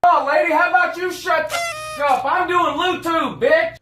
Oh, lady, how about you shut the up? I'm doing YouTube, bitch.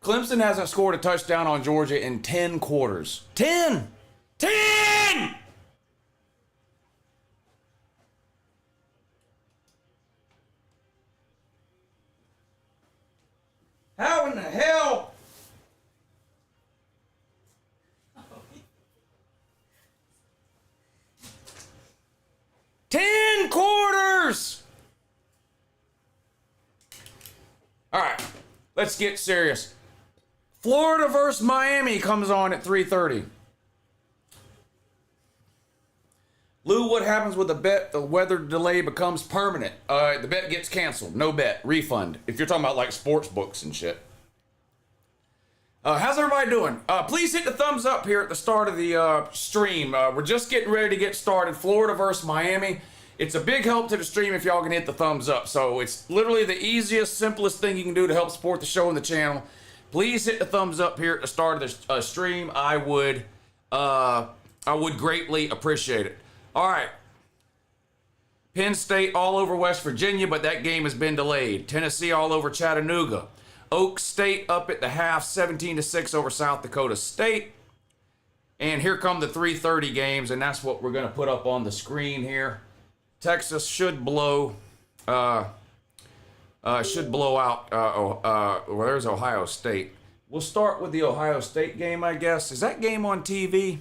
Clemson hasn't scored a touchdown on Georgia in 10 quarters. 10! 10! How in the hell? 10 quarters! All right, let's get serious. Florida versus Miami comes on at 3:30. Lou, what happens with a bet? The weather delay becomes permanent. The bet gets canceled. No bet. Refund. If you're talking about like sports books and shit. How's everybody doing? Please hit the thumbs up here at the start of the stream. We're just getting ready to get started. Florida versus Miami. It's a big help to the stream if y'all can hit the thumbs up. So it's literally the easiest, simplest thing you can do to help support the show and the channel. Please hit the thumbs up here at the start of the stream. I would greatly appreciate it. All right. Penn State all over West Virginia, but that game has been delayed. Tennessee all over Chattanooga. Oak State up at the half, 17-6 over South Dakota State. And here come the 3:30 games, and that's what we're going to put up on the screen here. Texas should blow out. Well, there's Ohio State. We'll start with the Ohio State game, I guess. Is that game on TV?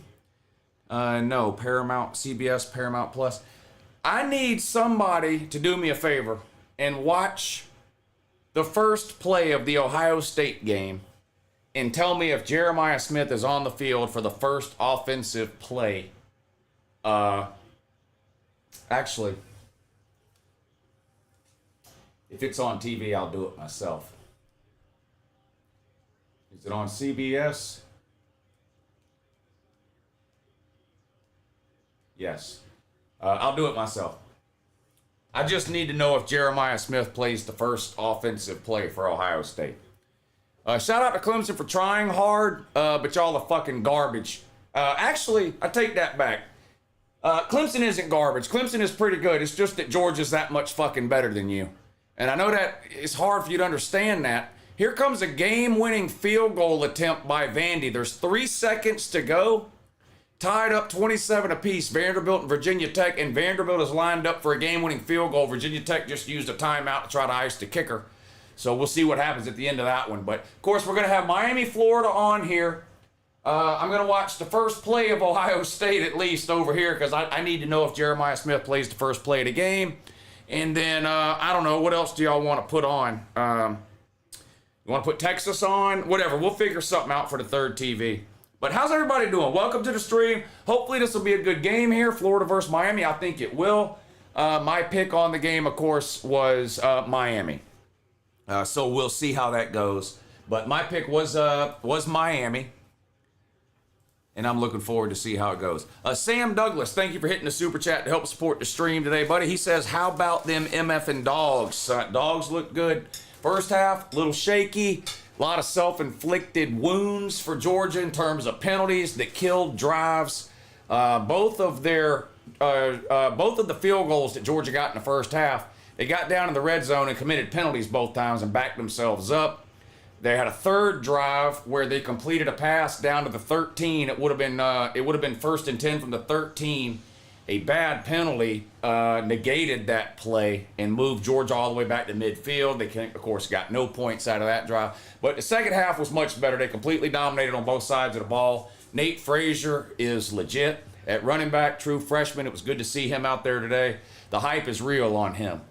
No, Paramount, CBS, Paramount Plus. I need somebody to do me a favor and watch the first play of the Ohio State game and tell me if Jeremiah Smith is on the field for the first offensive play. Actually, if it's on TV, I'll do it myself. Is it on CBS? Yes. I'll do it myself. I just need to know if Jeremiah Smith plays the first offensive play for Ohio State. Shout out to Clemson for trying hard, but y'all are fucking garbage. Actually, I take that back. Clemson isn't garbage. Clemson is pretty good. It's just that Georgia's that much fucking better than you. And I know that it's hard for you to understand that. Here comes a game-winning field goal attempt by Vandy. There's 3 seconds to go. Tied up 27 apiece, Vanderbilt and Virginia Tech, and Vanderbilt is lined up for a game-winning field goal. Virginia Tech just used a timeout to try to ice the kicker. So we'll see what happens at the end of that one. But, of course, we're going to have Miami, Florida on here. I'm going to watch the first play of Ohio State at least over here because I need to know if Jeremiah Smith plays the first play of the game. And then, I don't know, what else do y'all want to put on? You want to put Texas on? Whatever, we'll figure something out for the third TV. But how's everybody doing? Welcome to the stream. Hopefully this will be a good game here. Florida versus Miami, I think it will. My pick on the game, of course, was Miami. So we'll see how that goes. But my pick was Miami. And I'm looking forward to see how it goes. Sam Douglas, thank you for hitting the super chat to help support the stream today, buddy. He says, how about them MFing dogs? Dogs look good. First half, a little shaky. A lot of self-inflicted wounds for Georgia in terms of penalties that killed drives. Both of the field goals that Georgia got in the first half, they got down in the red zone and committed penalties both times and backed themselves up. They had a third drive where they completed a pass down to the 13. It would have been first and 10 from the 13. A bad penalty negated that play and moved Georgia all the way back to midfield. They, of course, got no points out of that drive. But the second half was much better. They completely dominated on both sides of the ball. Nate Frazier is legit at running back, true freshman. It was good to see him out there today. The hype is real on him.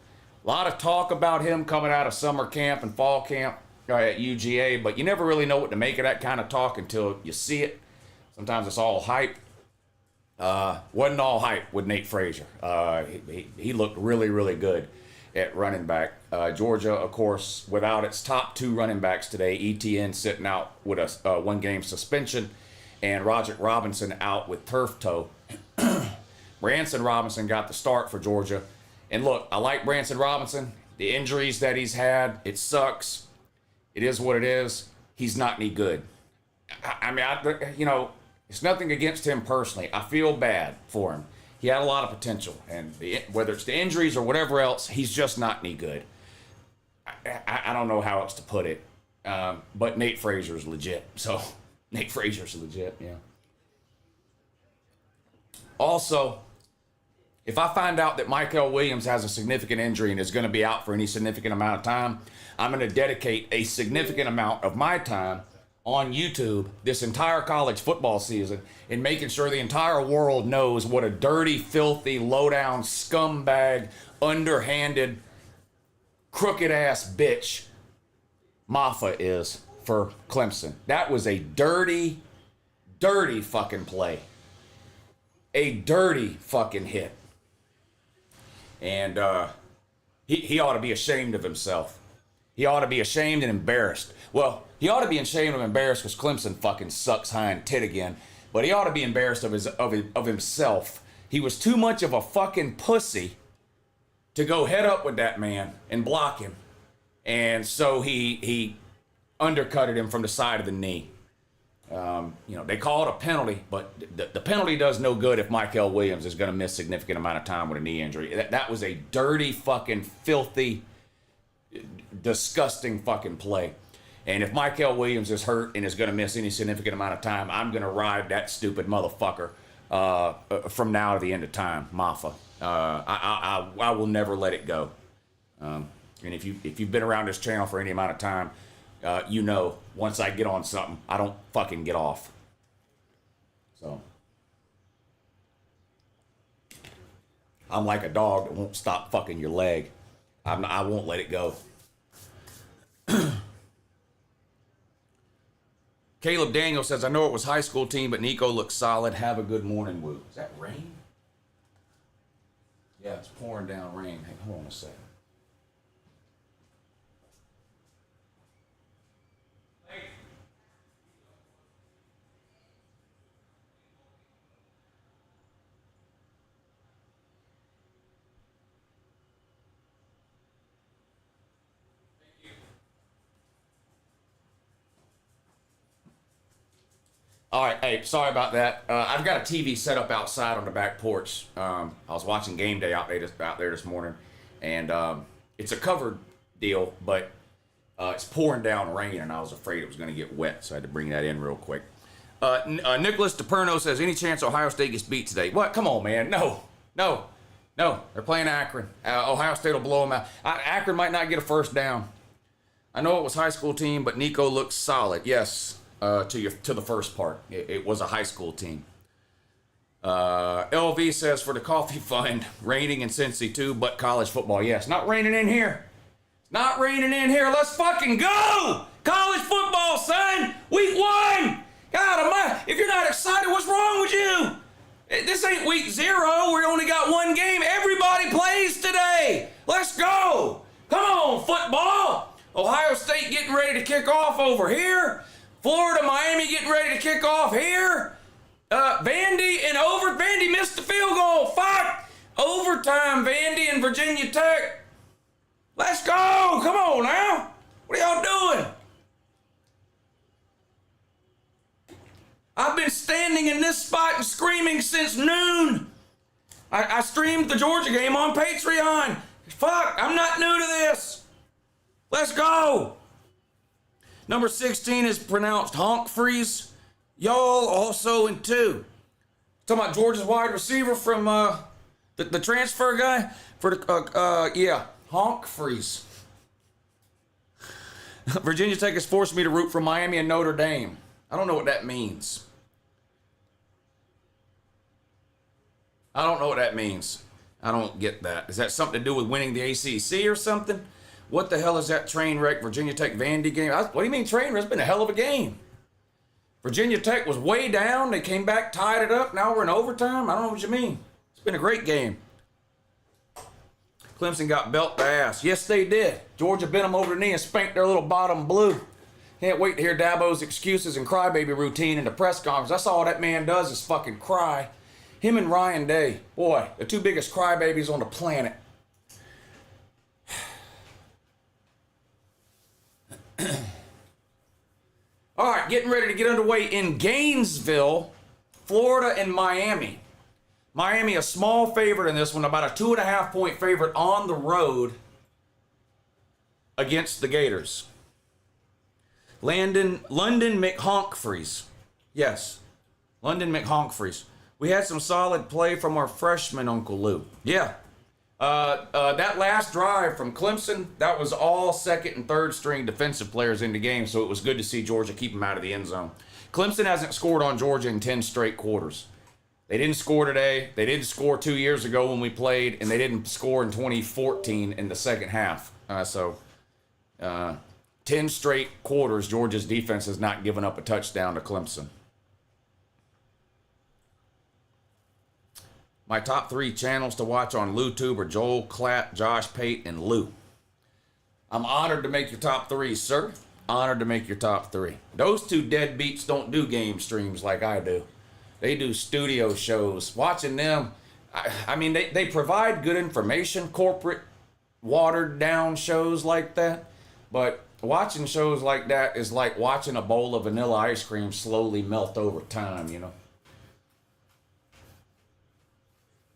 A lot of talk about him coming out of summer camp and fall camp at UGA, but you never really know what to make of that kind of talk until you see it. Sometimes it's all hype. Wasn't all hype with Nate Frazier. He looked really, really good at running back. Georgia, of course, without its top two running backs today, ETN sitting out with a one-game suspension, and Roderick Robinson out with turf toe. Branson Robinson got the start for Georgia. And look, I like Branson Robinson. The injuries that he's had, it sucks. It is what it is. He's not any good. I mean, it's nothing against him personally. I feel bad for him. He had a lot of potential, and whether it's the injuries or whatever else, he's just not any good. I don't know how else to put it. But Nate Frazier's legit. So, Nate Frazier's legit, yeah. Also, if I find out that Michael Williams has a significant injury and is going to be out for any significant amount of time, I'm going to dedicate a significant amount of my time on YouTube this entire college football season in making sure the entire world knows what a dirty, filthy, low-down, scumbag, underhanded, crooked-ass bitch Maffa is for Clemson. That was a dirty, dirty fucking play. A dirty fucking hit. And he ought to be ashamed of himself. He ought to be ashamed and embarrassed. Well, he ought to be ashamed and embarrassed because Clemson fucking sucks high and tit again. But he ought to be embarrassed of himself. He was too much of a fucking pussy to go head up with that man and block him. And so he undercutted him from the side of the knee. They call it a penalty, but the penalty does no good if Michael Williams is going to miss a significant amount of time with a knee injury. That was a dirty, fucking, filthy, disgusting fucking play. And if Michael Williams is hurt and is going to miss any significant amount of time, I'm going to ride that stupid motherfucker from now to the end of time, Maffa. I will never let it go. And if you've been around this channel for any amount of time, once I get on something, I don't fucking get off. So I'm like a dog that won't stop fucking your leg. I won't let it go. Caleb Daniel says, I know it was high school team, but Nico looks solid. Have a good morning, Woo. Is that rain? Yeah, it's pouring down rain. Hey, hold on a second. All right, hey, sorry about that. I've got a TV set up outside on the back porch. I was watching Game Day out there this morning, and it's a covered deal, but it's pouring down rain, and I was afraid it was going to get wet, so I had to bring that in real quick. Nicholas DePerno says, any chance Ohio State gets beat today? What? Come on, man. No. They're playing Akron. Ohio State will blow them out. Akron might not get a first down. I know it was high school team, but Nico looks solid. Yes. to the first part. It was a high school team. LV says for the coffee fund, raining in Cincy too, but college football. Yes, not raining in here. Not raining in here. Let's fucking go! College football, son! Week 1! God, if you're not excited, what's wrong with you? This ain't week 0. We only got 1 game. Everybody plays today. Let's go. Come on, football. Ohio State getting ready to kick off over here. Florida, Miami getting ready to kick off here. Vandy missed the field goal. Fuck. Overtime, Vandy and Virginia Tech. Let's go. Come on now. What are y'all doing? I've been standing in this spot and screaming since noon. I streamed the Georgia game on Patreon. Fuck, I'm not new to this. Let's go. Number 16 is pronounced Honk-Freeze. Y'all also in 2. Talking about Georgia's wide receiver from the transfer guy for the Honk-Freeze. Virginia Tech has forced me to root for Miami and Notre Dame. I don't know what that means. I don't know what that means. I don't get that. Is that something to do with winning the ACC or something? What the hell is that train wreck Virginia Tech Vandy game? What do you mean train wreck? It's been a hell of a game. Virginia Tech was way down. They came back, tied it up. Now we're in overtime. I don't know what you mean. It's been a great game. Clemson got belt to ass. Yes, they did. Georgia bent them over the knee and spanked their little bottom blue. Can't wait to hear Dabo's excuses and crybaby routine in the press conference. That's all that man does is fucking cry. Him and Ryan Day. Boy, the 2 biggest crybabies on the planet. All right, getting ready to get underway in Gainesville, Florida and Miami. Miami a small favorite in this one, about a 2.5 point favorite on the road against the Gators. London McHonk-Freeze. Yes, London McHonk-Freeze. We had some solid play from our freshman Uncle Lou. Yeah. That last drive from Clemson, that was all second and third string defensive players in the game, so it was good to see Georgia keep them out of the end zone. Clemson hasn't scored on Georgia in 10 straight quarters. They didn't score today. They didn't score 2 years ago when we played, and they didn't score in 2014 in the second half. 10 straight quarters, Georgia's defense has not given up a touchdown to Clemson. My top 3 channels to watch on LouTube are Joel Klatt, Josh Pate, and Lou. I'm honored to make your top 3, sir. Honored to make your top 3. Those 2 deadbeats don't do game streams like I do. They do studio shows. Watching them, I mean, they provide good information, corporate, watered down shows like that. But watching shows like that is like watching a bowl of vanilla ice cream slowly melt over time, you know.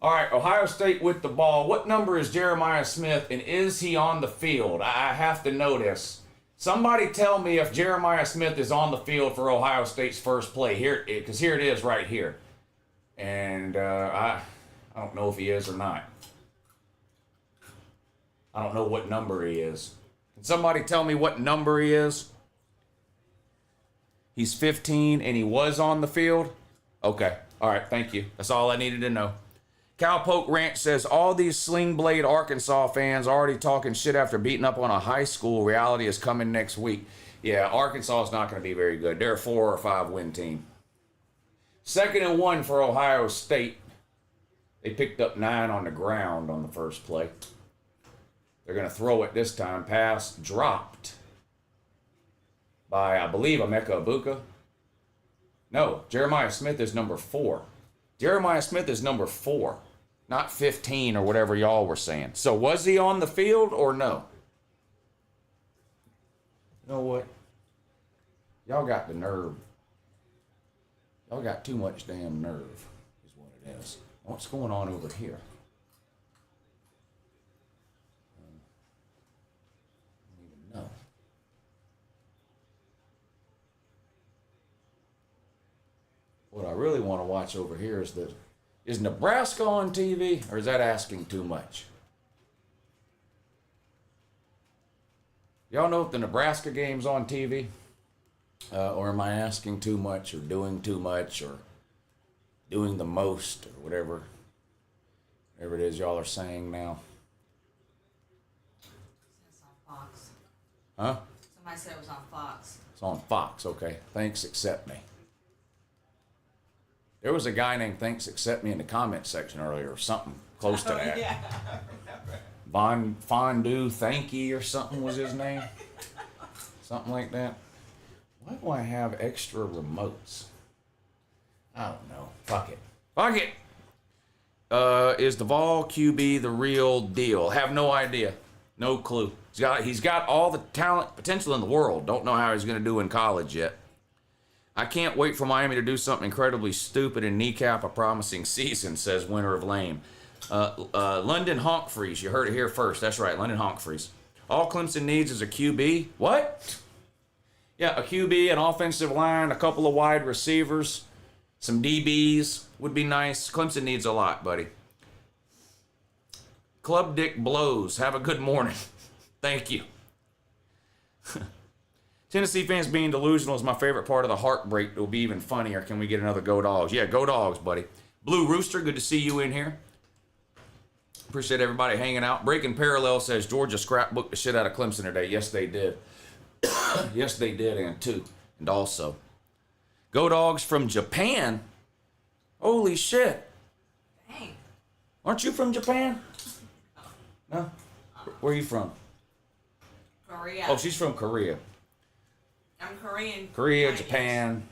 All right, Ohio State with the ball. What number is Jeremiah Smith, and is he on the field? I have to know this. Somebody tell me if Jeremiah Smith is on the field for Ohio State's first play here, because here it is right here. And I don't know if he is or not. I don't know what number he is. Can somebody tell me what number he is? He's 15 and he was on the field? Okay. All right. Thank you. That's all I needed to know. Cowpoke Ranch says, all these Sling Blade Arkansas fans already talking shit after beating up on a high school. Reality is coming next week. Yeah, Arkansas is not going to be very good. They're a 4 or 5 win team. 2nd and 1 for Ohio State. They picked up 9 on the ground on the first play. They're going to throw it this time. Pass dropped by, I believe, Emeka Ibuka. No, Jeremiah Smith is number 4. Jeremiah Smith is number 4, not 15 or whatever y'all were saying. So was he on the field or no? You know what? Y'all got the nerve. Y'all got too much damn nerve, is what it is. What's going on over here? I don't even know. What I really want to watch over here is Nebraska on TV, or is that asking too much? Y'all know if the Nebraska game's on TV? Or am I asking too much or doing too much or doing the most or whatever it is y'all are saying now? It's on Fox. Huh? Somebody said it was on Fox. It's on Fox, okay. Thanks, accept me. There was a guy named Thanks, accept me in the comment section earlier or something close to that. Yeah. Fondue Thanky or something was his name. Something like that. Why do I have extra remotes? I don't know. Fuck it. Fuck it! Is the Vol QB the real deal? Have no idea. No clue. He's got all the talent, potential in the world. Don't know how he's going to do in college yet. I can't wait for Miami to do something incredibly stupid and kneecap a promising season, says Winter of Lame. London Honfries. You heard it here first. That's right, London Honfries. All Clemson needs is a QB. What? Yeah, a QB, an offensive line, a couple of wide receivers, some DBs would be nice. Clemson needs a lot, buddy. Club Dick blows. Have a good morning. Thank you. Tennessee fans being delusional is my favorite part of the heartbreak. It'll be even funnier. Can we get another Go Dogs? Yeah, Go Dogs, buddy. Blue Rooster, good to see you in here. Appreciate everybody hanging out. Breaking Parallel says Georgia scrapbooked the shit out of Clemson today. Yes, they did. Yes, they did, and also. Go Dogs from Japan? Holy shit. Dang. Aren't you from Japan? No? Where are you from? Korea. Oh, she's from Korea. I'm Korean. Korea, Chinese. Japan.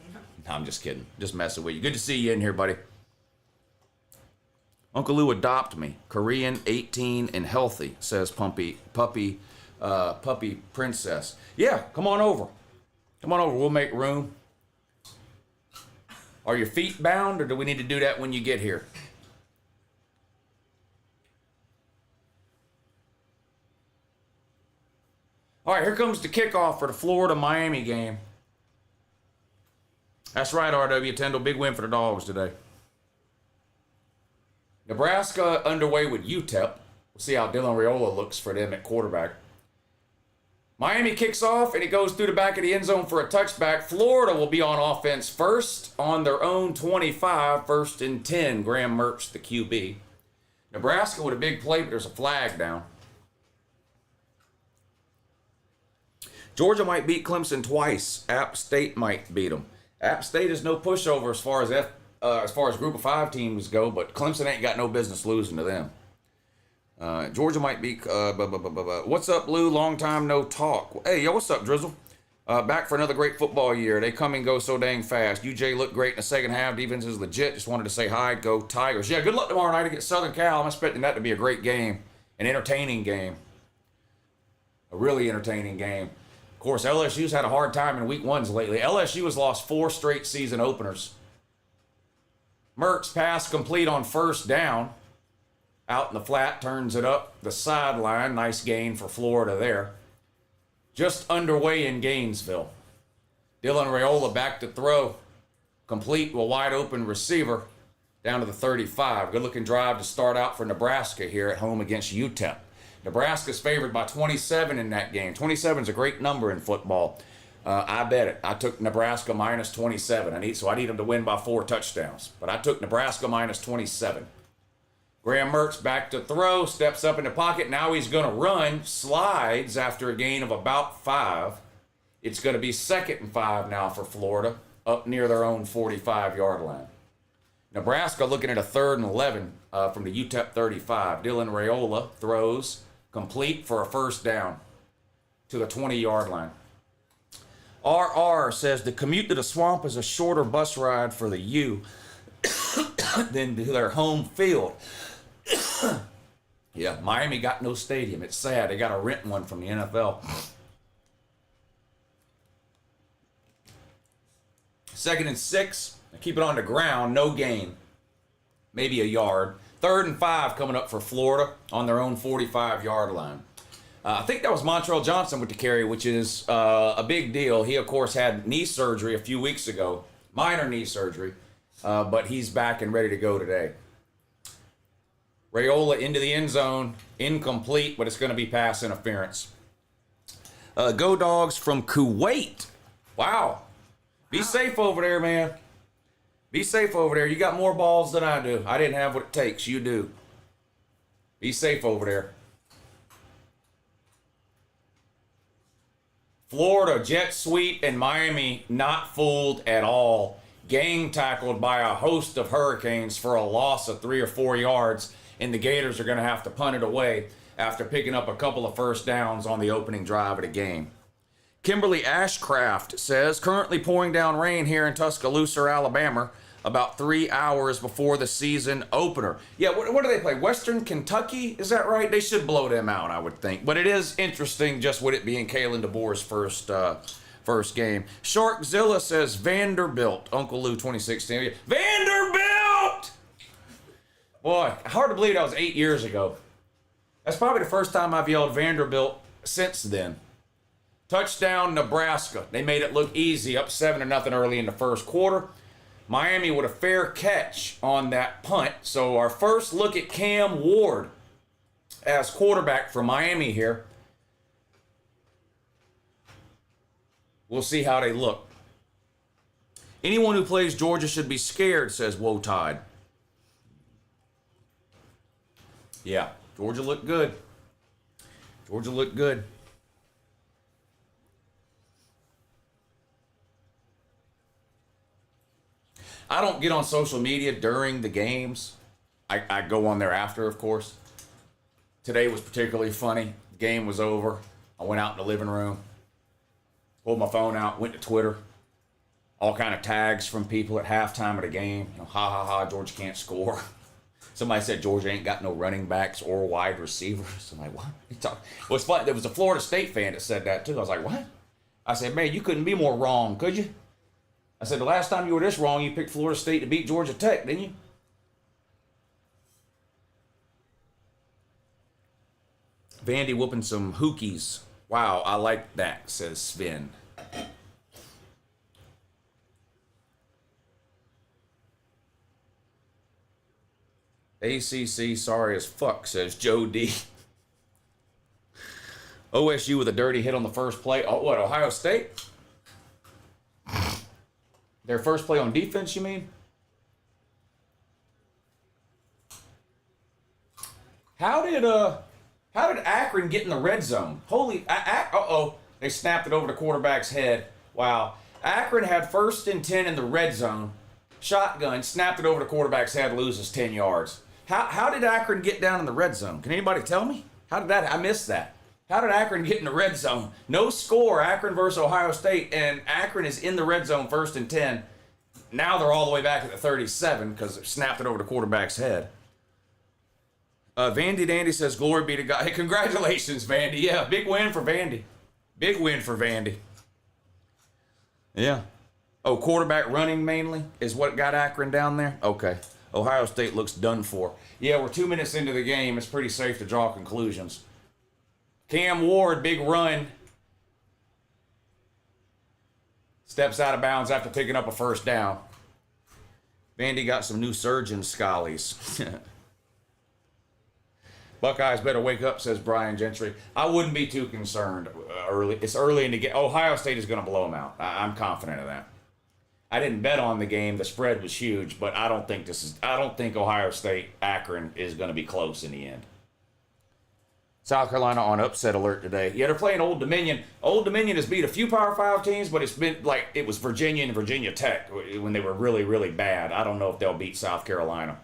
No, I'm just kidding. Just messing with you. Good to see you in here, buddy. Uncle Lou, adopt me. Korean, 18, and healthy, says Puppy Princess. Yeah, come on over. Come on over. We'll make room. Are your feet bound, or do we need to do that when you get here? All right, here comes the kickoff for the Florida-Miami game. That's right, RW. Tendall, big win for the Dogs today. Nebraska underway with UTEP. We'll see how Dylan Raiola looks for them at quarterback. Miami kicks off, and it goes through the back of the end zone for a touchback. Florida will be on offense first on their own 25, 1st and 10. Graham Mertz, the QB. Nebraska with a big play, but there's a flag down. Georgia might beat Clemson twice. App State might beat them. App State is no pushover as far as Group of 5 teams go, but Clemson ain't got no business losing to them. Georgia might be. What's up, Lou? Long time no talk. Hey, yo, what's up, Drizzle? Back for another great football year. They come and go so dang fast. UJ looked great in the second half. Defense is legit. Just wanted to say hi. Go Tigers. Yeah, good luck tomorrow night against Southern Cal. I'm expecting that to be a great game, an entertaining game, a really entertaining game. Of course, LSU's had a hard time in week ones lately. LSU has lost 4 straight season openers. Mertz pass complete on 1st down. Out in the flat, turns it up the sideline. Nice gain for Florida there. Just underway in Gainesville. Dylan Raiola back to throw. Complete with a wide open receiver down to the 35. Good looking drive to start out for Nebraska here at home against UTEP. Nebraska's favored by 27 in that game. 27 is a great number in football. I bet it. I took Nebraska minus 27. I need them to win by 4 touchdowns. But I took Nebraska minus 27. Graham Mertz back to throw, steps up in the pocket. Now he's going to run, slides after a gain of about 5. It's going to be 2nd and 5 now for Florida, up near their own 45-yard line. Nebraska looking at a 3rd and 11 from the UTEP 35. Dylan Raiola throws complete for a 1st down to the 20-yard line. RR says the commute to the swamp is a shorter bus ride for the U than to their home field. Yeah, Miami got no stadium. It's sad. They got to rent one from the NFL. 2nd and 6. Keep it on the ground. No gain. Maybe a yard. 3rd and 5 coming up for Florida on their own 45-yard line. I think that was Montrell Johnson with the carry, which is a big deal. He, of course, had knee surgery a few weeks ago. Minor knee surgery. But he's back and ready to go today. Raiola into the end zone. Incomplete, but it's going to be pass interference. Go Dogs from Kuwait. Wow. Be safe over there, man. Be safe over there. You got more balls than I do. I didn't have what it takes. You do. Be safe over there. Florida, jet sweep, and Miami not fooled at all. Gang tackled by a host of Hurricanes for a loss of 3 or 4 yards, and the Gators are going to have to punt it away after picking up a couple of first downs on the opening drive of the game. Kimberly Ashcraft says, currently pouring down rain here in Tuscaloosa, Alabama, about 3 hours before the season opener. Yeah, what do they play? Western Kentucky? Is that right? They should blow them out, I would think. But it is interesting just with it being Kalen DeBoer's first game. Sharkzilla says Vanderbilt. Uncle Lou 2016. Vanderbilt! Boy, hard to believe that was 8 years ago. That's probably the first time I've yelled Vanderbilt since then. Touchdown, Nebraska. They made it look easy, up 7-0 early in the first quarter. Miami with a fair catch on that punt. So our first look at Cam Ward as quarterback for Miami here. We'll see how they look. Anyone who plays Georgia should be scared, says Woe Tide. Yeah, Georgia looked good. Georgia looked good. I don't get on social media during the games. I go on there after, of course. Today was particularly funny. The game was over. I went out in the living room, pulled my phone out, went to Twitter. All kind of tags from people at halftime of the game. You know, ha ha ha, Georgia can't score. Somebody said Georgia ain't got no running backs or wide receivers. I'm like, what? You talking? Well, it's funny. There was a Florida State fan that said that too. I was like, what? I said, man, you couldn't be more wrong, could you? I said, the last time you were this wrong, you picked Florida State to beat Georgia Tech, didn't you? Vandy whooping some hookies. Wow, I like that, says Sven. ACC sorry as fuck, says Joe D. OSU with a dirty hit on the first play. Oh, what, Ohio State? Their first play on defense, you mean? How did Akron get in the red zone? Holy, uh-oh. They snapped it over the quarterback's head. Wow. Akron had 1st and 10 in the red zone. Shotgun, snapped it over the quarterback's head, loses 10 yards. How did Akron get down in the red zone? Can anybody tell me? How did that? I missed that. How did Akron get in the red zone? No score, Akron versus Ohio State, and Akron is in the red zone 1st and 10. Now they're all the way back at the 37 because it snapped it over the quarterback's head. Vandy Dandy says, glory be to God. Hey, congratulations, Vandy. Yeah, big win for Vandy. Big win for Vandy. Yeah. Oh, quarterback running mainly is what got Akron down there? Okay. Ohio State looks done for. Yeah, we're 2 minutes into the game. It's pretty safe to draw conclusions. Cam Ward, big run. Steps out of bounds after picking up a first down. Vandy got some new surgeon scallies. Buckeyes better wake up, says Brian Gentry. I wouldn't be too concerned early. It's early in the game. Ohio State is going to blow them out. I'm confident of that. I didn't bet on the game. The spread was huge, but I don't think Ohio State Akron is going to be close in the end. South Carolina on upset alert today. Yeah, they're playing Old Dominion. Old Dominion has beat a few Power 5 teams, but it's been like it was Virginia and Virginia Tech when they were really, really bad. I don't know if they'll beat South Carolina.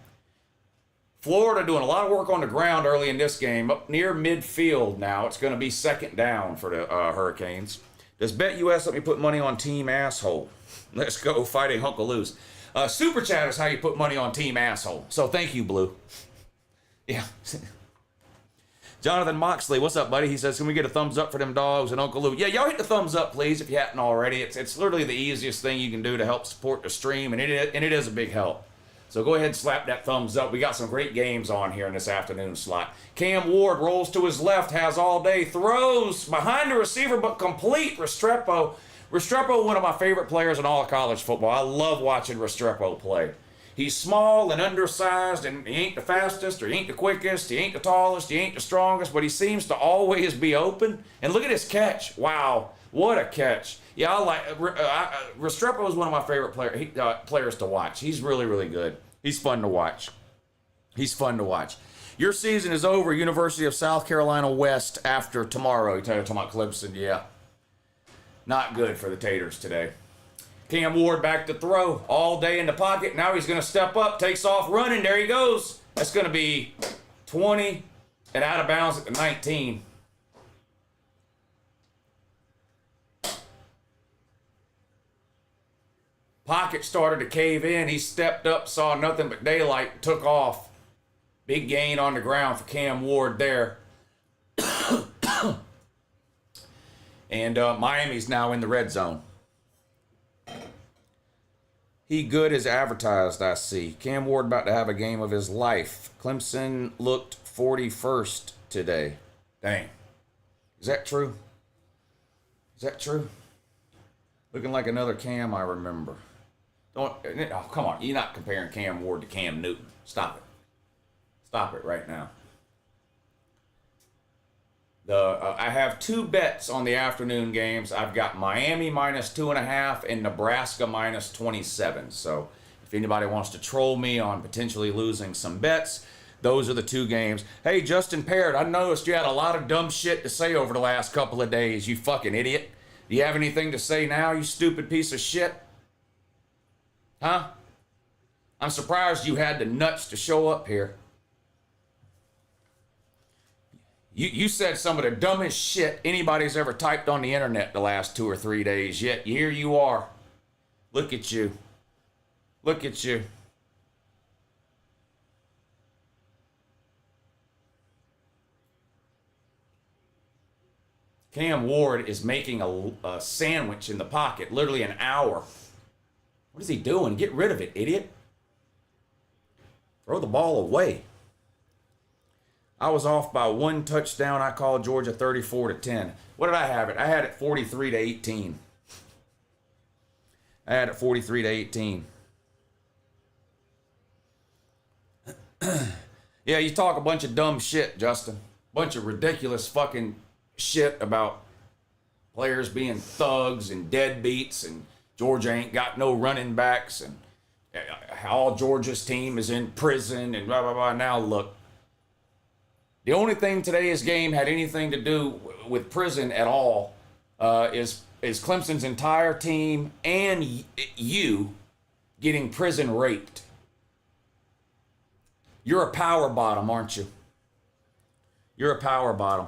Florida doing a lot of work on the ground early in this game. Up near midfield now. It's going to be 2nd down for the Hurricanes. Does BetUS let me put money on Team Asshole? Let's go fighting Uncle Lou's. Super Chat is how you put money on Team Asshole. So thank you, Blue. Yeah. Jonathan Moxley, what's up, buddy? He says, can we get a thumbs up for them dogs and Uncle Lou? Yeah, y'all hit the thumbs up, please, if you hadn't already. It's literally the easiest thing you can do to help support the stream, and it is a big help. So go ahead and slap that thumbs up. We got some great games on here in this afternoon slot. Cam Ward rolls to his left, has all day, throws behind the receiver, but complete. Restrepo, one of my favorite players in all of college football. I love watching Restrepo play. He's small and undersized, and he ain't the fastest, or he ain't the quickest, he ain't the tallest, he ain't the strongest, but he seems to always be open. And look at his catch. Wow, what a catch. Yeah, I like Restrepo is one of my favorite players to watch. He's really, really good. He's fun to watch. He's fun to watch. Your season is over, University of South Carolina West, after tomorrow. You're talking about Clemson, yeah. Not good for the Taters today. Cam Ward back to throw all day in the pocket. Now he's going to step up, takes off running. There he goes. That's going to be 20 and out of bounds at the 19. Pocket started to cave in. He stepped up, saw nothing but daylight, took off. Big gain on the ground for Cam Ward there. And Miami's now in the red zone. He good as advertised, I see. Cam Ward about to have a game of his life. Clemson looked 41st today. Dang. Is that true? Is that true? Looking like another Cam I remember. Oh, come on. You're not comparing Cam Ward to Cam Newton. Stop it. Stop it right now. I have 2 bets on the afternoon games. I've got Miami minus 2.5 and Nebraska minus 27. So if anybody wants to troll me on potentially losing some bets, those are the 2 games. Hey, Justin Parrott, I noticed you had a lot of dumb shit to say over the last couple of days, you fucking idiot. Do you have anything to say now, you stupid piece of shit? Huh? I'm surprised you had the nuts to show up here. You said some of the dumbest shit anybody's ever typed on the internet the last 2 or 3 days, yet here you are. Look at you. Look at you. Cam Ward is making a sandwich in the pocket, literally an hour. What is he doing? Get rid of it, idiot. Throw the ball away. I was off by 1 touchdown. I called Georgia 34-10. What did I have it? I had it 43-18. I had it 43-18. Yeah, you talk a bunch of dumb shit, Justin. Bunch of ridiculous fucking shit about players being thugs and deadbeats, and Georgia ain't got no running backs, and all Georgia's team is in prison, and blah, blah, blah. Now look. The only thing today's game had anything to do with prison at all is Clemson's entire team and you getting prison raped. You're a power bottom, aren't you? You're a power bottom.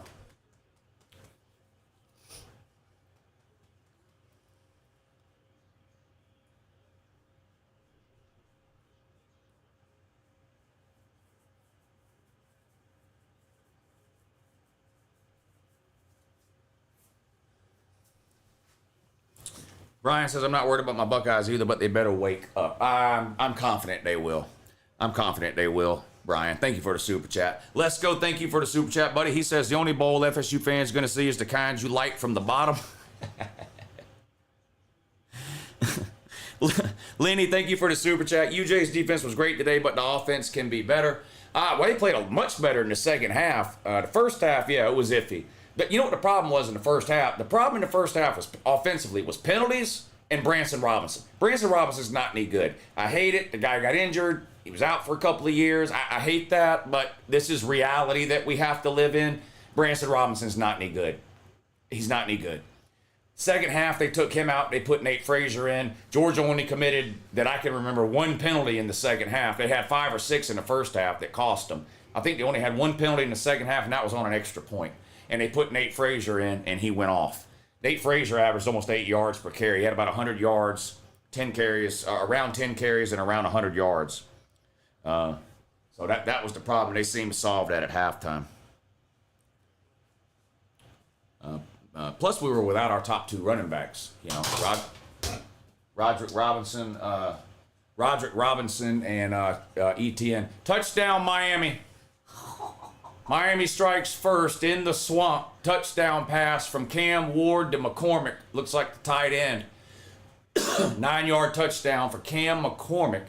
Brian says, I'm not worried about my Buckeyes either, but they better wake up. I'm confident they will. I'm confident they will, Brian. Thank you for the super chat. Let's go. Thank you for the super chat, buddy. He says the only bowl FSU fans going to see is the kind you like from the bottom. Lenny, thank you for the super chat. UJ's defense was great today, but the offense can be better. Well, they played much better in the second half. The first half, yeah, it was iffy. But you know what the problem was in the first half? The problem in the first half was offensively was penalties and Branson Robinson. Branson Robinson's not any good. I hate it. The guy got injured. He was out for a couple of years. I hate that, but this is reality that we have to live in. Branson Robinson's not any good. He's not any good. Second half, they took him out. They put Nate Frazier in. Georgia only committed, that I can remember, 1 penalty in the second half. They had 5 or 6 in the first half that cost them. I think they only had 1 penalty in the second half, and that was on an extra point. And they put Nate Frazier in, and he went off. Nate Frazier averaged almost 8 yards per carry. He had about 100 yards, 10 carries, around 10 carries, and around 100 yards. So that was the problem. They seemed to solve that at halftime. Plus, we were without our top 2 running backs. You know, Roderick Robinson and ETN. Touchdown, Miami. Miami strikes first in the swamp. Touchdown pass from Cam Ward to McCormick. Looks like the tight end. 9-yard touchdown for Cam McCormick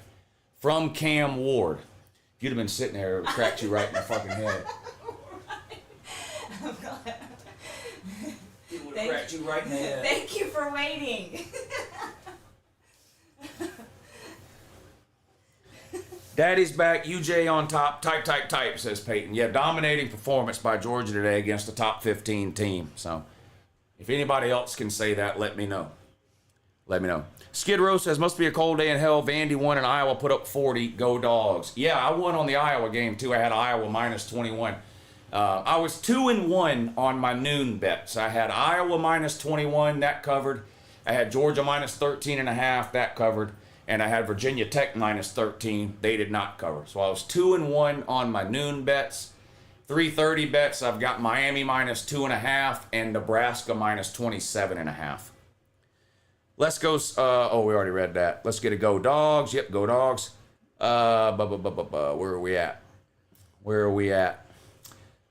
from Cam Ward. If you'd have been sitting there, it would have cracked you right in the fucking head. I'm glad. would have cracked you right in the head. Thank you for waiting. Daddy's back, UJ on top, type, says Peyton. Yeah, dominating performance by Georgia today against a top 15 team. So, if anybody else can say that, let me know. Let me know. Skid Row says, must be a cold day in hell. Vandy won in Iowa, put up 40. Go Dogs. Yeah, I won on the Iowa game, too. I had Iowa minus 21. I was 2-1 on my noon bets. I had Iowa minus 21, that covered. I had Georgia minus 13.5, that covered. And I had Virginia Tech minus 13. They did not cover. So I was 2-1 on my noon bets. 3:30 bets, I've got Miami minus 2.5 and Nebraska minus 27.5. Let's go. We already read that. Let's get a Go Dogs. Yep, Go Dogs. Where are we at?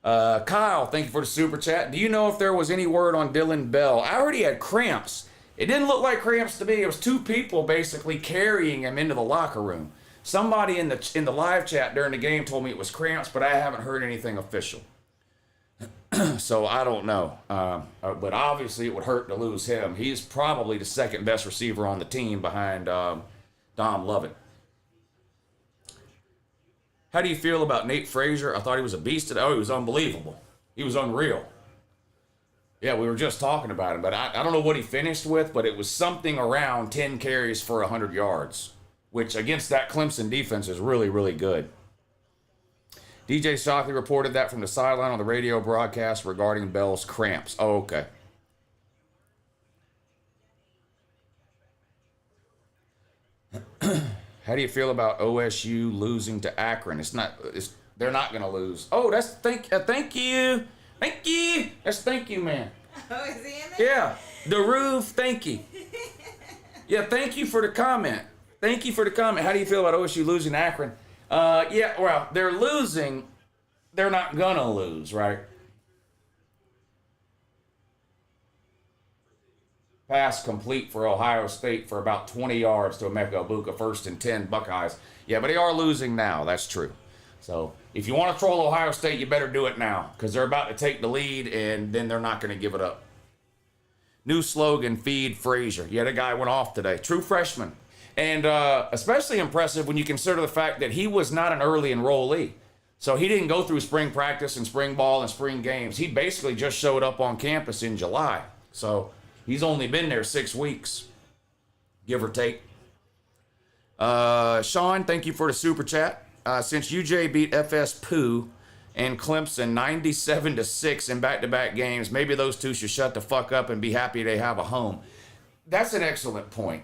Kyle, thank you for the super chat. Do you know if there was any word on Dylan Bell? I already had cramps. It didn't look like cramps to me. It was two people basically carrying him into the locker room. Somebody in the live chat during the game told me it was cramps, but I haven't heard anything official. So I don't know. But obviously it would hurt to lose him. He's probably the second best receiver on the team behind Dom Lovett. How do you feel about Nate Frazier? I thought he was a beast today. Oh, he was unbelievable. He was unreal. Yeah, we were just talking about him, but I don't know what he finished with, but it was something around 10 carries for 100 yards, which against that Clemson defense is really, really good. DJ Shockley reported that from the sideline on the radio broadcast regarding Bell's cramps. Oh, okay. How do you feel about OSU losing to Akron? They're not going to lose. Oh, that's thank you. Thank you. That's thank you, man. Oh, is he in there? Yeah. The roof, thank you. Yeah, thank you for the comment. Thank you for the comment. How do you feel about OSU losing to Akron? Yeah, well, they're losing. They're not going to lose, right? Pass complete for Ohio State for about 20 yards to Emeka Egbuka, 1st and 10 Buckeyes. Yeah, but they are losing now. That's true. So if you want to troll Ohio State, you better do it now because they're about to take the lead and then they're not going to give it up. New slogan, feed Frazier. Yeah, the guy went off today. True freshman. And especially impressive when you consider the fact that he was not an early enrollee. So he didn't go through spring practice and spring ball and spring games. He basically just showed up on campus in July. So he's only been there 6 weeks, give or take. Sean, thank you for the super chat. Since UJ beat FS Pooh and Clemson 97-6 in back-to-back games, maybe those two should shut the fuck up and be happy they have a home. That's an excellent point.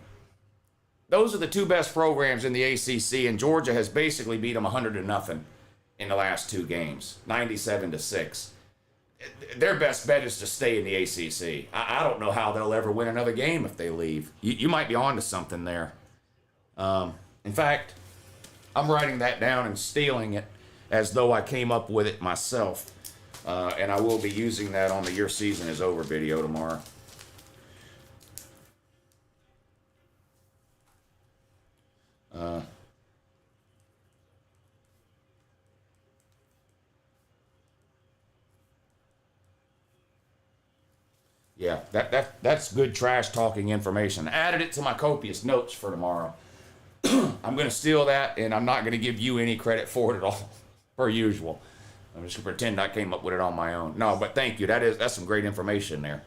Those are the two best programs in the ACC, and Georgia has basically beat them 100-0 in the last 2 games, 97-6. Their best bet is to stay in the ACC. I don't know how they'll ever win another game if they leave. You might be onto something there. In fact, I'm writing that down and stealing it as though I came up with it myself. And I will be using that on the Your Season Is Over video tomorrow. Yeah, that's good trash talking information. Added it to my copious notes for tomorrow. I'm going to steal that, and I'm not going to give you any credit for it at all, per usual. I'm just going to pretend I came up with it on my own. No, but thank you. That's some great information there.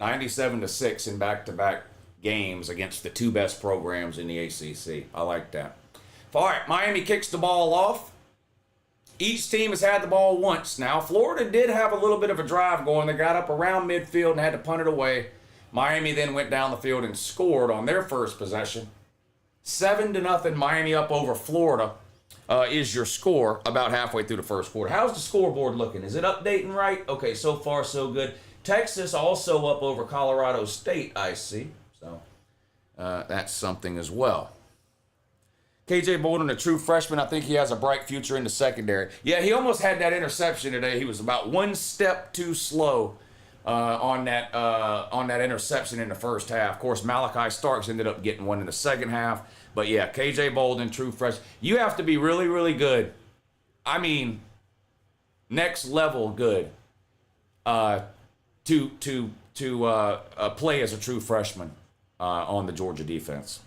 97-6 in back-to-back games against the two best programs in the ACC. I like that. All right, Miami kicks the ball off. Each team has had the ball once now. Florida did have a little bit of a drive going. They got up around midfield and had to punt it away. Miami then went down the field and scored on their first possession. 7-0, Miami up over Florida is your score about halfway through the first quarter. How's the scoreboard looking? Is it updating right? Okay, so far so good. Texas also up over Colorado State, I see. So that's something as well. KJ Bolden, a true freshman. I think he has a bright future in the secondary. Yeah, he almost had that interception today. He was about one step too slow on that interception in the first half. Of course, Malachi Starks ended up getting one in the second half. But yeah, KJ Bolden, true freshman. You have to be really, really good. I mean, next level good to play as a true freshman on the Georgia defense.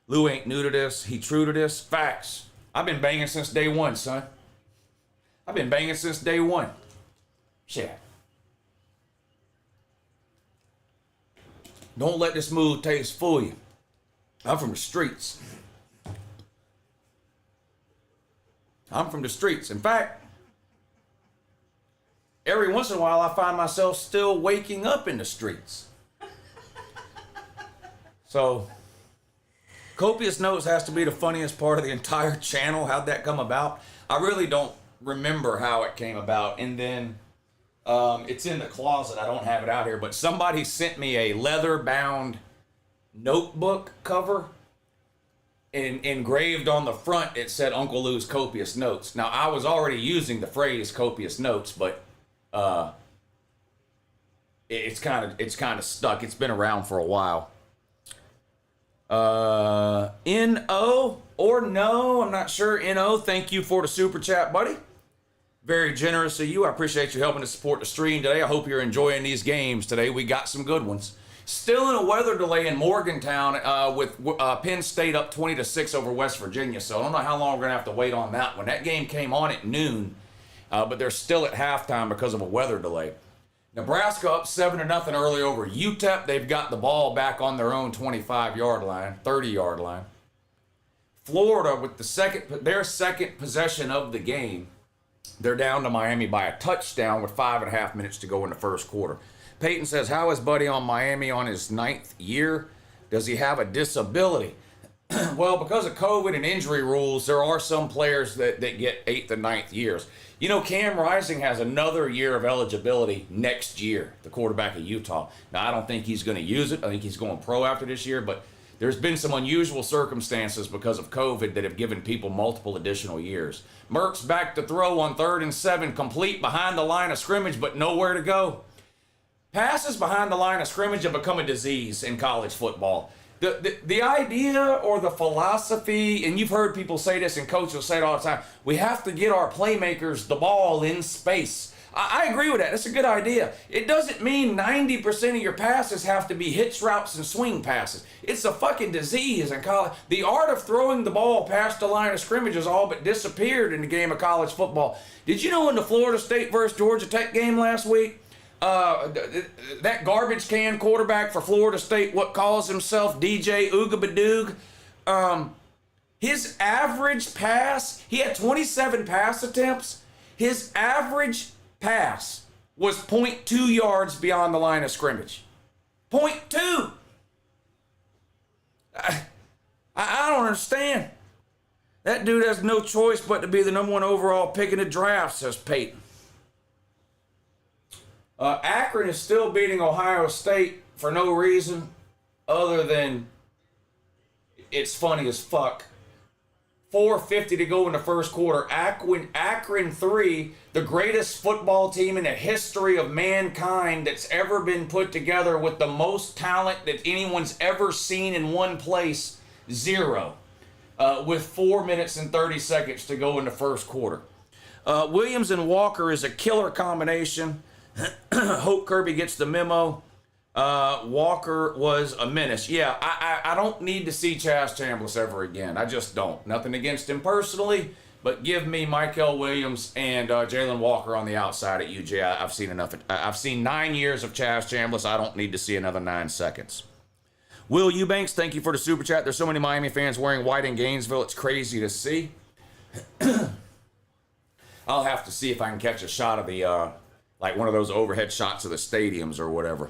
Lou ain't new to this. He true to this. Facts. I've been banging since day one, son. I've been banging since day one. Shit. Don't let this mood taste fool you. I'm from the streets. I'm from the streets. In fact, every once in a while I find myself still waking up in the streets. So, Copious Notes has to be the funniest part of the entire channel. How'd that come about? I really don't remember how it came about. And then it's in the closet. I don't have it out here. But somebody sent me a leather-bound notebook cover. And engraved on the front, it said Uncle Lou's Copious Notes. Now, I was already using the phrase Copious Notes, but it's kind of stuck. It's been around for a while. N-O or no, I'm not sure. N-O, thank you for the super chat, buddy. Very generous of you. I appreciate you helping to support the stream today. I hope you're enjoying these games today. We got some good ones. Still in a weather delay in Morgantown with Penn State up 20-6 over West Virginia. So I don't know how long we're going to have to wait on that one. That game came on at noon, but they're still at halftime because of a weather delay. Nebraska up 7-0 early over UTEP. They've got the ball back on their own 25-yard line, 30-yard line. Florida with their second possession of the game. They're down to Miami by a touchdown with 5.5 minutes to go in the first quarter. Peyton says, how is Buddy on Miami on his 9th year? Does he have a disability? Well, because of COVID and injury rules, there are some players that get 8th and 9th years. You know, Cam Rising has another year of eligibility next year, the quarterback of Utah. Now, I don't think he's going to use it. I think he's going pro after this year, but there's been some unusual circumstances because of COVID that have given people multiple additional years. Merck's back to throw on 3rd and 7, complete behind the line of scrimmage, but nowhere to go. Passes behind the line of scrimmage have become a disease in college football. The idea or the philosophy, and you've heard people say this and coaches will say it all the time, we have to get our playmakers the ball in space. I agree with that. That's a good idea. It doesn't mean 90% of your passes have to be hitch routes and swing passes. It's a fucking disease in college. The art of throwing the ball past the line of scrimmage has all but disappeared in the game of college football. Did you know in the Florida State versus Georgia Tech game last week, that garbage can quarterback for Florida State, what calls himself DJ Oogabadoog, his average pass, he had 27 pass attempts. His average pass was 0.2 yards beyond the line of scrimmage. 0.2. I don't understand. That dude has no choice but to be the #1 overall pick in the draft, says Peyton. Akron is still beating Ohio State for no reason other than it's funny as fuck. 4:50 to go in the first quarter. Akron 3, the greatest football team in the history of mankind that's ever been put together with the most talent that anyone's ever seen in one place, 0. With 4 minutes and 30 seconds to go in the first quarter. Williams and Walker is a killer combination. Hope Kirby gets the memo. Walker was a menace. Yeah, I don't need to see Chaz Chambliss ever again. I just don't. Nothing against him personally, but give me Michael Williams and Jalen Walker on the outside at UJ. I've seen enough. I've seen 9 years of Chaz Chambliss. I don't need to see another 9 seconds. Will Eubanks, thank you for the super chat. There's so many Miami fans wearing white in Gainesville. It's crazy to see. I'll have to see if I can catch a shot of the like one of those overhead shots of the stadiums or whatever.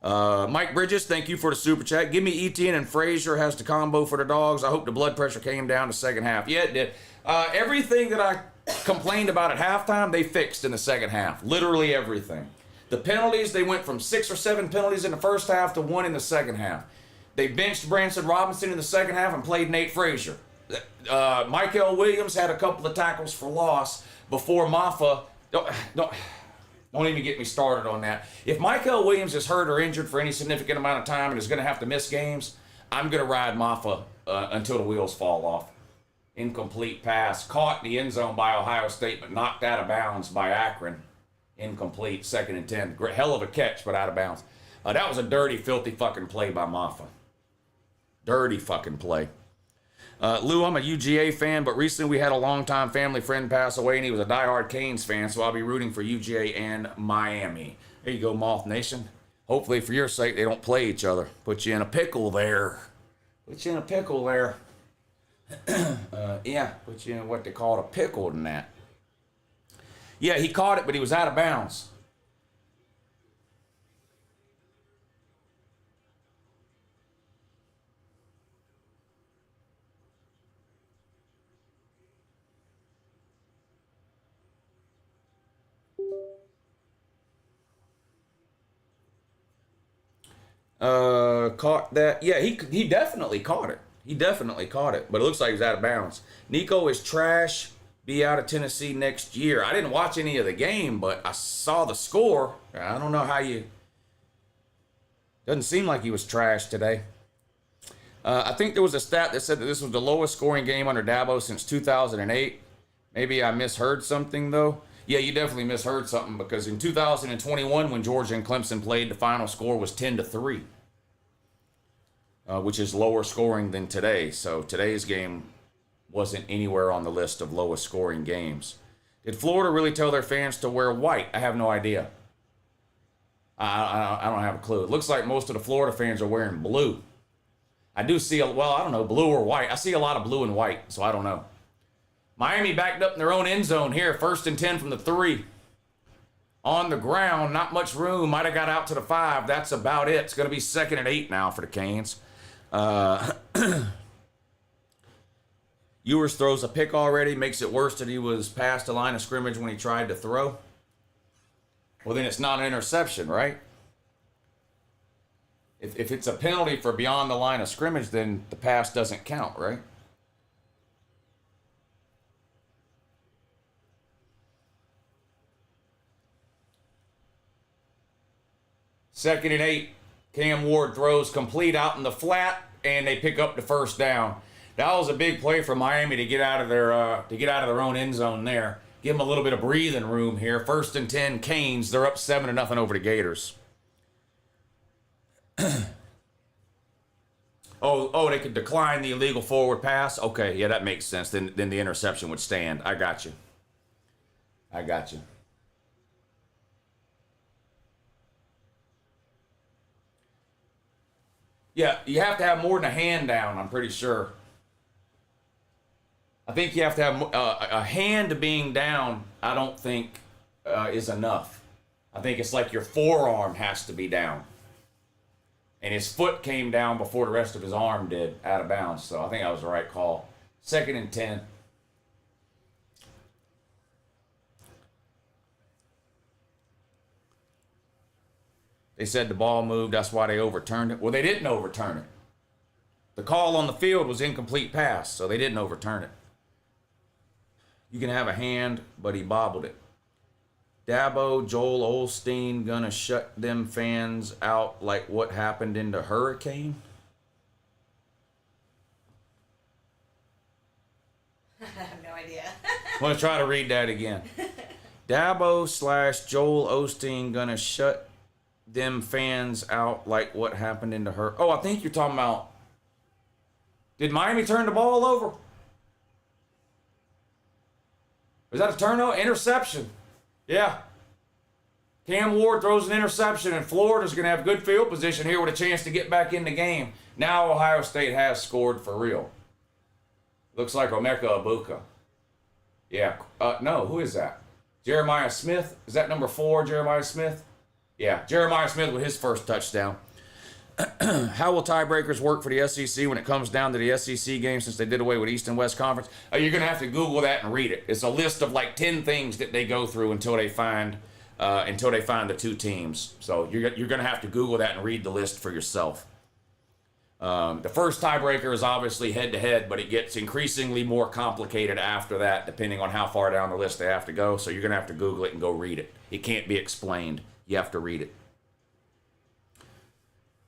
Mike Bridges, thank you for the super chat. Give me Etienne and Frazier has the combo for the dogs. I hope the blood pressure came down the second half. Yeah, it did. Everything that I complained about at halftime, they fixed in the second half. Literally everything. The penalties, they went from 6 or 7 penalties in the first half to 1 in the second half. They benched Branson Robinson in the second half and played Nate Frazier. Michael Williams had a couple of tackles for loss before Maffa. Don't even get me started on that. If Michael Williams is hurt or injured for any significant amount of time and is going to have to miss games, I'm going to ride Maffa until the wheels fall off. incomplete pass. Caught in the end zone by Ohio State, but knocked out of bounds by Akron. Incomplete, 2nd and 10. Hell of a catch, but out of bounds. That was a dirty, filthy fucking play by Maffa. Dirty fucking play. Lou, I'm a UGA fan, but recently we had a longtime family friend pass away, and he was a diehard Canes fan, so I'll be rooting for UGA and Miami. There you go, Moth Nation. Hopefully, for your sake, they don't play each other. Put you in a pickle there. Put you in a pickle there. Yeah, put you in what they call a pickle than that. Yeah, he caught it, but he was out of bounds. Caught that. Yeah, he definitely caught it. He definitely caught it, but it looks like he's out of bounds. Nico is trash. Be out of Tennessee next year. I didn't watch any of the game, but I saw the score. I don't know how you... Doesn't seem like he was trash today. I think there was a stat that said that this was the lowest scoring game under Dabo since 2008. Maybe I misheard something, though. Yeah, you definitely misheard something, because in 2021, when Georgia and Clemson played, the final score was 10-3, which is lower scoring than today. So today's game wasn't anywhere on the list of lowest scoring games. Did Florida really tell their fans to wear white? I have no idea. I don't have a clue. It looks like most of the Florida fans are wearing blue. I do see, I don't know, blue or white. I see a lot of blue and white, so I don't know. Miami backed up in their own end zone here. 1st and 10 from the 3. On the ground, not much room. Might have got out to the 5. That's about it. It's going to be 2nd and 8 now for the Canes. Ewers throws a pick already. Makes it worse that he was past the line of scrimmage when he tried to throw. Well, then it's not an interception, right? If it's a penalty for beyond the line of scrimmage, then the pass doesn't count, right? Second and 8. Cam Ward throws complete out in the flat, and they pick up the 1st down. That was a big play for Miami to get out of their own end zone there. Give them a little bit of breathing room here. 1st and 10, Canes. They're up 7-0 over the Gators. Oh, they could decline the illegal forward pass? Okay, yeah, that makes sense. Then the interception would stand. I got you. Yeah, you have to have more than a hand down, I'm pretty sure. I think you have to have a hand being down, I don't think is enough. I think it's like your forearm has to be down. And his foot came down before the rest of his arm did, out of bounds. So I think that was the right call. 2nd and 10. They said the ball moved, that's why they overturned it. Well, they didn't overturn it. The call on the field was incomplete pass, so they didn't overturn it. You can have a hand, but he bobbled it. Dabo, Joel Osteen gonna shut them fans out like what happened in the hurricane? I have no idea. I'm gonna try to read that again. Dabo / Joel Osteen gonna shut them fans out like what happened in the hurricane. Oh, I think you're talking about, did Miami turn the ball over? Was that a turnover? Interception. Yeah. Cam Ward throws an interception, and Florida's going to have good field position here with a chance to get back in the game. Now Ohio State has scored for real. Looks like Omeka Ibuka. Yeah. No, who is that? Jeremiah Smith? Is that number 4, Jeremiah Smith? Yeah, Jeremiah Smith with his first touchdown. How will tiebreakers work for the SEC when it comes down to the SEC game, since they did away with East and West Conference? You're going to have to Google that and read it. It's a list of like 10 things that they go through until they find the 2 teams. So you're going to have to Google that and read the list for yourself. The first tiebreaker is obviously head-to-head, but it gets increasingly more complicated after that, depending on how far down the list they have to go. So you're going to have to Google it and go read it. It can't be explained. You have to read it.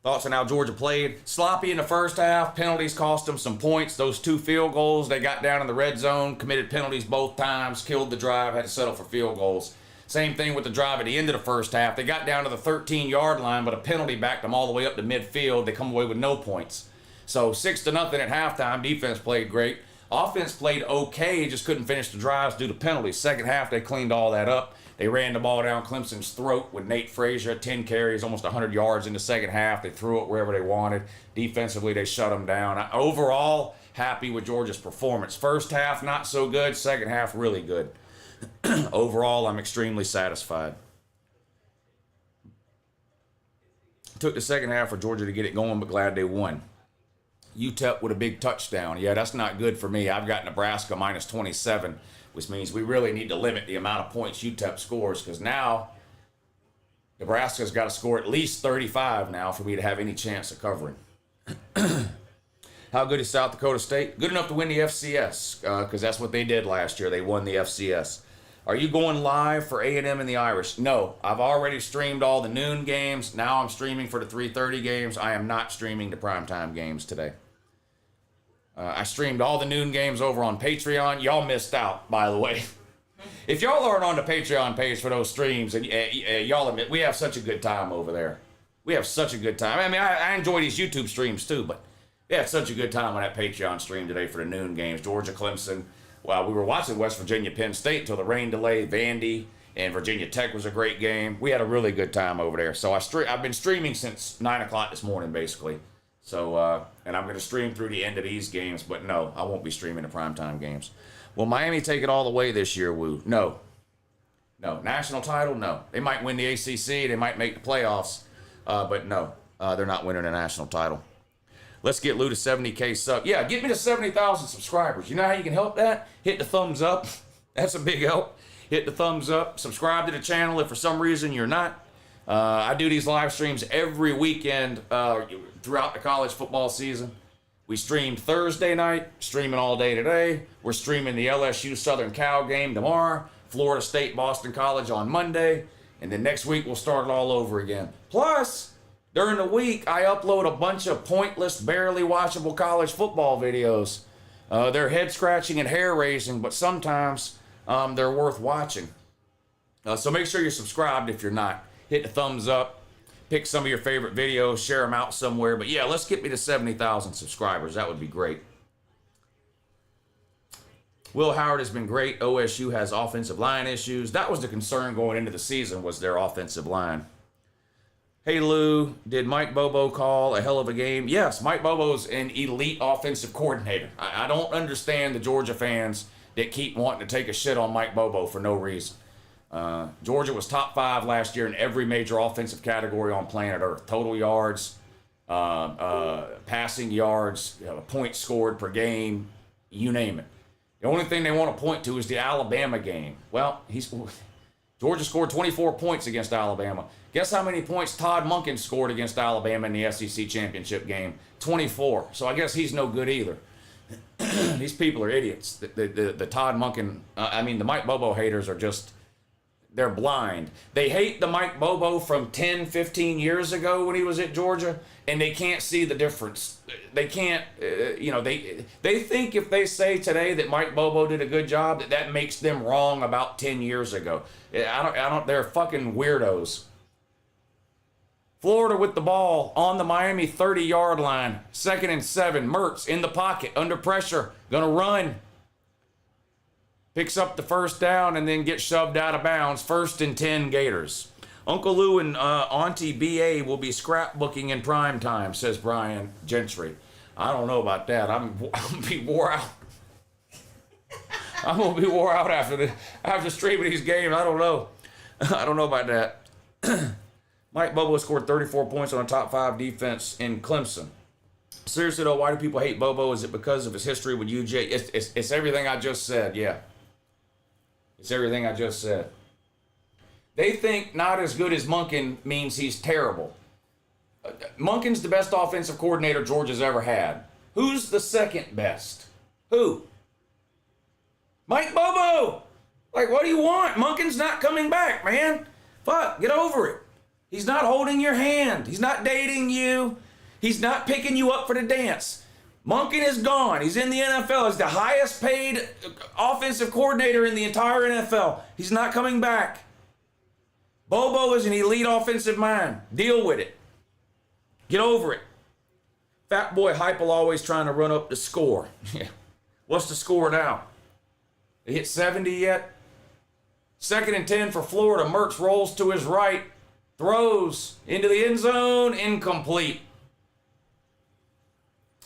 Thoughts on how Georgia played? Sloppy in the first half. Penalties cost them some points. Those 2 field goals, they got down in the red zone, committed penalties both times, killed the drive, had to settle for field goals. Same thing with the drive at the end of the first half. They got down to the 13-yard line, but a penalty backed them all the way up to midfield. They come away with no points. So 6-0 at halftime. Defense played great. Offense played okay, just couldn't finish the drives due to penalties. Second half, they cleaned all that up. They ran the ball down Clemson's throat with Nate Frazier, 10 carries, almost 100 yards in the second half. They threw it wherever they wanted. Defensively, they shut them down. Overall, happy with Georgia's performance. First half, not so good. Second half, really good. Overall, I'm extremely satisfied. Took the second half for Georgia to get it going, but glad they won. UTEP with a big touchdown. Yeah, that's not good for me. I've got Nebraska minus 27, which means we really need to limit the amount of points UTEP scores, because now Nebraska's got to score at least 35 now for me to have any chance of covering. How good is South Dakota State? Good enough to win the FCS, because that's what they did last year. They won the FCS. Are you going live for A&M and the Irish? No, I've already streamed all the noon games. Now I'm streaming for the 3:30 games. I am not streaming the primetime games today. I streamed all the noon games over on Patreon. Y'all missed out, by the way. If y'all aren't on the Patreon page for those streams, and y'all admit, we have such a good time over there. We have such a good time. I mean, I enjoy these YouTube streams too, but we had such a good time on that Patreon stream today for the noon games. Georgia, Clemson. Well, we were watching West Virginia, Penn State until the rain delay. Vandy and Virginia Tech was a great game. We had a really good time over there. So I've been streaming since 9 o'clock this morning, basically. So, and I'm going to stream through the end of these games, but no, I won't be streaming the primetime games. Will Miami take it all the way this year, Woo? No. No. National title? No. They might win the ACC. They might make the playoffs. But no, they're not winning a national title. Let's get Lou to 70K sub. Yeah, get me to 70,000 subscribers. You know how you can help that? Hit the thumbs up. That's a big help. Hit the thumbs up. Subscribe to the channel if for some reason you're not. I do these live streams every weekend throughout the college football season. We streamed Thursday night, streaming all day today. We're streaming the LSU Southern Cal game tomorrow, Florida State Boston College on Monday, and then next week we'll start it all over again. Plus, during the week, I upload a bunch of pointless, barely watchable college football videos. They're head-scratching and hair-raising, but sometimes they're worth watching. So make sure you're subscribed if you're not. Hit the thumbs up. Pick some of your favorite videos, share them out somewhere. But yeah, let's get me to 70,000 subscribers. That would be great. Will Howard has been great. OSU has offensive line issues. That was the concern going into the season, was their offensive line. Hey Lou, did Mike Bobo call a hell of a game? Yes, Mike Bobo's an elite offensive coordinator. I don't understand the Georgia fans that keep wanting to take a shit on Mike Bobo for no reason. Georgia was top 5 last year in every major offensive category on planet Earth. Total yards, passing yards, points scored per game, you name it. The only thing they want to point to is the Alabama game. Well, Georgia scored 24 points against Alabama. Guess how many points Todd Monken scored against Alabama in the SEC championship game? 24. So I guess he's no good either. These people are idiots. The Todd Monken, the Mike Bobo haters are just... They're blind. They hate the Mike Bobo from 10, 15 years ago when he was at Georgia, and they can't see the difference. They can't, they think if they say today that Mike Bobo did a good job, that makes them wrong about 10 years ago. They're fucking weirdos. Florida with the ball on the Miami 30-yard line. 2nd and 7. Mertz in the pocket, under pressure, gonna run. Picks up the first down and then gets shoved out of bounds. 1st and 10 Gators. Uncle Lou and Auntie B.A. will be scrapbooking in prime time, says Brian Gentry. I don't know about that. I'm gonna be wore out. I'm gonna be wore out after streaming these games. I don't know. I don't know about that. Mike Bobo scored 34 points on a top 5 defense in Clemson. Seriously though, why do people hate Bobo? Is it because of his history with UJ? It's everything I just said, yeah. It's everything I just said. They think not as good as Monken means he's terrible. Monken's the best offensive coordinator Georgia's ever had. Who's the second best? Who? Mike Bobo! Like, what do you want? Monken's not coming back, man. Fuck, get over it. He's not holding your hand. He's not dating you. He's not picking you up for the dance. Monken is gone. He's in the NFL. He's the highest paid offensive coordinator in the entire NFL. He's not coming back. Bobo is an elite offensive mind. Deal with it. Get over it. Fat boy Heupel always trying to run up the score. What's the score now? They hit 70 yet? 2nd and 10 for Florida. Mertz rolls to his right. Throws into the end zone. Incomplete.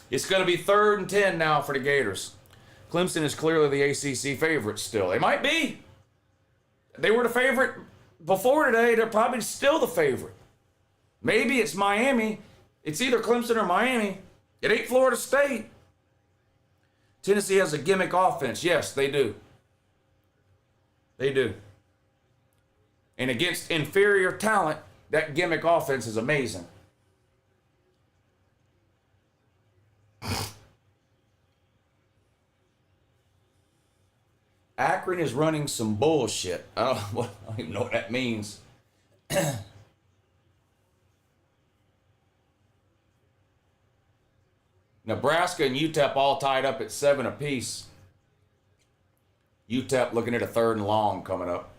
It's going to be 3rd and 10 now for the Gators. Clemson is clearly the ACC favorite still. They might be. They were the favorite before today. They're probably still the favorite. Maybe it's Miami. It's either Clemson or Miami. It ain't Florida State. Tennessee has a gimmick offense. Yes, they do. They do. And against inferior talent, that gimmick offense is amazing. Akron is running some bullshit. I don't even know what that means. Nebraska and UTEP all tied up at 7 apiece. UTEP looking at a 3rd and long coming up.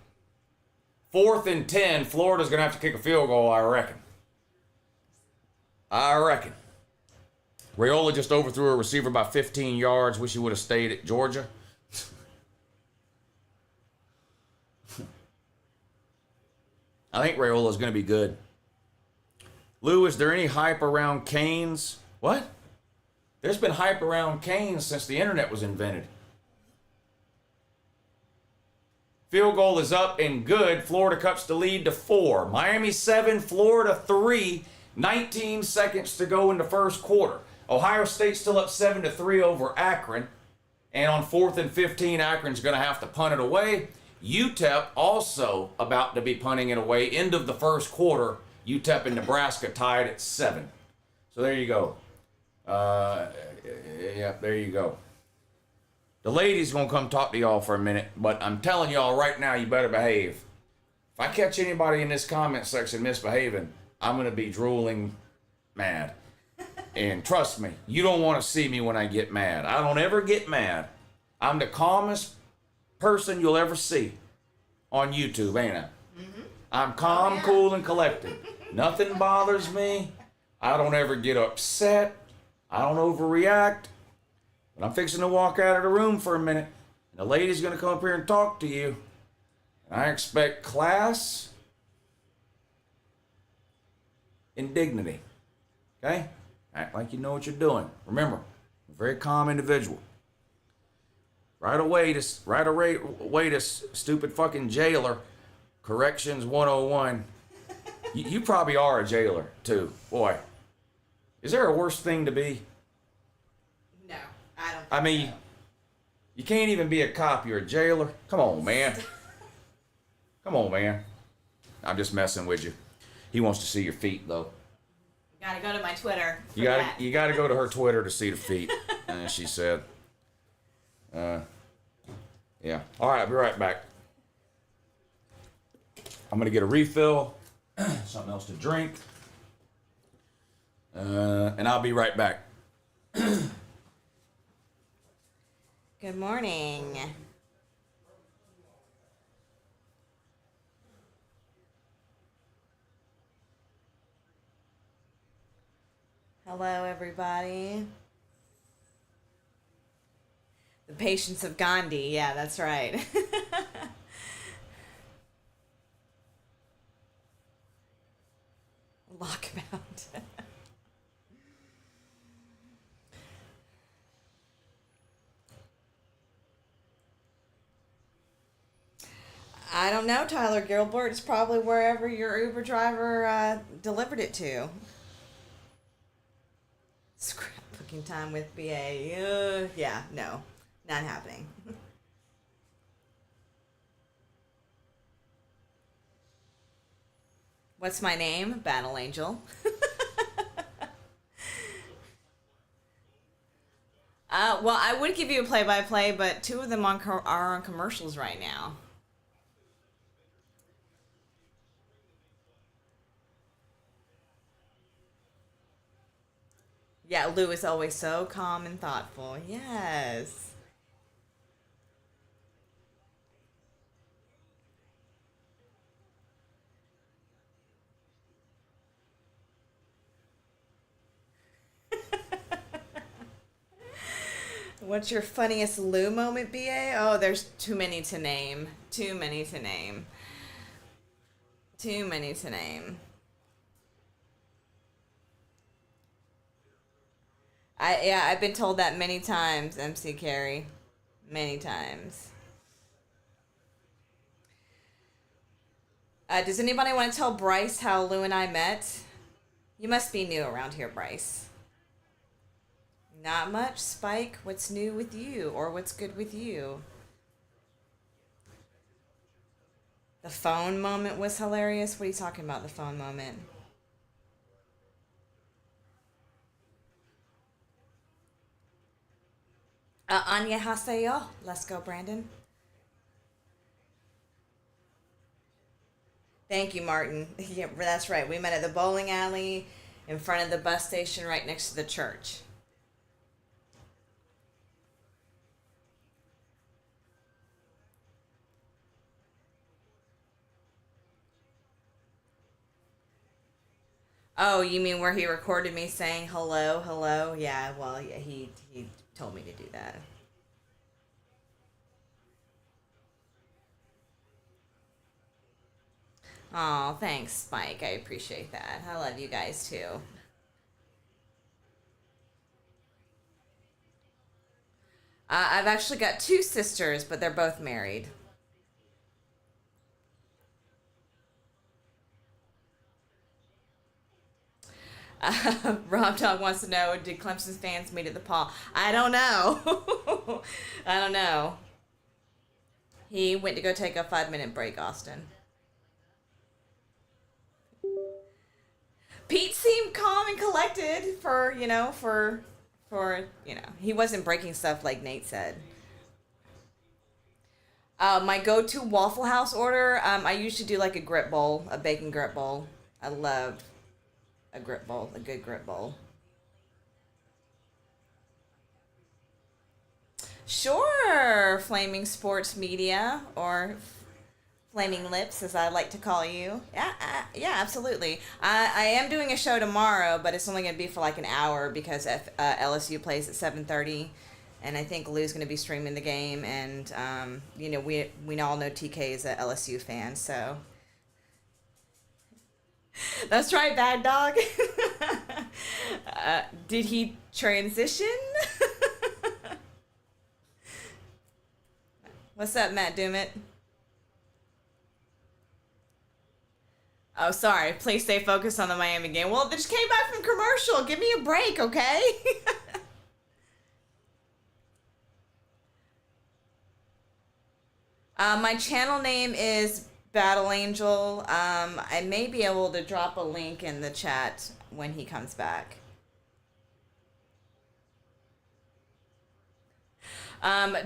4th and 10, Florida's going to have to kick a field goal, I reckon. Raiola just overthrew a receiver by 15 yards. Wish he would have stayed at Georgia. I think Raiola's going to be good. Lou, is there any hype around Canes? What? There's been hype around Canes since the internet was invented. Field goal is up and good. Florida cuts the lead to 4. Miami 7, Florida 3. 19 seconds to go in the first quarter. Ohio State still up 7-3 over Akron. And on 4th and 15, Akron's going to have to punt it away. UTEP also about to be punting it away. End of the first quarter, UTEP and Nebraska tied at 7. So there you go. Yeah, there you go. The lady's going to come talk to y'all for a minute, but I'm telling y'all right now, you better behave. If I catch anybody in this comment section misbehaving, I'm going to be drooling mad. And trust me, you don't want to see me when I get mad. I don't ever get mad. I'm the calmest person you'll ever see on YouTube, ain't I? Mm-hmm. I'm calm, cool, and collected. Nothing bothers me. I don't ever get upset. I don't overreact. But I'm fixing to walk out of the room for a minute. And the lady's going to come up here and talk to you. And I expect class and dignity. Okay? Act like you know what you're doing. Remember, I'm a very calm individual. Right away to stupid fucking jailer. Corrections 101. You probably are a jailer, too. Boy. Is there a worse thing to be? No, I don't think I mean, so. You can't even be a cop. You're a jailer. Come on, man. Come on, man. I'm just messing with you. He wants to see your feet, though. You gotta go to my Twitter. You gotta go to her Twitter to see the feet. And she said, yeah. All right, I'll be right back. I'm gonna get a refill, something else to drink, and I'll be right back. Good morning. Hello, everybody. The patience of Gandhi. Yeah, that's right. Lockabout. I don't know, Tyler Gilbert. It's probably wherever your Uber driver delivered it to. Scrapbooking time with BA. Yeah, no. Not happening. What's my name? Battle Angel. Well, I would give you a play-by-play, but 2 of them are on commercials right now. Yeah, Lou is always so calm and thoughtful. Yes. What's your funniest Lou moment, BA? Oh, there's too many to name. Too many to name. Too many to name. I've been told that many times, MC Carey. Many times. Does anybody want to tell Bryce how Lou and I met? You must be new around here, Bryce. Not much, Spike. What's new with you, or what's good with you? The phone moment was hilarious. What are you talking about, the phone moment? Anya Haseyo. Let's go, Brandon. Thank you, Martin. Yeah, that's right. We met at the bowling alley in front of the bus station right next to the church. Oh, you mean where he recorded me saying hello, hello? Yeah, well, yeah, he told me to do that. Oh, thanks, Spike. I appreciate that. I love you guys too. I've actually got two sisters, but they're both married. Rob Dog wants to know, did Clemson fans meet at the Paul? I don't know. I don't know. He went to go take a 5-minute break, Austin. Pete seemed calm and collected he wasn't breaking stuff like Nate said. My go-to Waffle House order, I usually do like a grit bowl, a bacon grit bowl. I love a grit bowl, a good grit bowl. Sure, Flaming Sports Media, or Flaming Lips, as I like to call you. Yeah, yeah, absolutely. I am doing a show tomorrow, but it's only going to be for like an hour because LSU plays at 7:30, and I think Lou's going to be streaming the game, and we all know TK is a LSU fan, so. That's right, Bad Dog. Did he transition? What's up, Matt Doomit? Oh, sorry. Please stay focused on the Miami game. Well, they just came back from commercial. Give me a break, okay? My channel name is Battle Angel. I may be able to drop a link in the chat when he comes back.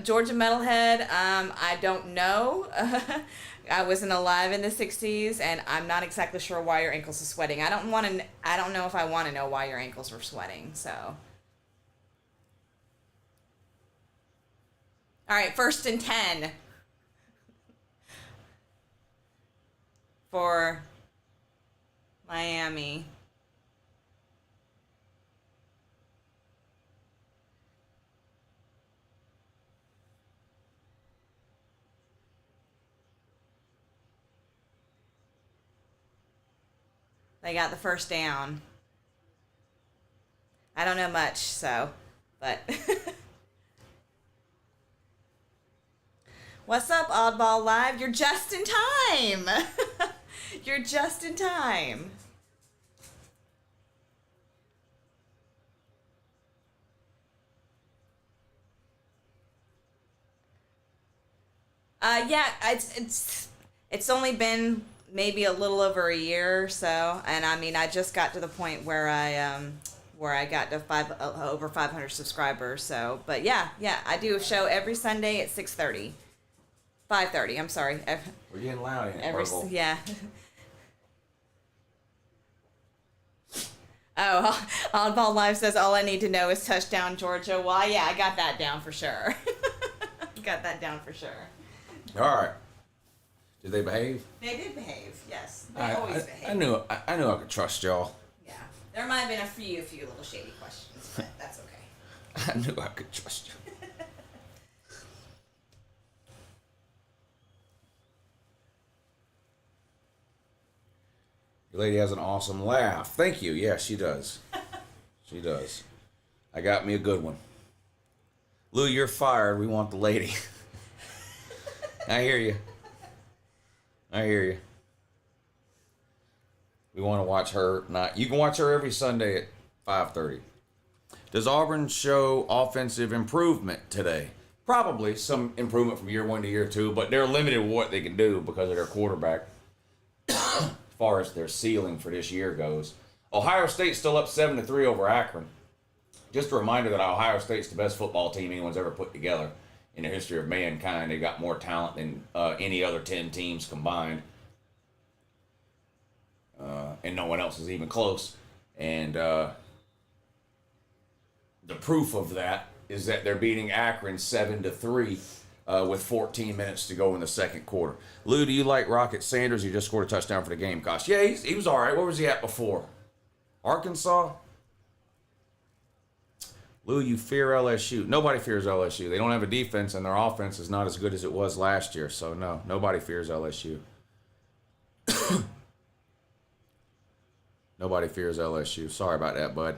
Georgia Metalhead, I don't know. I wasn't alive in the 60s, and I'm not exactly sure why your ankles are sweating. I don't know if I want to know why your ankles were sweating, so. All right, 1st and 10 for Miami. They got the first down. I don't know much, so, but. What's up, Oddball Live? You're just in time. You're just in time. Yeah, it's only been maybe a little over a year or so, and I mean, I just got to the point where I got to over 500 subscribers. So, but yeah, I do a show every Sunday at 6:30, 5:30. I'm sorry. We're getting loud here, Purple. Yeah. Oh, Oddball Live says all I need to know is touchdown Georgia. Well, yeah, I got that down for sure. Got that down for sure. All right. Did they behave? They did behave. Yes, they always behave. I knew I could trust y'all. Yeah, there might have been a few little shady questions, but that's okay. I knew I could trust you. Your lady has an awesome laugh. Thank you. Yeah, she does. She does. I got me a good one. Lou, you're fired. We want the lady. I hear you. I hear you. We want to watch her. You can watch her every Sunday at 5:30. Does Auburn show offensive improvement today? Probably some improvement from year 1 to year 2, but they're limited with what they can do because of their quarterback. As far as their ceiling for this year goes. Ohio State's still up 7-3 over Akron. Just a reminder that Ohio State's the best football team anyone's ever put together in the history of mankind. They got more talent than any other 10 teams combined. And no one else is even close. And the proof of that is that they're beating Akron 7-3 with 14 minutes to go in the second quarter. Lou, do you like Rocket Sanders? He just scored a touchdown for the Gamecocks. Yeah, he was all right. Where was he at before? Arkansas? Lou, you fear LSU. Nobody fears LSU. They don't have a defense, and their offense is not as good as it was last year. So, no, nobody fears LSU. Nobody fears LSU. Sorry about that, bud.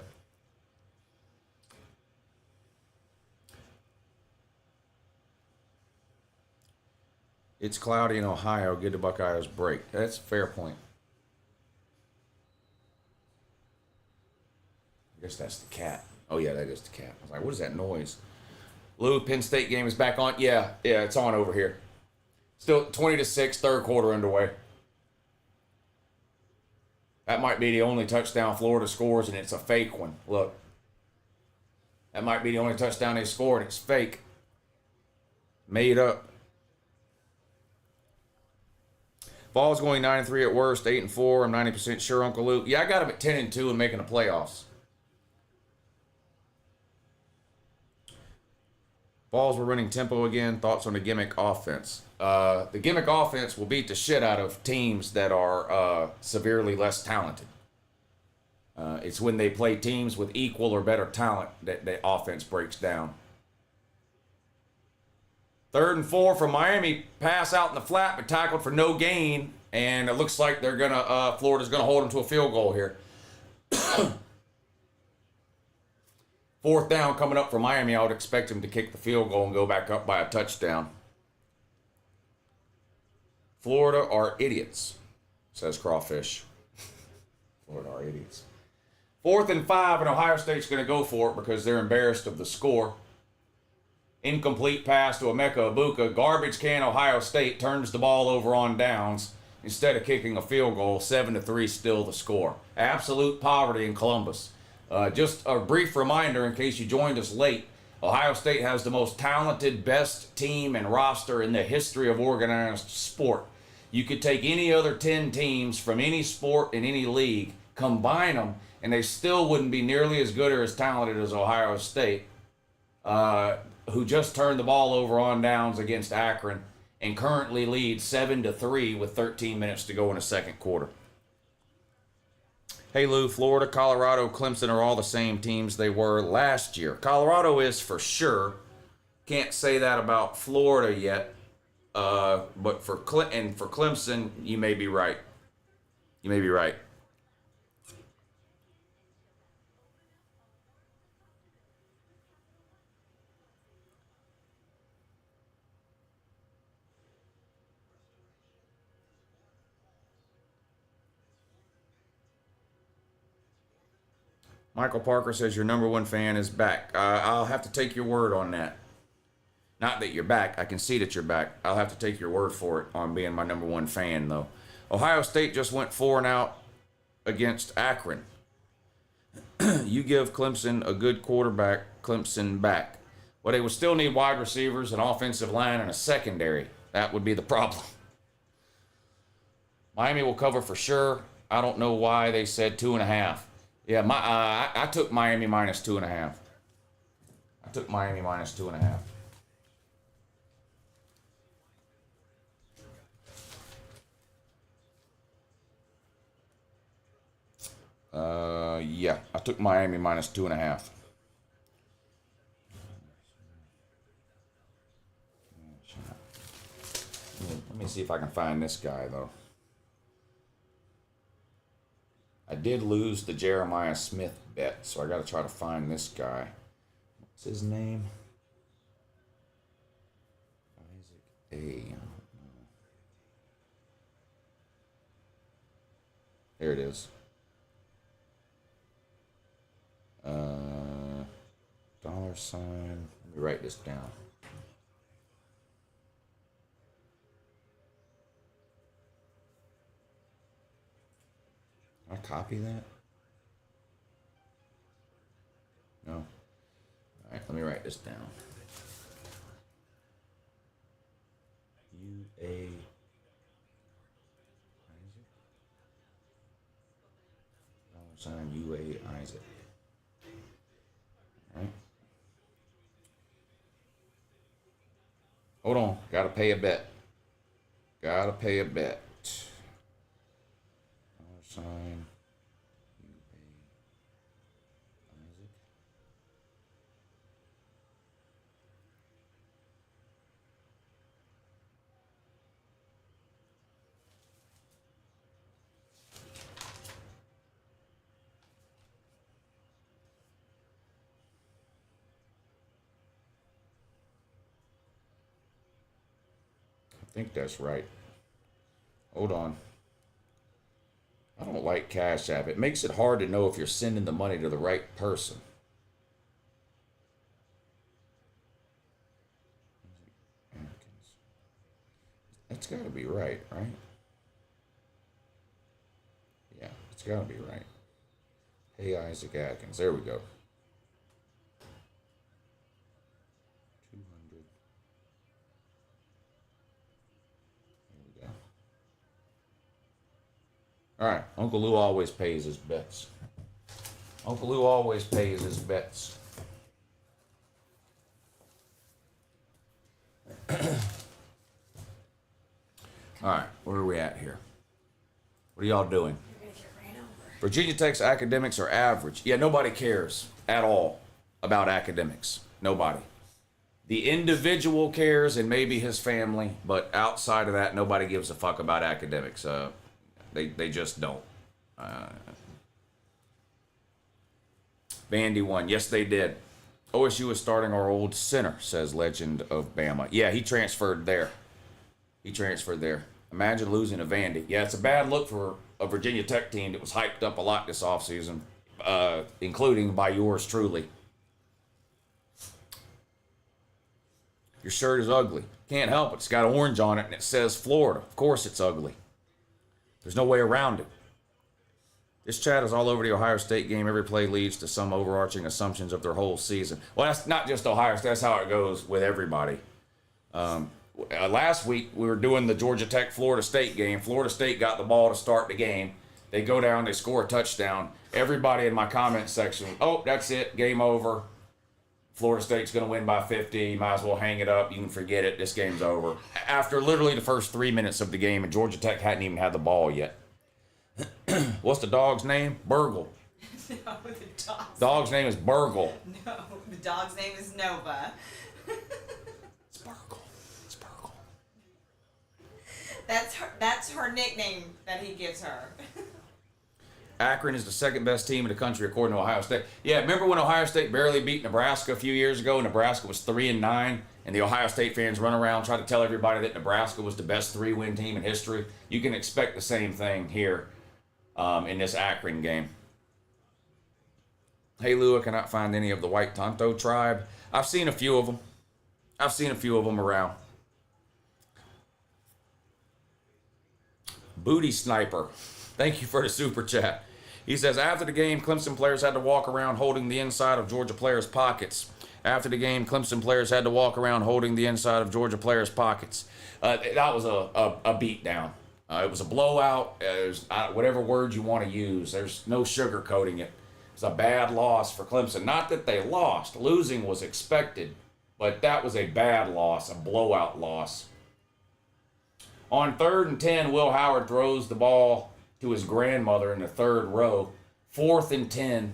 It's cloudy in Ohio. Give the Buckeyes a break. That's a fair point. I guess that's the cat. Oh, yeah, that is the cat. I was like, what is that noise? Lou, Penn State game is back on. Yeah, it's on over here. Still 20-6, third quarter underway. That might be the only touchdown Florida scores, and it's a fake one. Look. That might be the only touchdown they scored. It's fake. Made up. Ball's going 9-3 at worst, 8-4. I'm 90% sure, Uncle Luke. Yeah, I got him at 10-2 and making the playoffs. Balls were running tempo again. Thoughts on the gimmick offense? The gimmick offense will beat the shit out of teams that are severely less talented. It's when they play teams with equal or better talent that the offense breaks down. 3rd and 4 from Miami. Pass out in the flat, but tackled for no gain. And it looks like they're gonna Florida's gonna hold them to a field goal here. 4th down coming up for Miami. I would expect him to kick the field goal and go back up by a touchdown. Florida are idiots, says Crawfish. Florida are idiots. 4th and 5, and Ohio State's going to go for it because they're embarrassed of the score. Incomplete pass to Emeka Ibuka. Garbage can Ohio State turns the ball over on downs instead of kicking a field goal. 7-3 still the score. Absolute poverty in Columbus. Just a brief reminder in case you joined us late. Ohio State has the most talented, best team and roster in the history of organized sport. You could take any other 10 teams from any sport in any league, combine them, and they still wouldn't be nearly as good or as talented as Ohio State, who just turned the ball over on downs against Akron and currently leads 7-3 with 13 minutes to go in the second quarter. Hey Lou, Florida, Colorado, Clemson are all the same teams they were last year. Colorado is for sure. Can't say that about Florida yet. But for Clemson, you may be right. You may be right. Michael Parker says your number one fan is back. I'll have to take your word on that. Not that you're back. I can see that you're back. I'll have to take your word for it on being my number one fan, though. Ohio State just went 4-0 against Akron. You give Clemson a good quarterback, Clemson back. Well, they would still need wide receivers, an offensive line, and a secondary. That would be the problem. Miami will cover for sure. I don't know why they said 2.5. Yeah, I took Miami minus 2.5. I took Miami minus 2.5. Yeah, I took Miami minus 2.5. Let me see if I can find this guy though. I did lose the Jeremiah Smith bet, so I got to try to find this guy. What's his name? Isaac A. There it is. $sign. Let me write this down. Can I copy that? No. All right, let me write this down. UA Isaac. $UA Isaac. All right. Hold on. Gotta pay a bet. Gotta pay a bet. $UA Isaac. I think that's right. Hold on. I don't like Cash App. It makes it hard to know if you're sending the money to the right person. That's got to be right, right? Yeah, it's got to be right. Hey, Isaac Atkins. There we go. 200. There we go. All right. Uncle Lou always pays his bets. Uncle Lou always pays his bets. All right, where are we at here? What are y'all doing? Virginia Tech's academics are average. Yeah, nobody cares at all about academics. Nobody. The individual cares and maybe his family, but outside of that, nobody gives a fuck about academics. They just don't. Vandy won. Yes, they did. OSU is starting our old center, says Legend of Bama. Yeah, he transferred there. Imagine losing to Vandy. Yeah, it's a bad look for a Virginia Tech team that was hyped up a lot this offseason, including by yours truly. Your shirt is ugly. Can't help it. It's got orange on it and it says Florida. Of course it's ugly. There's no way around it. This chat is all over the Ohio State game. Every play leads to some overarching assumptions of their whole season. Well, that's not just Ohio State. That's how it goes with everybody. Last week, we were doing the Georgia Tech-Florida State game. Florida State got the ball to start the game. They go down, they score a touchdown. Everybody in my comment section, oh, that's it, game over. Florida State's going to win by 50. You might as well hang it up. You can forget it. This game's over. After literally the first 3 minutes of the game, and Georgia Tech hadn't even had the ball yet. What's the dog's name? Burgle. No, the dog's name is Burgle. No, the dog's name is Nova. It's Burgle. It's Burgle. That's her nickname that he gives her. Akron is the second best team in the country according to Ohio State. Yeah, remember when Ohio State barely beat Nebraska a few years ago? Nebraska was 3-9, and the Ohio State fans run around trying to tell everybody that Nebraska was the best 3-win team in history. You can expect the same thing here in this Akron game. Hey Lou, I cannot find any of the White Tonto tribe. I've seen a few of them around. Booty Sniper, thank you for the super chat. He says, after the game, Clemson players had to walk around holding the inside of Georgia players' pockets. That was a beatdown. It was a blowout. Whatever word you want to use. There's no sugarcoating it. was a bad loss for Clemson. Not that they lost. Losing was expected, but that was a bad loss, a blowout loss. On 3rd and 10, Will Howard throws the ball to his grandmother in the 3rd row. 4th and 10,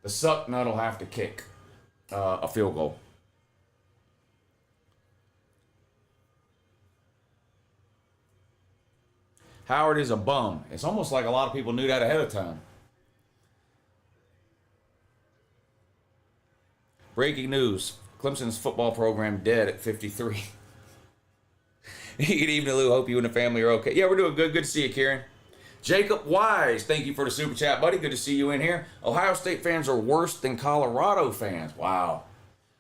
the suck nut will have to kick a field goal. Howard is a bum. It's almost like a lot of people knew that ahead of time. Breaking news. Clemson's football program dead at 53. Good evening, Lou. Hope you and the family are okay. Yeah, we're doing good. Good to see you, Kieran. Jacob Wise, thank you for the super chat, buddy. Good to see you in here. Ohio State fans are worse than Colorado fans. Wow.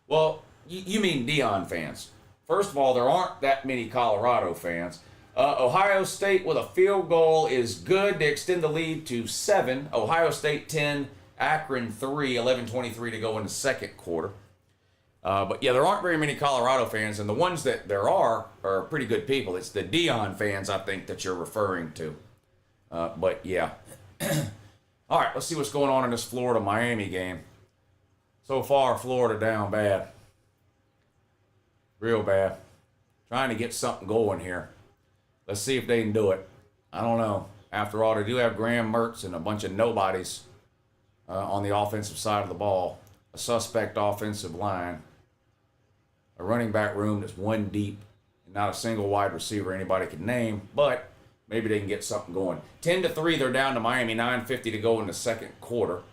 Well, you mean Deion fans. First of all, there aren't that many Colorado fans. Ohio State with a field goal is good to extend the lead to 7. Ohio State 10, Akron 3, 11:23 to go in the second quarter. But yeah, there aren't very many Colorado fans, and the ones that there are pretty good people. It's the Deion fans, I think, that you're referring to. But yeah. All right, let's see what's going on in this Florida-Miami game. So far, Florida down bad. Real bad. Trying to get something going here. Let's see if they can do it. I don't know. After all, they do have Graham Mertz and a bunch of nobodies on the offensive side of the ball. A suspect offensive line. A running back room that's 1 deep. And not a single wide receiver anybody can name. But maybe they can get something going. 10-3, they're down to Miami. 9:50 to go in the second quarter.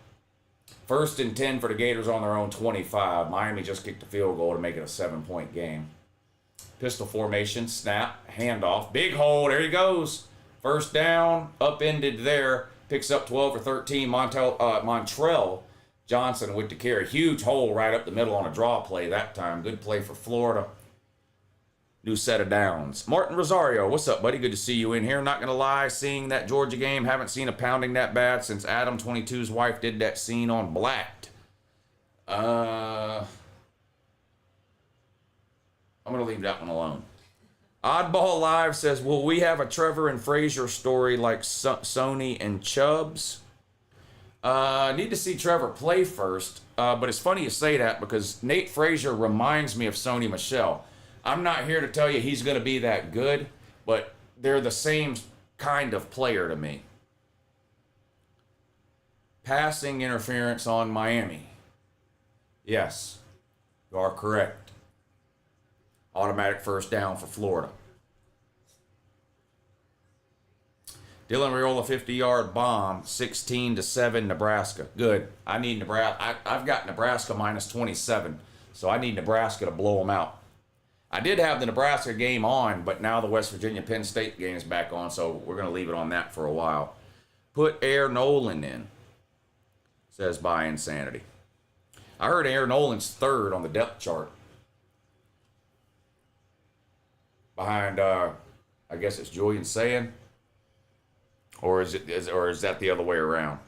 1st and 10 for the Gators on their own 25. Miami just kicked a field goal to make it a 7-point game. Pistol formation, snap, handoff, big hole, there he goes. First down, upended there. Picks up 12 or 13. Montrell Johnson with the carry. Huge hole right up the middle on a draw play that time. Good play for Florida. New set of downs. Martin Rosario, what's up, buddy? Good to see you in here. Not going to lie, seeing that Georgia game, haven't seen a pounding that bad since Adam 22's wife did that scene on Blacked. I'm going to leave that one alone. Oddball Live says, will we have a Trevor and Frazier story like Sony and Chubbs? Need to see Trevor play first. But it's funny you say that because Nate Frazier reminds me of Sony Michel. I'm not here to tell you he's going to be that good, but they're the same kind of player to me. Passing interference on Miami. Yes, you are correct. Automatic first down for Florida. Dylan Raiola 50-yard bomb, 16-7 Nebraska. Good. I need Nebraska. I've got Nebraska minus 27, so I need Nebraska to blow them out. I did have the Nebraska game on, but now the West Virginia-Penn State game is back on, so we're going to leave it on that for a while. Put Air Nolan in, says by Insanity. I heard Air Nolan's 3rd on the depth chart. Behind, I guess it's Julian Sayin. Or is that the other way around?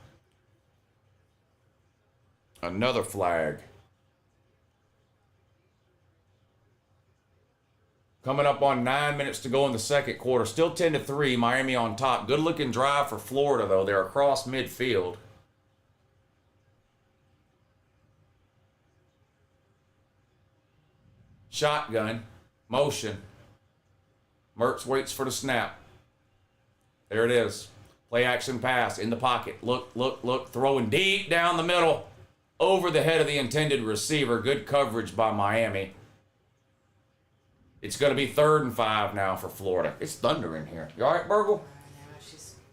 Another flag. Coming up on 9 minutes to go in the second quarter. Still 10-3. Miami on top. Good looking drive for Florida, though. They're across midfield. Shotgun. Motion. Mertz waits for the snap. There it is. Play action pass in the pocket. Look. Throwing deep down the middle. Over the head of the intended receiver. Good coverage by Miami. It's going to be 3rd and 5 now for Florida. It's thundering here. You all right, Burgle?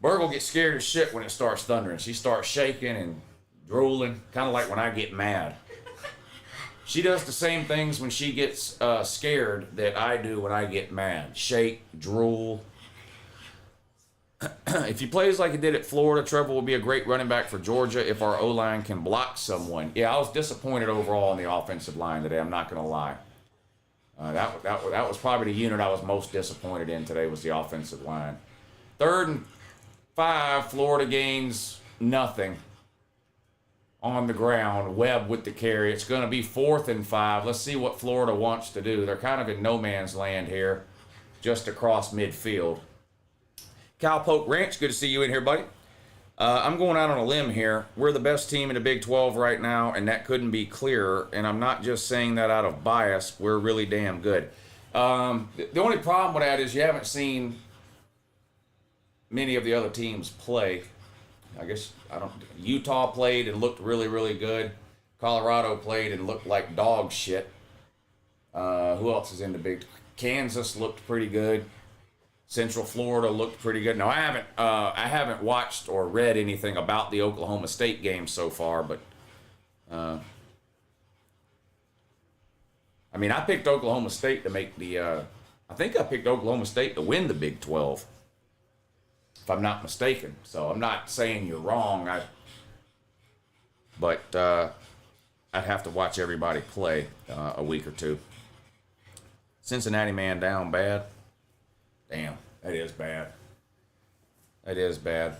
Burgle gets scared as shit when it starts thundering. She starts shaking and drooling, kind of like when I get mad. She does the same things when she gets scared that I do when I get mad. Shake, drool. If he plays like he did at Florida, Trevor will be a great running back for Georgia if our O-line can block someone. Yeah, I was disappointed overall in the offensive line today. I'm not going to lie. That was probably the unit I was most disappointed in today was the offensive line. 3rd and 5, Florida gains nothing on the ground. Webb with the carry. It's going to be 4th and 5. Let's see what Florida wants to do. They're kind of in no man's land here, just across midfield. Cowpoke Ranch, good to see you in here, buddy. I'm going out on a limb here. We're the best team in the Big 12 right now, and that couldn't be clearer. And I'm not just saying that out of bias. We're really damn good. The only problem with that is you haven't seen many of the other teams play. I guess Utah played and looked really, really good. Colorado played and looked like dog shit. Who else is in the Big? Kansas looked pretty good. Central Florida looked pretty good. Now I haven't watched or read anything about the Oklahoma State game so far, but I picked Oklahoma State to make the. I think I picked Oklahoma State to win the Big 12, if I'm not mistaken. So I'm not saying you're wrong. But I'd have to watch everybody play a week or two. Cincinnati man down bad. Damn, that is bad. That is bad.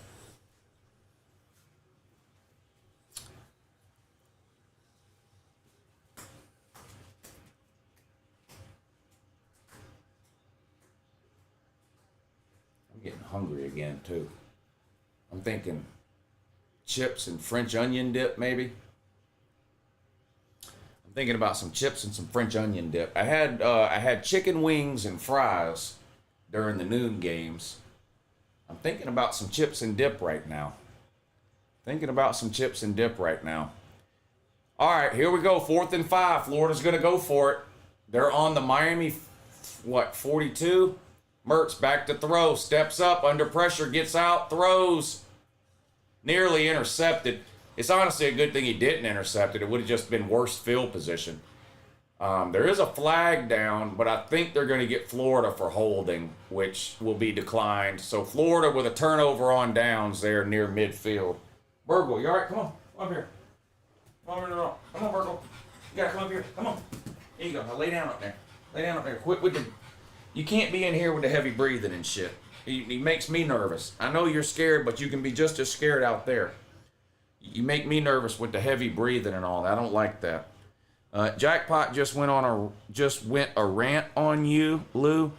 I'm getting hungry again, too. I'm thinking chips and French onion dip, maybe. I'm thinking about some chips and some French onion dip. I had chicken wings and fries during the noon games. I'm thinking about some chips and dip right now. All right, here we go. 4th and 5. Florida's going to go for it. They're on the Miami, 42? Mertz back to throw. Steps up, under pressure, gets out, throws. Nearly intercepted. It's honestly a good thing he didn't intercept it. It would have just been worse field position. There is a flag down, but I think they're going to get Florida for holding, which will be declined. So Florida with a turnover on downs there near midfield. Burgle, you all right? Come on. Come up here. Come on, Burgle. You got to come up here. Come on. Here you go. Now lay down up there. Quit with the... You can't be in here with the heavy breathing and shit. He makes me nervous. I know you're scared, but you can be just as scared out there. You make me nervous with the heavy breathing and all that. I don't like that. Jackpot just went a rant on you, Lou.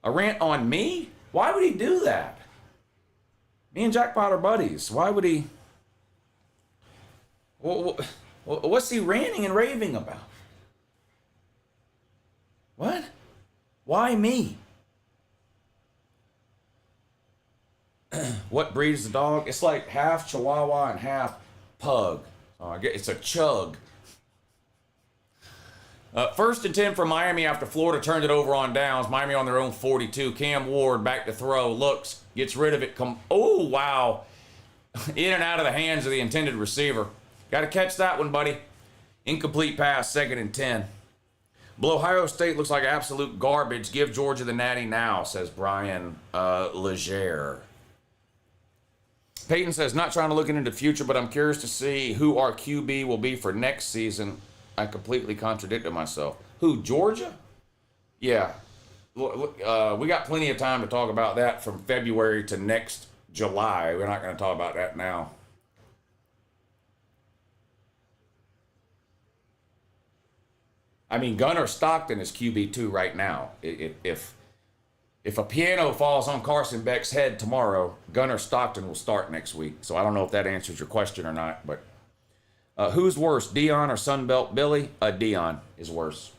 A rant on me? Why would he do that? Me and Jackpot are buddies. Why would he? What's he ranting and raving about? What? Why me? What breed is the dog? It's like half Chihuahua and half Pug. Oh, I guess it's a Chug. 1st and 10 for Miami after Florida turned it over on downs. Miami on their own 42. Cam Ward back to throw. Looks, gets rid of it. Oh, wow. In and out of the hands of the intended receiver. Got to catch that one, buddy. Incomplete pass, 2nd and 10. Ohio State looks like absolute garbage. Give Georgia the natty now, says Brian Legere. Peyton says, not trying to look into the future, but I'm curious to see who our QB will be for next season. I completely contradicted myself. Who, Georgia? Yeah. Look, we got plenty of time to talk about that from February to next July. We're not going to talk about that now. I mean, Gunnar Stockton is QB2 right now. If a piano falls on Carson Beck's head tomorrow, Gunnar Stockton will start next week. So I don't know if that answers your question or not, but who's worse, Dion or Sunbelt Billy? Dion is worse.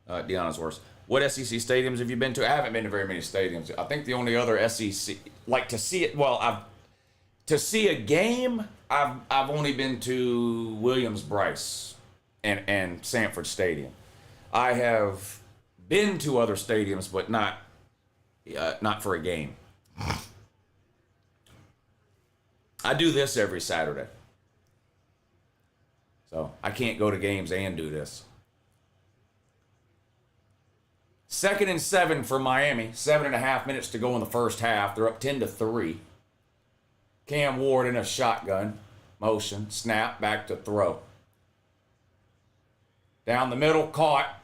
Dion is worse. What SEC stadiums have you been to? I haven't been to very many stadiums. I think the only other SEC, like to see it, to see a game, I've only been to Williams-Brice and Sanford Stadium. I have been to other stadiums, but not for a game. I do this every Saturday. So I can't go to games and do this. 2nd and 7 for Miami. 7.5 minutes to go in the first half. They're up 10-3. Cam Ward in a shotgun. Motion. Snap. Back to throw. Down the middle. Caught.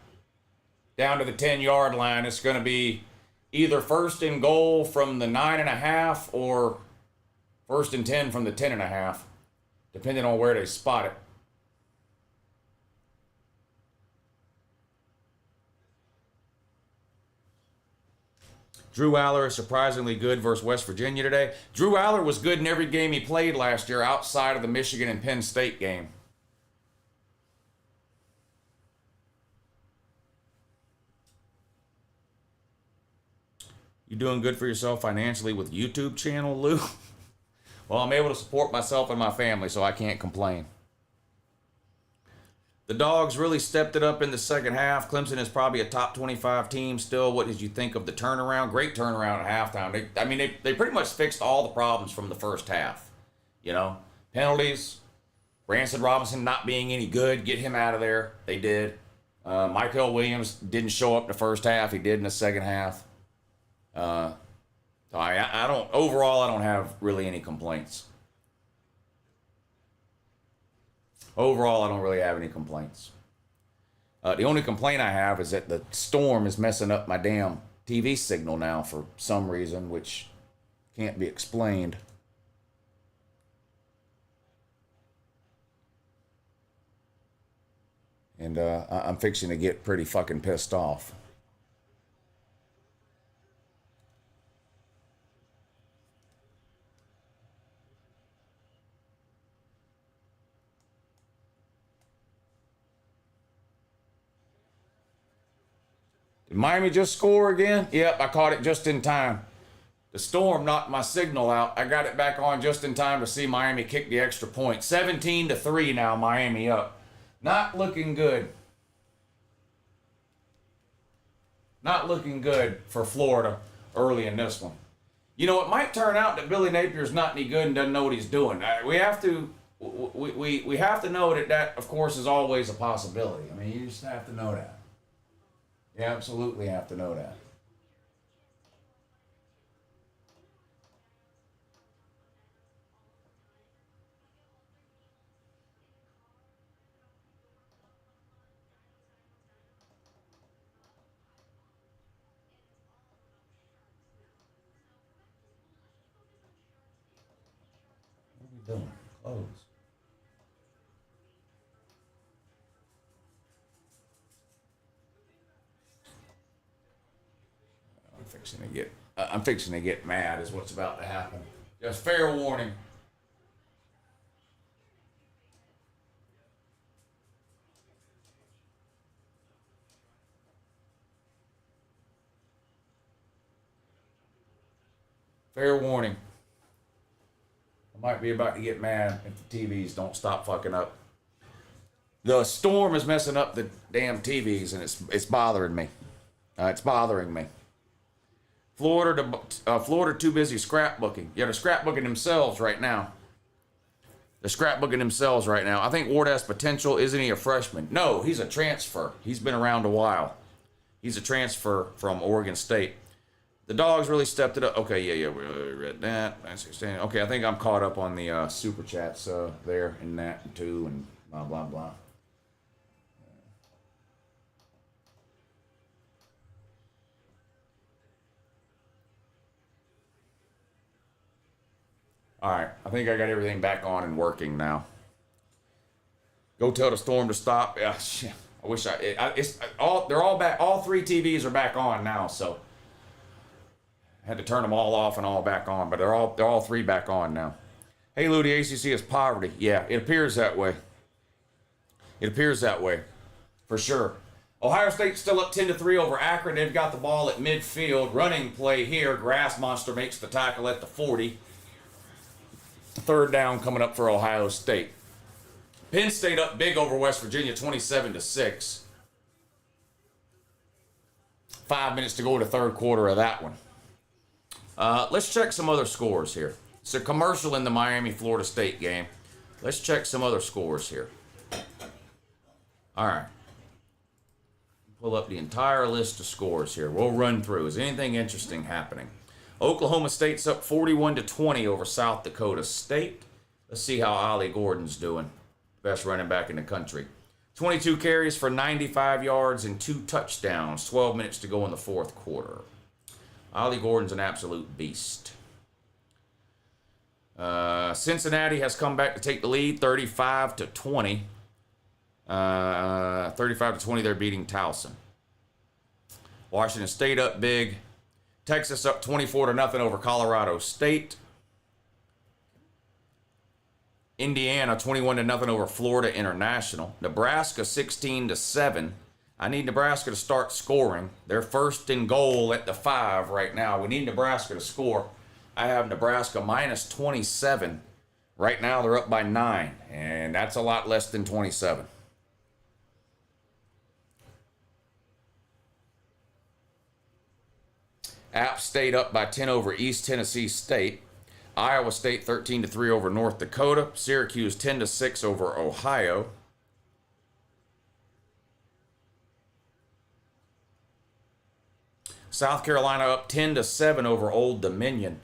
Down to the 10-yard line. It's going to be either 1st and goal from the 9.5 or 1st and 10 from the 10.5, depending on where they spot it. Drew Aller is surprisingly good versus West Virginia today. Drew Aller was good in every game he played last year outside of the Michigan and Penn State game. You doing good for yourself financially with YouTube channel, Lou? Well, I'm able to support myself and my family, so I can't complain. The Dogs really stepped it up in the second half. Clemson is probably a top 25 team still. What did you think of the turnaround? Great turnaround at halftime. They pretty much fixed all the problems from the first half. You know, penalties, Branson Robinson not being any good, get him out of there. They did. Michael Williams didn't show up in the first half. He did in the second half. So overall, I don't have really any complaints. Overall, I don't really have any complaints. The only complaint I have is that the storm is messing up my damn TV signal now for some reason, which can't be explained. And I'm fixing to get pretty fucking pissed off. Did Miami just score again? Yep, I caught it just in time. The storm knocked my signal out. I got it back on just in time to see Miami kick the extra point. 17-3 now, Miami up. Not looking good. Not looking good for Florida early in this one. You know, it might turn out that Billy Napier's not any good and doesn't know what he's doing. We have to know that, of course, is always a possibility. I mean, you just have to know that. You absolutely have to know that. What are we doing? Close. I'm fixing to get mad is what's about to happen. Just fair warning. Fair warning. I might be about to get mad if the TVs don't stop fucking up. The storm is messing up the damn TVs and it's bothering me. It's bothering me. Florida too busy scrapbooking. Yeah, they're scrapbooking themselves right now. I think Ward has potential. Isn't he a freshman? No, he's a transfer. He's been around a while. He's a transfer from Oregon State. The Dogs really stepped it up. Okay, yeah, we read that. Okay, I think I'm caught up on the super chats there and that too and blah, blah, blah. All right, I think I got everything back on and working now. Go tell the storm to stop. Yeah, shit. I wish they're all back. All three TVs are back on now, so I had to turn them all off and all back on, but they're all three back on now. Hey, Lou, the ACC is poverty. Yeah, it appears that way. For sure. Ohio State's still up 10-3 over Akron. They've got the ball at midfield. Running play here. Grass Monster makes the tackle at the 40. Third down coming up for Ohio State. Penn State up big over West Virginia, 27-6. 5 minutes to go in the third quarter of that one. Let's check some other scores here. It's a commercial in the Miami-Florida State game. Let's check some other scores here. All right. Pull up the entire list of scores here. We'll run through. Is anything interesting happening? Oklahoma State's up 41-20 over South Dakota State. Let's see how Ollie Gordon's doing. Best running back in the country. 22 carries for 95 yards and 2 touchdowns. 12 minutes to go in the fourth quarter. Ollie Gordon's an absolute beast. Cincinnati has come back to take the lead, 35-20. 35-20, they're beating Towson. Washington State up big. Texas up 24-0 over Colorado State. Indiana 21-0 over Florida International. Nebraska 16-7. I need Nebraska to start scoring. They're first in goal at the 5 right now. We need Nebraska to score. I have Nebraska minus 27. Right now they're up by 9, and that's a lot less than 27. App State up by 10 over East Tennessee State. Iowa State 13-3 over North Dakota. Syracuse 10-6 over Ohio. South Carolina up 10-7 over Old Dominion.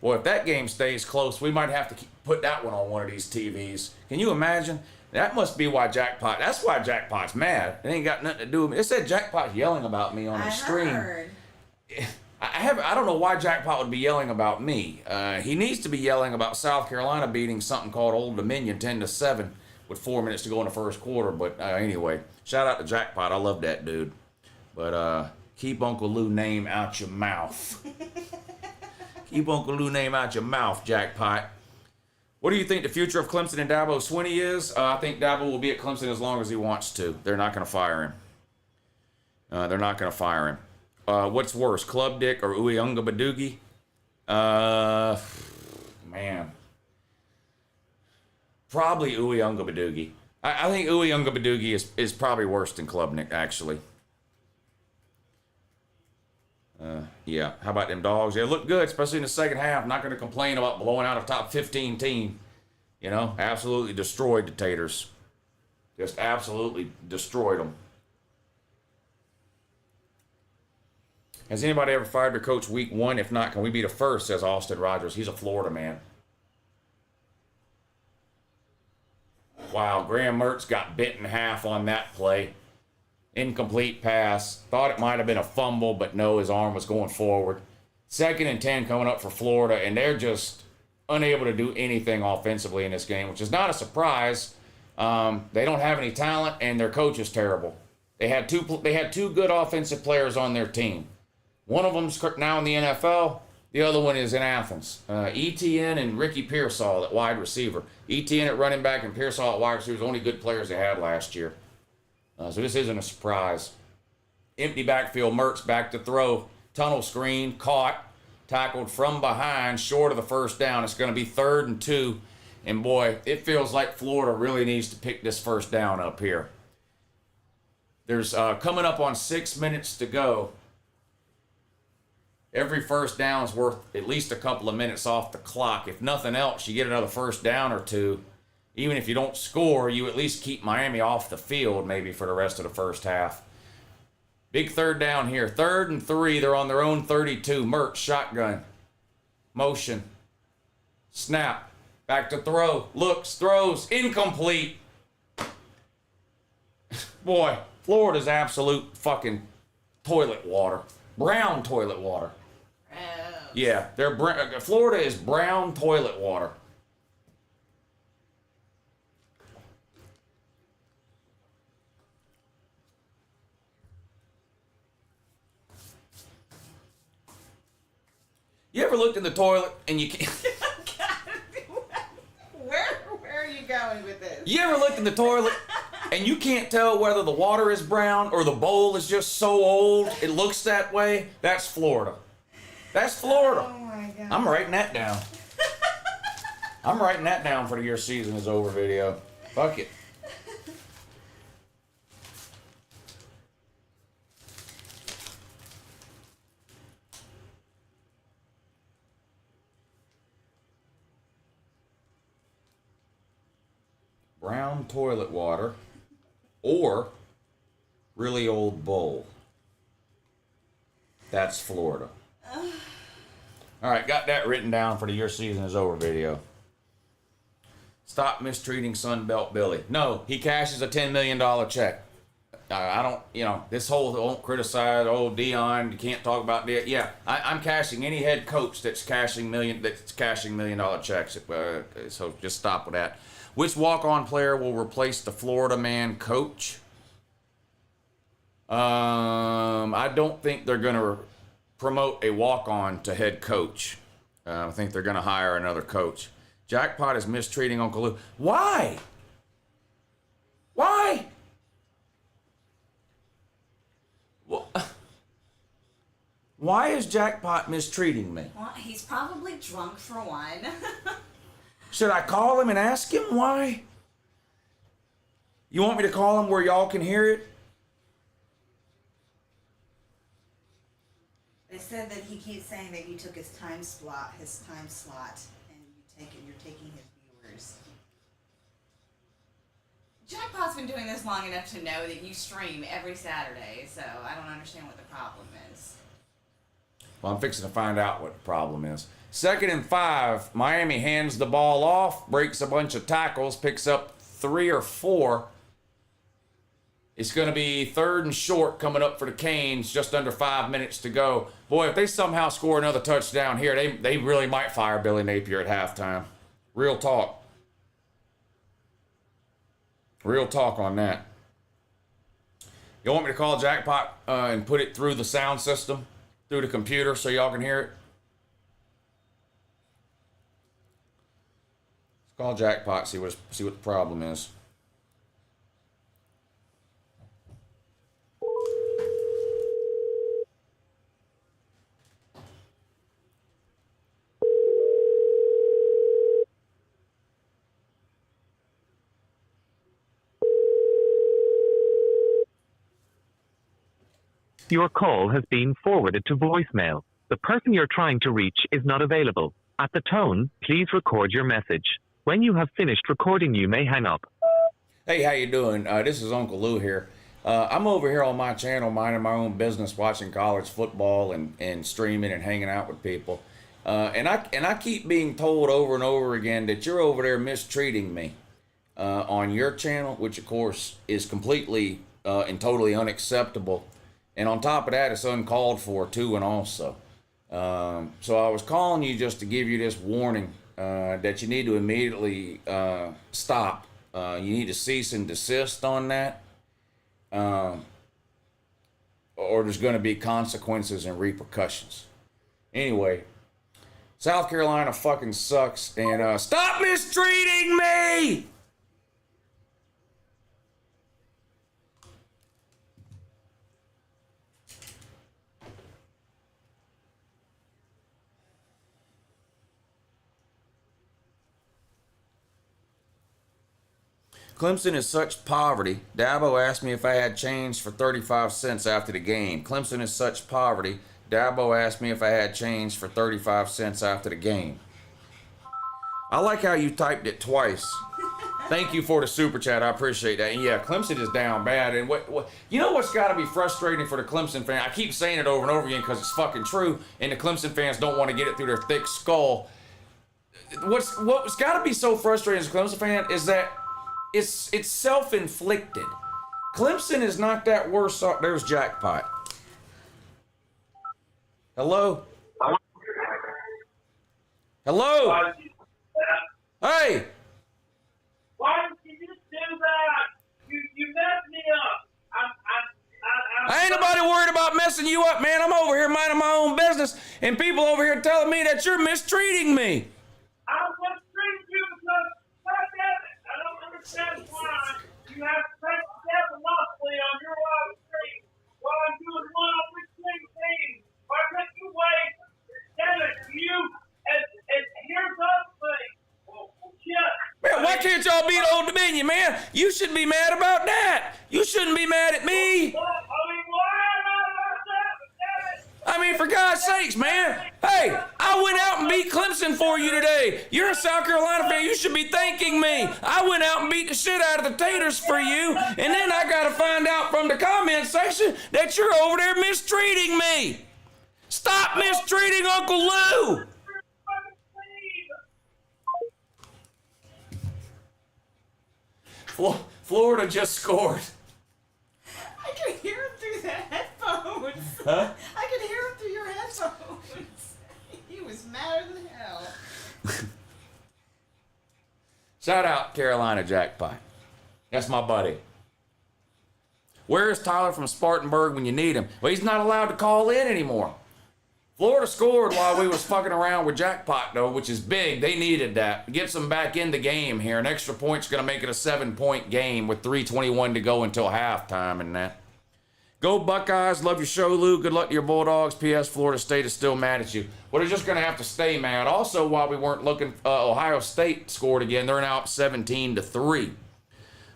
Boy, if that game stays close, we might have to put that one on one of these TVs. Can you imagine? That must be why Jackpot. That's why Jackpot's mad. It ain't got nothing to do with me. It said Jackpot's yelling about me on the stream. Heard. I don't know why Jackpot would be yelling about me. He needs to be yelling about South Carolina beating something called Old Dominion 10-7 with 4 minutes to go in the first quarter. But anyway, shout out to Jackpot. I love that dude. But keep Uncle Lou name out your mouth. Keep Uncle Lou name out your mouth, Jackpot. What do you think the future of Clemson and Dabo Swinney is? I think Dabo will be at Clemson as long as he wants to. They're not going to fire him. They're not going to fire him. What's worse, Club Dick or Uyunglebadoogie? Man. Probably Uyunglebadoogie. I think Uyunglebadoogie is probably worse than Klubnik, actually. Yeah, how about them dogs? They look good, especially in the second half. Not going to complain about blowing out a top 15 team. You know, absolutely destroyed the Taters. Just absolutely destroyed them. Has anybody ever fired their coach week 1? If not, can we be the first, says Austin Rogers. He's a Florida man. Wow, Graham Mertz got bit in half on that play. Incomplete pass. Thought it might have been a fumble, but no, his arm was going forward. 2nd and 10 coming up for Florida, and they're just unable to do anything offensively in this game, which is not a surprise. They don't have any talent, and their coach is terrible. They had two good offensive players on their team. One of them's now in the NFL. The other one is in Athens. ETN and Ricky Pearsall at wide receiver. ETN at running back and Pearsall at wide receiver. Only good players they had last year. So this isn't a surprise. Empty backfield, Mertz back to throw. Tunnel screen, caught. Tackled from behind, short of the first down. It's going to be 3rd and 2. And boy, it feels like Florida really needs to pick this first down up here. There's coming up on 6 minutes to go. Every first down is worth at least a couple of minutes off the clock. If nothing else, you get another first down or two. Even if you don't score, you at least keep Miami off the field maybe for the rest of the first half. Big 3rd down here. 3rd and 3. They're on their own 32. Mertz, shotgun. Motion. Snap. Back to throw. Looks, throws. Incomplete. Boy, Florida's absolute fucking toilet water. Brown toilet water. Yeah, Florida is brown toilet water. You ever looked in the toilet and you can't... Where are you going with this? You ever looked in the toilet and you can't tell whether the water is brown or the bowl is just so old it looks that way? That's Florida. That's Florida. Oh my God. I'm writing that down. I'm writing that down for the Your Season Is Over video. Fuck it. Brown toilet water or really old bowl. That's Florida. All right, got that written down for the Your Season Is Over video. Stop mistreating Sunbelt Billy. No, he cashes a $10 million check. I don't, this whole don't criticize old Dion. You can't talk about that. Yeah, I'm cashing any head coach that's cashing $1 million checks. So just stop with that. Which walk-on player will replace the Florida man coach? I don't think they're going to promote a walk-on to head coach. I think they're going to hire another coach. Jackpot is mistreating Uncle Lou. Why? Why? Why is Jackpot mistreating me? Well, he's probably drunk for one. Should I call him and ask him why? You want me to call him where y'all can hear it? They said that he keeps saying that you took his time slot, and you're taking his viewers. Jackpot's been doing this long enough to know that you stream every Saturday, so I don't understand what the problem is. Well, I'm fixing to find out what the problem is. 2nd and 5. Miami hands the ball off, breaks a bunch of tackles, picks up 3 or 4. It's going to be 3rd and short coming up for the Canes, just under 5 minutes to go. Boy, if they somehow score another touchdown here, they really might fire Billy Napier at halftime. Real talk. Real talk on that. You want me to call Jackpot and put it through the sound system, through the computer, so y'all can hear it? Let's call Jackpot, see what the problem is. Your call has been forwarded to voicemail. The person you're trying to reach is not available. At the tone, please record your message. When you have finished recording, you may hang up. Hey, how you doing? This is Uncle Lou here. I'm over here on my channel minding my own business, watching college football and streaming and hanging out with people. And I keep being told over and over again that you're over there mistreating me on your channel, which of course is completely and totally unacceptable. And on top of that, it's uncalled for too, and also. So I was calling you just to give you this warning that you need to immediately stop. You need to cease and desist on that. Or there's going to be consequences and repercussions. Anyway, South Carolina fucking sucks, and stop mistreating me! Clemson is such poverty. Dabo asked me if I had change for 35 cents after the game. Clemson is such poverty. Dabo asked me if I had change for 35 cents after the game. I like how you typed it twice. Thank you for the super chat. I appreciate that. And yeah, Clemson is down bad. And what you know what's got to be frustrating for the Clemson fan? I keep saying it over and over again because it's fucking true. And the Clemson fans don't want to get it through their thick skull. What's got to be so frustrating as a Clemson fan is that it's self-inflicted. Clemson is not that worse off. There's Jackpot. Hello? Hello? Hey! Why did you just do that? You messed me up. I ain't nobody worried about messing you up, man. I'm over here minding my own business, and people over here telling me that you're mistreating me. I'm mistreating you because, God damn it, I don't understand why you have to take a step monopoly on your live stream while I'm doing one-on between teams. Why couldn't you wait? Damn it, you, and here's the other thing. Well, shit. Man, why can't y'all beat Old Dominion, man? You shouldn't be mad about that. You shouldn't be mad at me. I mean, for God's sakes, man. Hey, I went out and beat Clemson for you today. You're a South Carolina fan. You should be thanking me. I went out and beat the shit out of the Taters for you, and then I got to find out from the comment section that you're over there mistreating me. Stop mistreating Uncle Lou. Florida just scored. I could hear him through the headphones. Huh? I could hear him through your headphones. He was madder than hell. Shout out Carolina Jackpot. That's my buddy. Where's Tyler from Spartanburg when you need him? Well, he's not allowed to call in anymore. Florida scored while we was fucking around with jackpot, though, which is big. They needed that. Gets them back in the game here. An extra point's going to make it a 7-point game with 3:21 to go until halftime and that. Go Buckeyes. Love your show, Lou. Good luck to your Bulldogs. P.S. Florida State is still mad at you. Well, they're just going to have to stay mad. Also, while we weren't looking, Ohio State scored again. They're now up 17-3.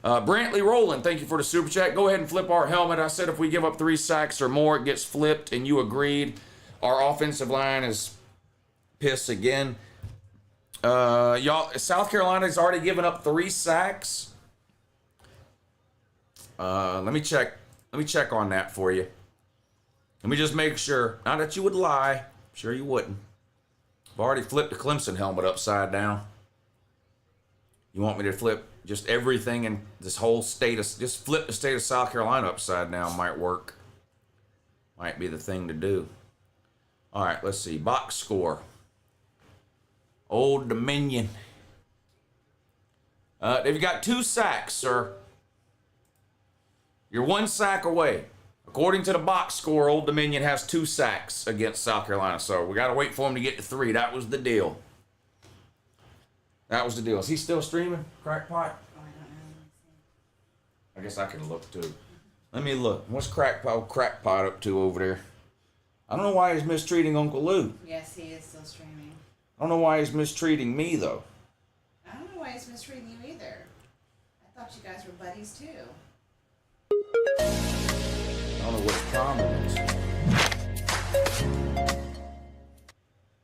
Brantley Rowland, thank you for the super chat. Go ahead and flip our helmet. I said if we give up 3 sacks or more, it gets flipped, and you agreed. Our offensive line is pissed again. Y'all, South Carolina's already given up 3 sacks. Let me check. Let me check on that for you. Let me just make sure. Not that you would lie. I'm sure you wouldn't. I've already flipped the Clemson helmet upside down. You want me to flip just everything in this whole state of, just flip the state of South Carolina upside down might work. Might be the thing to do. All right, let's see. Box score. Old Dominion. They've got 2 sacks, sir. You're 1 sack away. According to the box score, Old Dominion has 2 sacks against South Carolina. So we got to wait for him to get to 3. That was the deal. That was the deal. Is he still streaming, Crackpot? Oh, I don't know. I guess I can look too. Let me look. What's Crackpot up to over there? I don't know why he's mistreating Uncle Lou. Yes, he is still streaming. I don't know why he's mistreating me, though. I don't know why he's mistreating you either. I thought you guys were buddies too. I don't know what his problem is.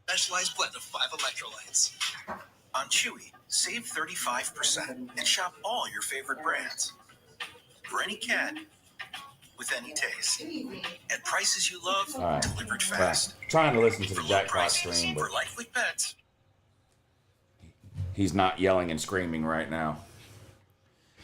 Specialized blend of 5 electrolytes. On Chewy, save 35% and shop all your favorite brands. For any cat, with any taste. At prices you love, Right. delivered fast. Trying to listen to the For low jackpot prices, stream, for but life with pets. he's not yelling and screaming right now.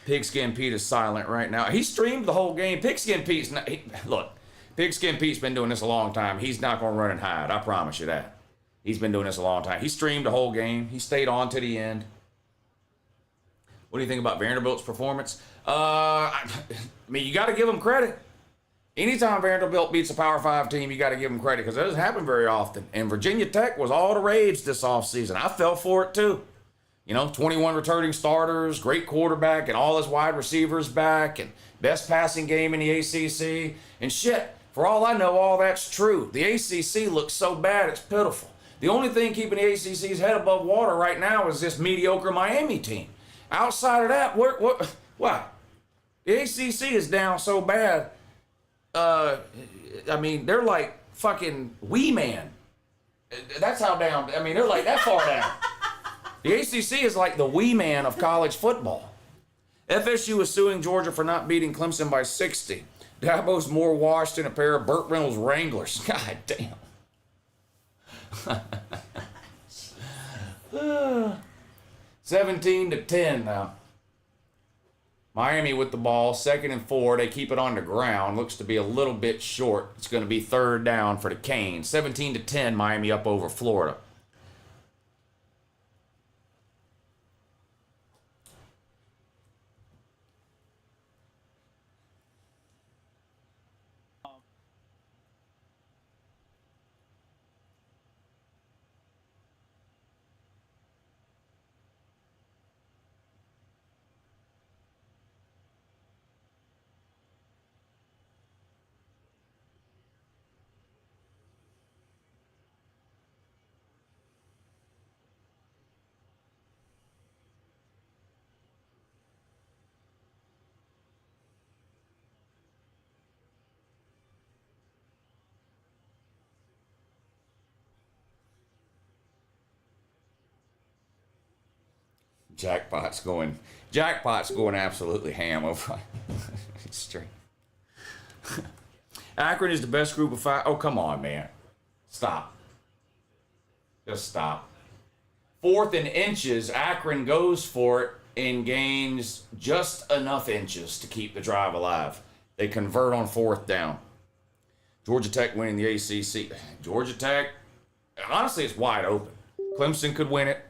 Pigskin Pete is silent right now. He streamed the whole game. Pigskin Pete's not, look, Pigskin Pete's been doing this a long time. He's not going to run and hide. I promise you that. He's been doing this a long time. He streamed the whole game. He stayed on to the end. What do you think about Vanderbilt's performance? I mean, you got to give him credit. Anytime Vanderbilt beats a Power 5 team, you got to give them credit because it doesn't happen very often. And Virginia Tech was all the rage this offseason. I fell for it too. 21 returning starters, great quarterback, and all his wide receivers back, and best passing game in the ACC. And shit, for all I know, all that's true. The ACC looks so bad, it's pitiful. The only thing keeping the ACC's head above water right now is this mediocre Miami team. Outside of that, what? The ACC is down so bad. I mean, they're like fucking Wee Man. That's how down. I mean, they're like that far down. The ACC is like the Wee Man of college football. FSU is suing Georgia for not beating Clemson by 60. Dabo's more washed than a pair of Burt Reynolds Wranglers. God damn. 17-10 now. Miami with the ball, 2nd and 4. They keep it on the ground. Looks to be a little bit short. It's going to be 3rd down for the Canes. 17-10, Miami up over Florida. Jackpot's going absolutely ham over straight. Akron is the best group of 5. Oh, come on, man. Stop. Just stop. 4th and inches, Akron goes for it and gains just enough inches to keep the drive alive. They convert on 4th down. Georgia Tech winning the ACC. Georgia Tech, honestly, it's wide open. Clemson could win it.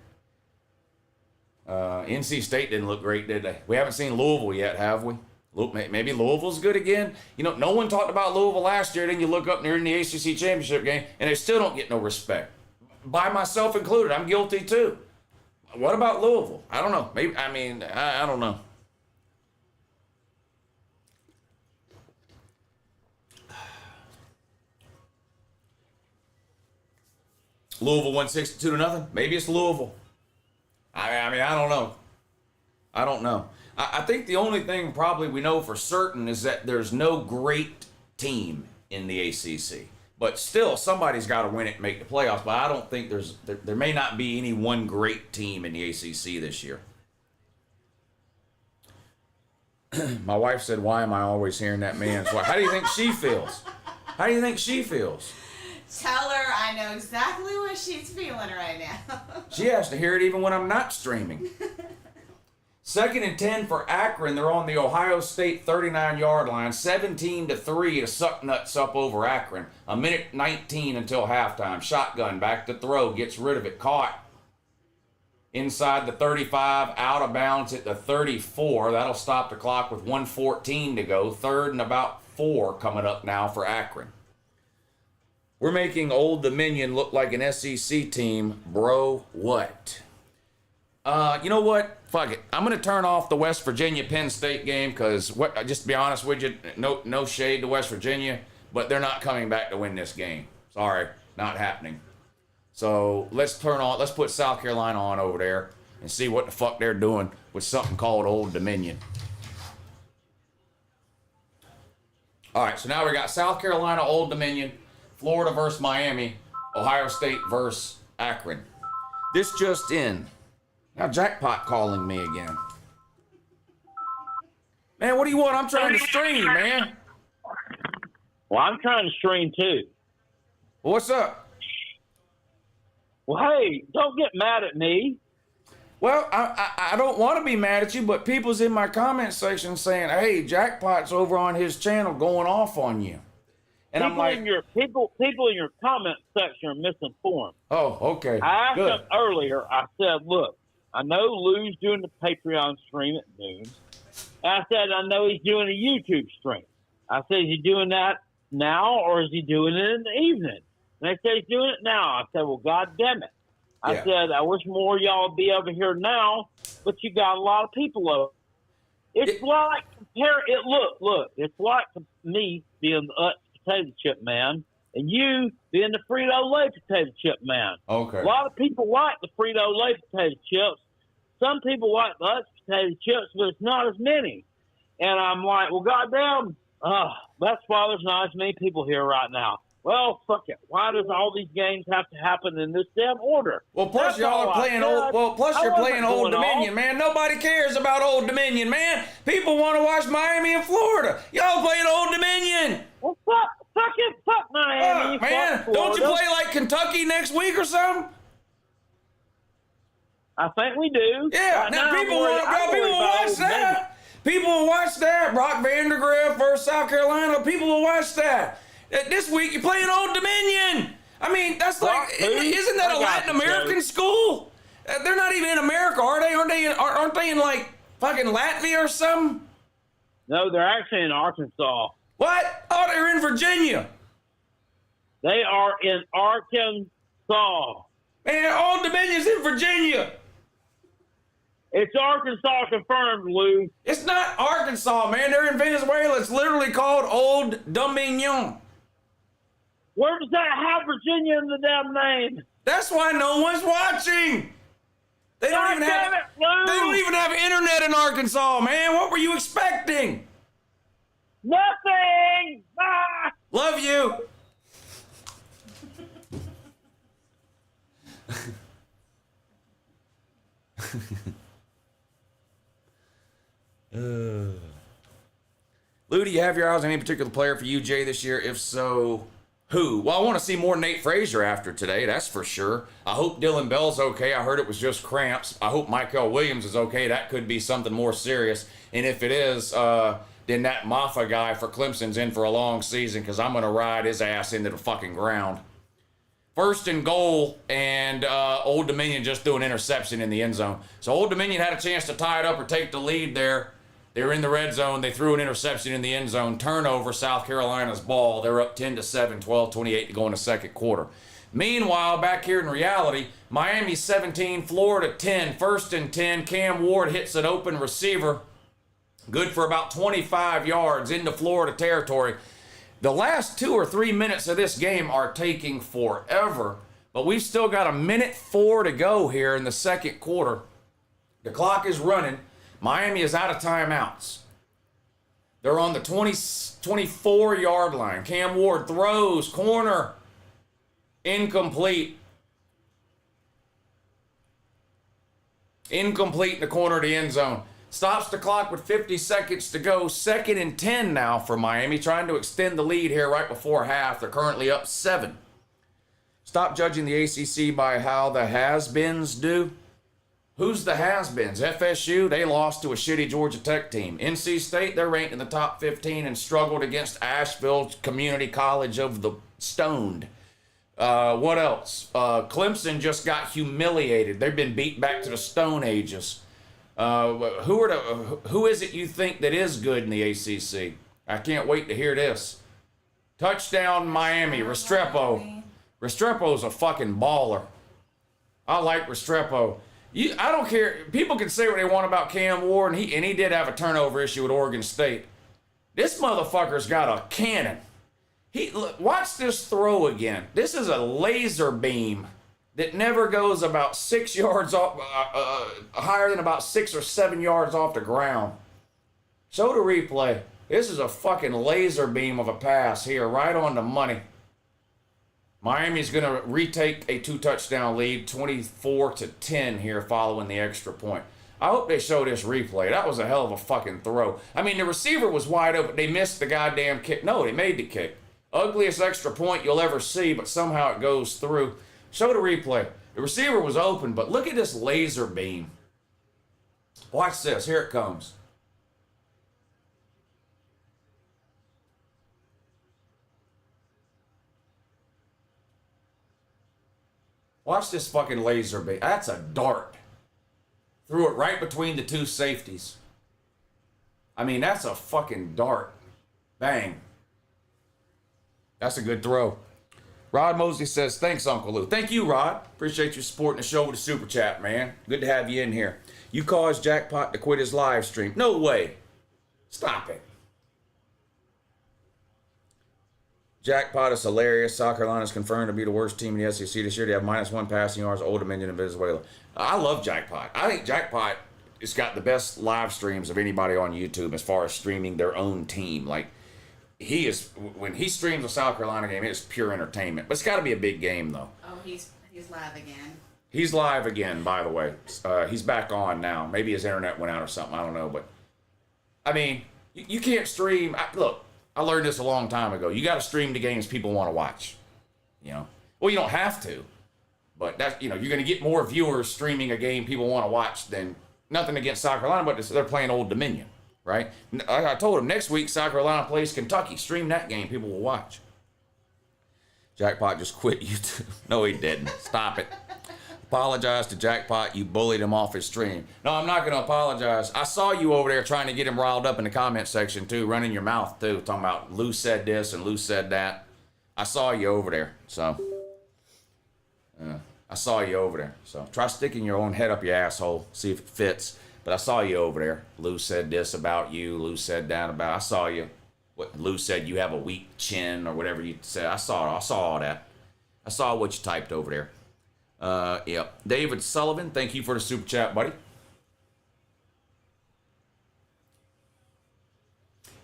NC State didn't look great, did they? We haven't seen Louisville yet, have we? Maybe Louisville's good again. You know, no one talked about Louisville last year. Then you look up near in the ACC championship game, and they still don't get no respect. By myself included, I'm guilty too. What about Louisville? I don't know. Maybe I don't know. Louisville won 62-0. Maybe it's Louisville. I don't know. I don't know. I think the only thing probably we know for certain is that there's no great team in the ACC. But still, somebody's got to win it and make the playoffs. But I don't think there may not be any one great team in the ACC this year. My wife said, "Why am I always hearing that man's wife?" How do you think she feels? How do you think she feels? Tell her I know exactly what she's feeling right now. She has to hear it even when I'm not streaming. 2nd and 10 for Akron. They're on the Ohio State 39-yard line. 17-3 to suck nuts up over Akron. 1:19 until halftime. Shotgun back to throw. Gets rid of it. Caught. Inside the 35. Out of bounds at the 34. That'll stop the clock with 1:14 to go. 3rd and about 4 coming up now for Akron. We're making Old Dominion look like an SEC team. Bro, what? You know what? Fuck it. I'm going to turn off the West Virginia-Penn State game because, just to be honest with you, no shade to West Virginia, but they're not coming back to win this game. Sorry, not happening. So let's put South Carolina on over there and see what the fuck they're doing with something called Old Dominion. All right, so now we got South Carolina, Old Dominion, Florida versus Miami, Ohio State versus Akron. This just in. Now Jackpot calling me again. Man, what do you want? I'm trying to stream, man. Well, I'm trying to stream too. What's up? Well, hey, don't get mad at me. Well, I don't want to be mad at you, but people's in my comment section saying, "Hey, Jackpot's over on his channel going off on you," and People I'm like, people in your comment section are misinformed. "Oh, okay, I asked good." them earlier. I said, "Look, I know Lou's doing the Patreon stream at noon. I said, I know he's doing a YouTube stream. I said, is he doing that now or is he doing it in the evening?" And they say he's doing it now. I said, well, God damn it. I said, I wish more of y'all would be over here now, but you got a lot of people over. It's like, it's like me being the potato chip man and you being the Frito-Lay potato chip man. Okay. A lot of people like the Frito-Lay potato chips. Some people like the Utz potato chips, but it's not as many. And I'm like, well, goddamn, that's why there's not as many people here right now. Well, fuck it. Why does all these games have to happen in this damn order? Well, plus y'all are playing old. Well, plus you're playing Old Dominion, man. Nobody cares about Old Dominion, man. People want to watch Miami and Florida. Y'all playing Old Dominion. Well, fuck Miami, man. Fuck Don't you play like Kentucky next week or something? I think we do. Yeah, right now people will watch that. Dominion. People will watch that. Brock Vandegrift versus South Carolina. People will watch that. This week you're playing Old Dominion. I mean, that's like, isn't that a Latin American school? They're not even in America, are they? Aren't they in like fucking Latvia or something? No, they're actually in Arkansas. What? Oh, they're in Virginia. They are in Arkansas. Man, Old Dominion's in Virginia. It's Arkansas confirmed, Lou. It's not Arkansas, man. They're in Venezuela. It's literally called Old Dominion. Where does that have Virginia in the damn name? That's why no one's watching. They don't even have internet in Arkansas, man. What were you expecting? Nothing. Ah! Love you. Lou, do you have your eyes on any particular player for UJ this year? If so, who? Well, I want to see more Nate Frazier after today, that's for sure. I hope Dylan Bell's okay. I heard it was just cramps. I hope Michael Williams is okay. That could be something more serious. And if it is, then that Maffa guy for Clemson's in for a long season because I'm going to ride his ass into the fucking ground. 1st and goal, and Old Dominion just threw an interception in the end zone. So Old Dominion had a chance to tie it up or take the lead there. They were in the red zone. They threw an interception in the end zone. Turnover, South Carolina's ball. They're up 10-7, 12-28 to go in the second quarter. Meanwhile, back here in reality, Miami 17, Florida 10. First and 10. Cam Ward hits an open receiver. Good for about 25 yards into Florida territory. The last 2 or 3 minutes of this game are taking forever, but we've still got 1:04 to go here in the second quarter. The clock is running. Miami is out of timeouts. They're on the 24-yard line. Cam Ward throws, corner, incomplete. Incomplete in the corner of the end zone. Stops the clock with 50 seconds to go. 2nd and 10 now for Miami, trying to extend the lead here right before half. They're currently up 7. Stop judging the ACC by how the has-beens do. Who's the has-beens? FSU, they lost to a shitty Georgia Tech team. NC State, they're ranked in the top 15 and struggled against Asheville Community College of the Stoned. What else? Clemson just got humiliated. They've been beat back to the Stone Ages. Who is it you think that is good in the ACC? I can't wait to hear this. Touchdown Miami, Restrepo. Restrepo's a fucking baller. I like Restrepo. I don't care. People can say what they want about Cam Ward, and he did have a turnover issue at Oregon State. This motherfucker's got a cannon. Look, watch this throw again. This is a laser beam that never goes about 6 yards off, higher than about 6 or 7 yards off the ground. Show the replay. This is a fucking laser beam of a pass here, right on the money. Miami's going to retake a 2-touchdown lead, 24-10 here following the extra point. I hope they show this replay. That was a hell of a fucking throw. I mean, the receiver was wide open. They missed the goddamn kick. No, they made the kick. Ugliest extra point you'll ever see, but somehow it goes through. Show the replay. The receiver was open, but look at this laser beam. Watch this. Here it comes. Watch this fucking laser beam. That's a dart. Threw it right between the 2 safeties. I mean, that's a fucking dart. Bang. That's a good throw. Rod Mosley says, thanks, Uncle Lou. Thank you, Rod. Appreciate you supporting the show with a super chat, man. Good to have you in here. You caused Jackpot to quit his live stream. No way. Stop it. Jackpot is hilarious. South Carolina is confirmed to be the worst team in the SEC this year. They have -1 passing yards, Old Dominion, and Venezuela. I love Jackpot. I think Jackpot has got the best live streams of anybody on YouTube as far as streaming their own team. Like, he is, when he streams a South Carolina game, it's pure entertainment. But it's got to be a big game, though. Oh, he's live again. He's live again, by the way. He's back on now. Maybe his internet went out or something. I don't know. But, I mean, you can't stream. Look, I learned this a long time ago. You got to stream the games people want to watch. You know? Well, you don't have to. But, that's, you know, you're going to get more viewers streaming a game people want to watch than, nothing against South Carolina, but they're playing Old Dominion. Right? I told him next week South Carolina plays Kentucky. Stream that game. People will watch. Jackpot just quit YouTube. No, he didn't. Stop it. Apologize to Jackpot. You bullied him off his stream. No, I'm not going to apologize. I saw you over there trying to get him riled up in the comment section, too. Running your mouth, too. Talking about Lou said this and Lou said that. I saw you over there. So, I saw you over there. So, try sticking your own head up your asshole. See if it fits. But I saw you over there. Lou said this about you. Lou said that about. I saw you. What Lou said, you have a weak chin or whatever you said. I saw all that. I saw what you typed over there. Yep. David Sullivan, thank you for the super chat, buddy.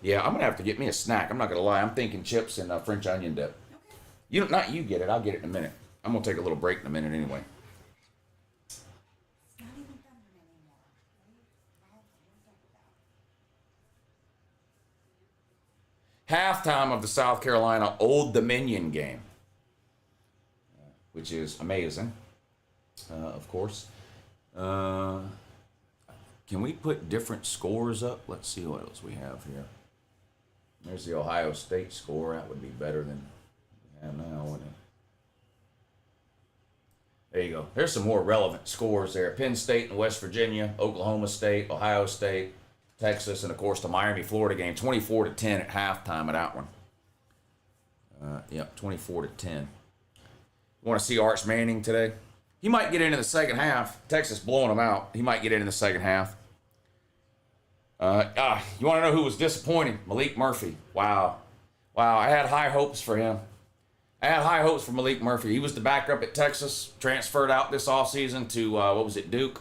Yeah, I'm gonna have to get me a snack. I'm not gonna lie. I'm thinking chips and French onion dip. Okay. Not you get it. I'll get it in a minute. I'm gonna take a little break in a minute anyway. Halftime of the South Carolina Old Dominion game, which is amazing, of course. Can we put different scores up? Let's see what else we have here. There's the Ohio State score. That would be better than we have now, wouldn't it? There you go. There's some more relevant scores there. Penn State and West Virginia, Oklahoma State, Ohio State, Texas, and of course the Miami-Florida game, 24-10 at halftime of that one. Yep, 24-10. Want to see Arch Manning today? He might get into the second half. Texas blowing him out. He might get into the second half. You want to know who was disappointing? Malik Murphy. Wow. I had high hopes for him. I had high hopes for Malik Murphy. He was the backup at Texas, transferred out this offseason to, Duke.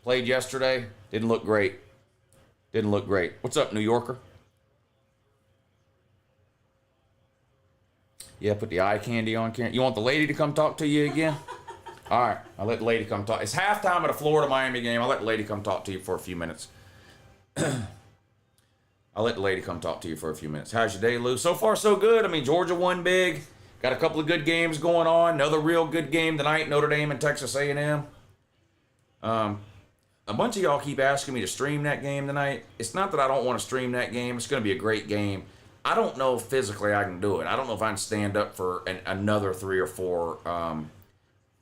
Played yesterday. Didn't look great. What's up, New Yorker? Yeah, put the eye candy on. You want the lady to come talk to you again? All right, I'll let the lady come talk. It's halftime of the Florida-Miami game. I'll let the lady come talk to you for a few minutes. How's your day, Lou? So far, so good. I mean, Georgia won big. Got a couple of good games going on. Another real good game tonight, Notre Dame and Texas A&M. A bunch of y'all keep asking me to stream that game tonight. It's not that I don't want to stream that game. It's going to be a great game. I don't know if physically I can do it. I don't know if I can stand up for another 3 or 4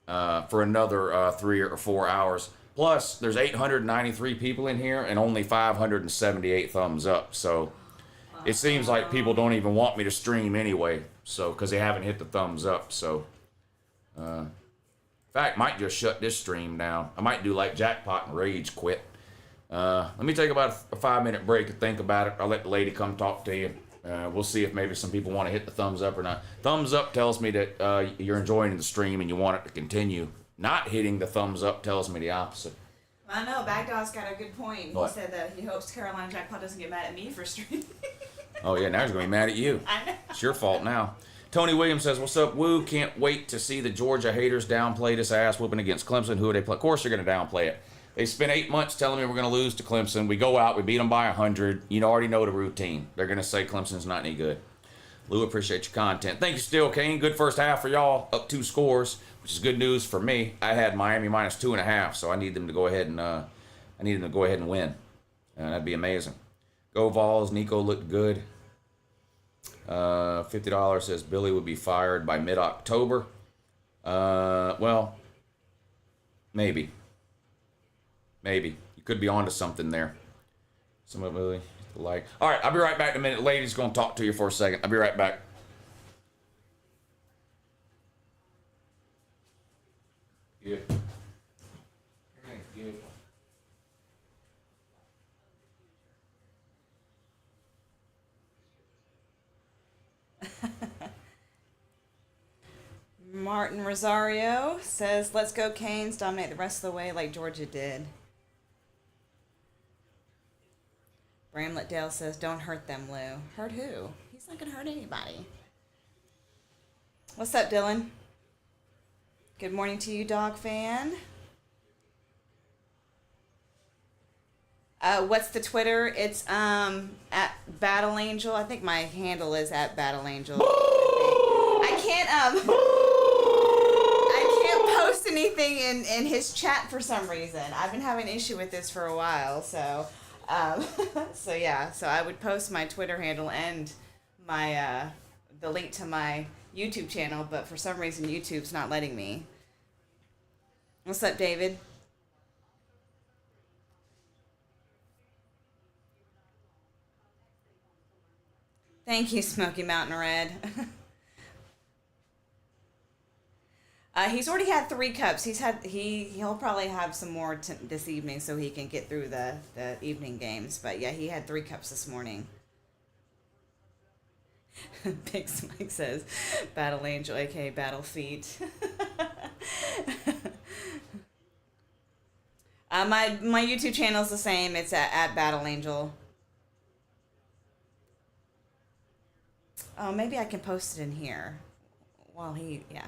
3 or 4 hours. Plus, there's 893 people in here and only 578 thumbs up. So it seems like people don't even want me to stream anyway. So because they haven't hit the thumbs up. So in fact, might just shut this stream down. I might do like Jackpot and rage quit. Let me take about a 5-minute break and think about it. I'll let the lady come talk to you. We'll see if maybe some people want to hit the thumbs up or not. Thumbs up tells me that you're enjoying the stream and you want it to continue. Not hitting the thumbs up tells me the opposite. I know, Bagdog's got a good point. What? He said that he hopes Carolina Jackpot doesn't get mad at me for streaming. Oh, yeah, now he's going to be mad at you. I know. It's your fault now. Tony Williams says, what's up, Woo? Can't wait to see the Georgia haters downplay this ass whooping against Clemson. Who they play? Of course they're going to downplay it. They spent 8 months telling me we're going to lose to Clemson. We go out, we beat them by 100. You already know the routine. They're going to say Clemson's not any good. Lou, appreciate your content. Thank you still, Kane. Good first half for y'all. Up 2 scores, which is good news for me. I had Miami minus 2.5, so I need them to go ahead and win. That'd be amazing. Go Vols. Nico looked good. $50 says Billy would be fired by mid-October. Well, maybe. You could be onto something there. Some of Billy like. All right, I'll be right back in a minute. Lady's going to talk to you for a second. I'll be right back. Good. Everything's good. Martin Rosario says, let's go Canes, dominate the rest of the way like Georgia did. Bramlett Dale says, don't hurt them, Lou. Hurt who? He's not going to hurt anybody. What's up, Dylan? Good morning to you, dog fan. What's the Twitter? It's at Battle Angel. I think my handle is at Battle Angel. I can't post anything in his chat for some reason. I've been having an issue with this for a while, so so I would post my Twitter handle and my the link to my YouTube channel, but for some reason YouTube's not letting me. What's up, David? Thank you, Smoky Mountain Red. He's already had 3 cups. He'll probably have some more this evening so he can get through the evening games. But yeah, he had 3 cups this morning. Big Smike says, Battle Angel, aka Battle Feet. My YouTube channel is the same. It's at Battle Angel. Oh, maybe I can post it in here. Yeah.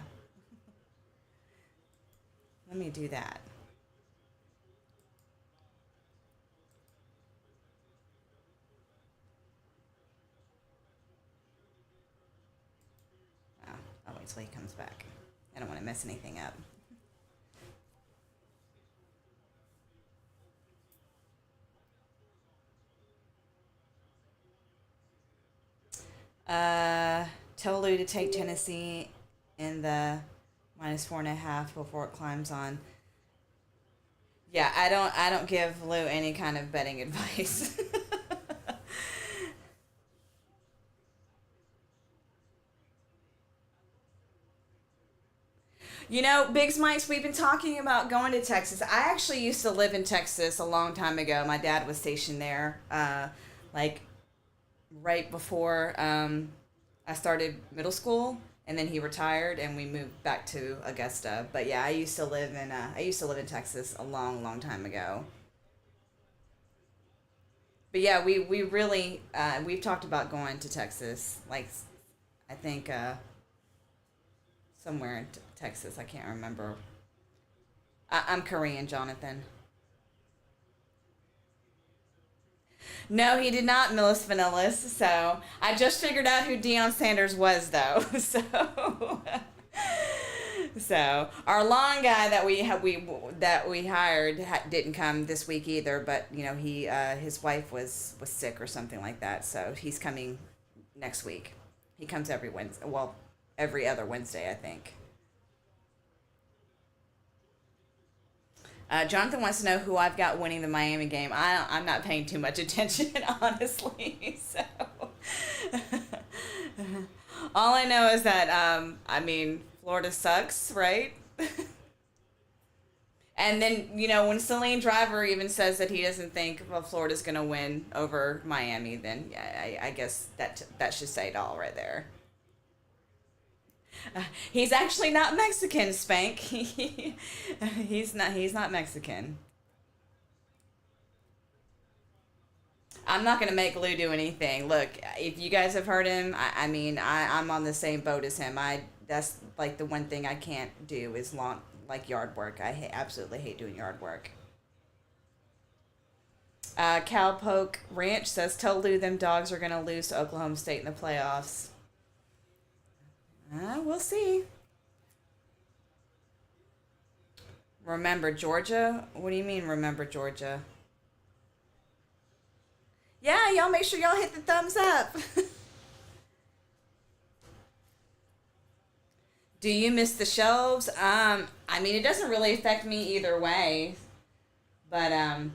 Let me do that. Oh, I'll wait till he comes back. I don't want to mess anything up. Tell Lou to take Tennessee in the -4.5 before it climbs on. Yeah, I don't give Lou any kind of betting advice. You know, Biggs Mics, we've been talking about going to Texas. I actually used to live in Texas a long time ago. My dad was stationed there, like right before I started middle school, and then he retired, and we moved back to Augusta. But yeah, I used to live in Texas a long, long time ago. But yeah, we really we've talked about going to Texas. Like, I think somewhere in Texas. I can't remember. I'm Korean, Jonathan. No, he did not, Millis Vanillis. So I just figured out who Deion Sanders was, though. So our long guy that we hired didn't come this week either. But you know, his wife was sick or something like that. So he's coming next week. He comes every Wednesday. Well, every other Wednesday, I think. Jonathan wants to know who I've got winning the Miami game. I'm not paying too much attention, honestly. So, all I know is that Florida sucks, right? And then when Celine Driver even says that he doesn't think Florida's gonna win over Miami, then yeah, I guess that should say it all right there. He's actually not Mexican, Spank. He's not Mexican. I'm not gonna make Lou do anything. Look, if you guys have heard him, I'm on the same boat as him. That's like the one thing I can't do is yard work. I absolutely hate doing yard work. Cowpoke Ranch says, "Tell Lou them dogs are gonna lose to Oklahoma State in the playoffs." We'll see. Remember Georgia? What do you mean, remember Georgia? Yeah, y'all make sure y'all hit the thumbs up. Do you miss the shelves? It doesn't really affect me either way. But, I'm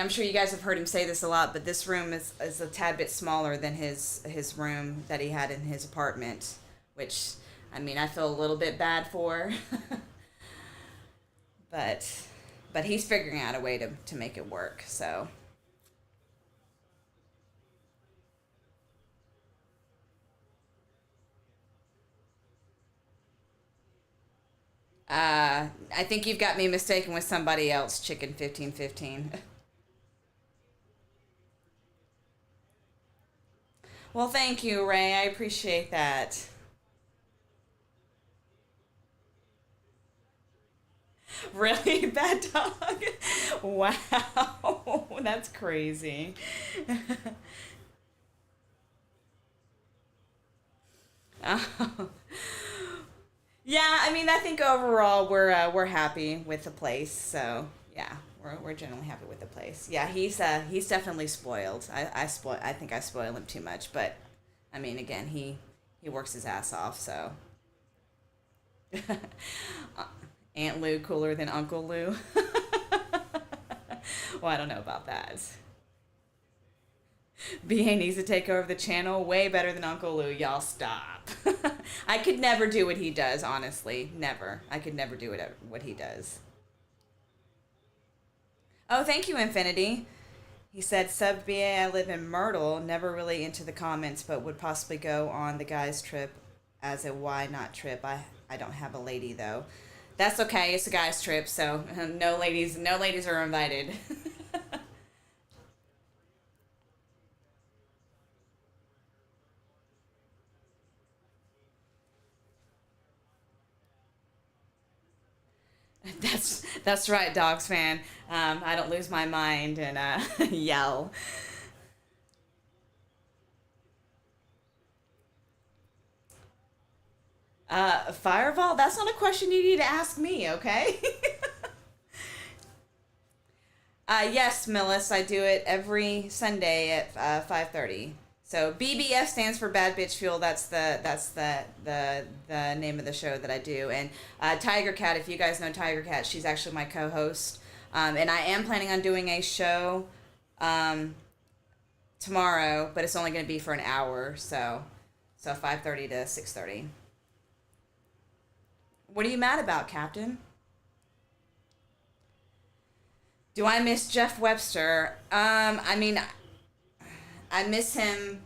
sure you guys have heard him say this a lot, but this room is a tad bit smaller than his room that he had in his apartment, which, I feel a little bit bad for. But he's figuring out a way to make it work, so. I think you've got me mistaken with somebody else, Chicken 1515. Well, thank you, Ray. I appreciate that. Really? Bad dog? Wow. That's crazy. Oh. Yeah, I think overall we're happy with the place. So yeah, we're generally happy with the place. Yeah, he's definitely spoiled. I think I spoil him too much, but again, he works his ass off. So Aunt Lou cooler than Uncle Lou. Well, I don't know about that. BA needs to take over the channel. Way better than Uncle Lou. Y'all stop. I could never do what he does, honestly. Never. I could never do what he does. Oh, thank you, Infinity. He said, sub BA, I live in Myrtle. Never really into the comments, but would possibly go on the guys' trip as a why not trip. I don't have a lady, though. That's okay. It's a guys' trip, so no ladies are invited. That's right, Dogs fan. I don't lose my mind and yell. Fireball? That's not a question you need to ask me, okay? Yes, Millis, I do it every Sunday at 5:30. So BBF stands for Bad Bitch Fuel. That's the name of the show that I do. And Tiger Cat, if you guys know Tiger Cat, she's actually my co-host. And I am planning on doing a show tomorrow, but it's only going to be for an hour. So 5:30 to 6:30. What are you mad about, Captain? Do I miss Jeff Webster? I mean, I miss him,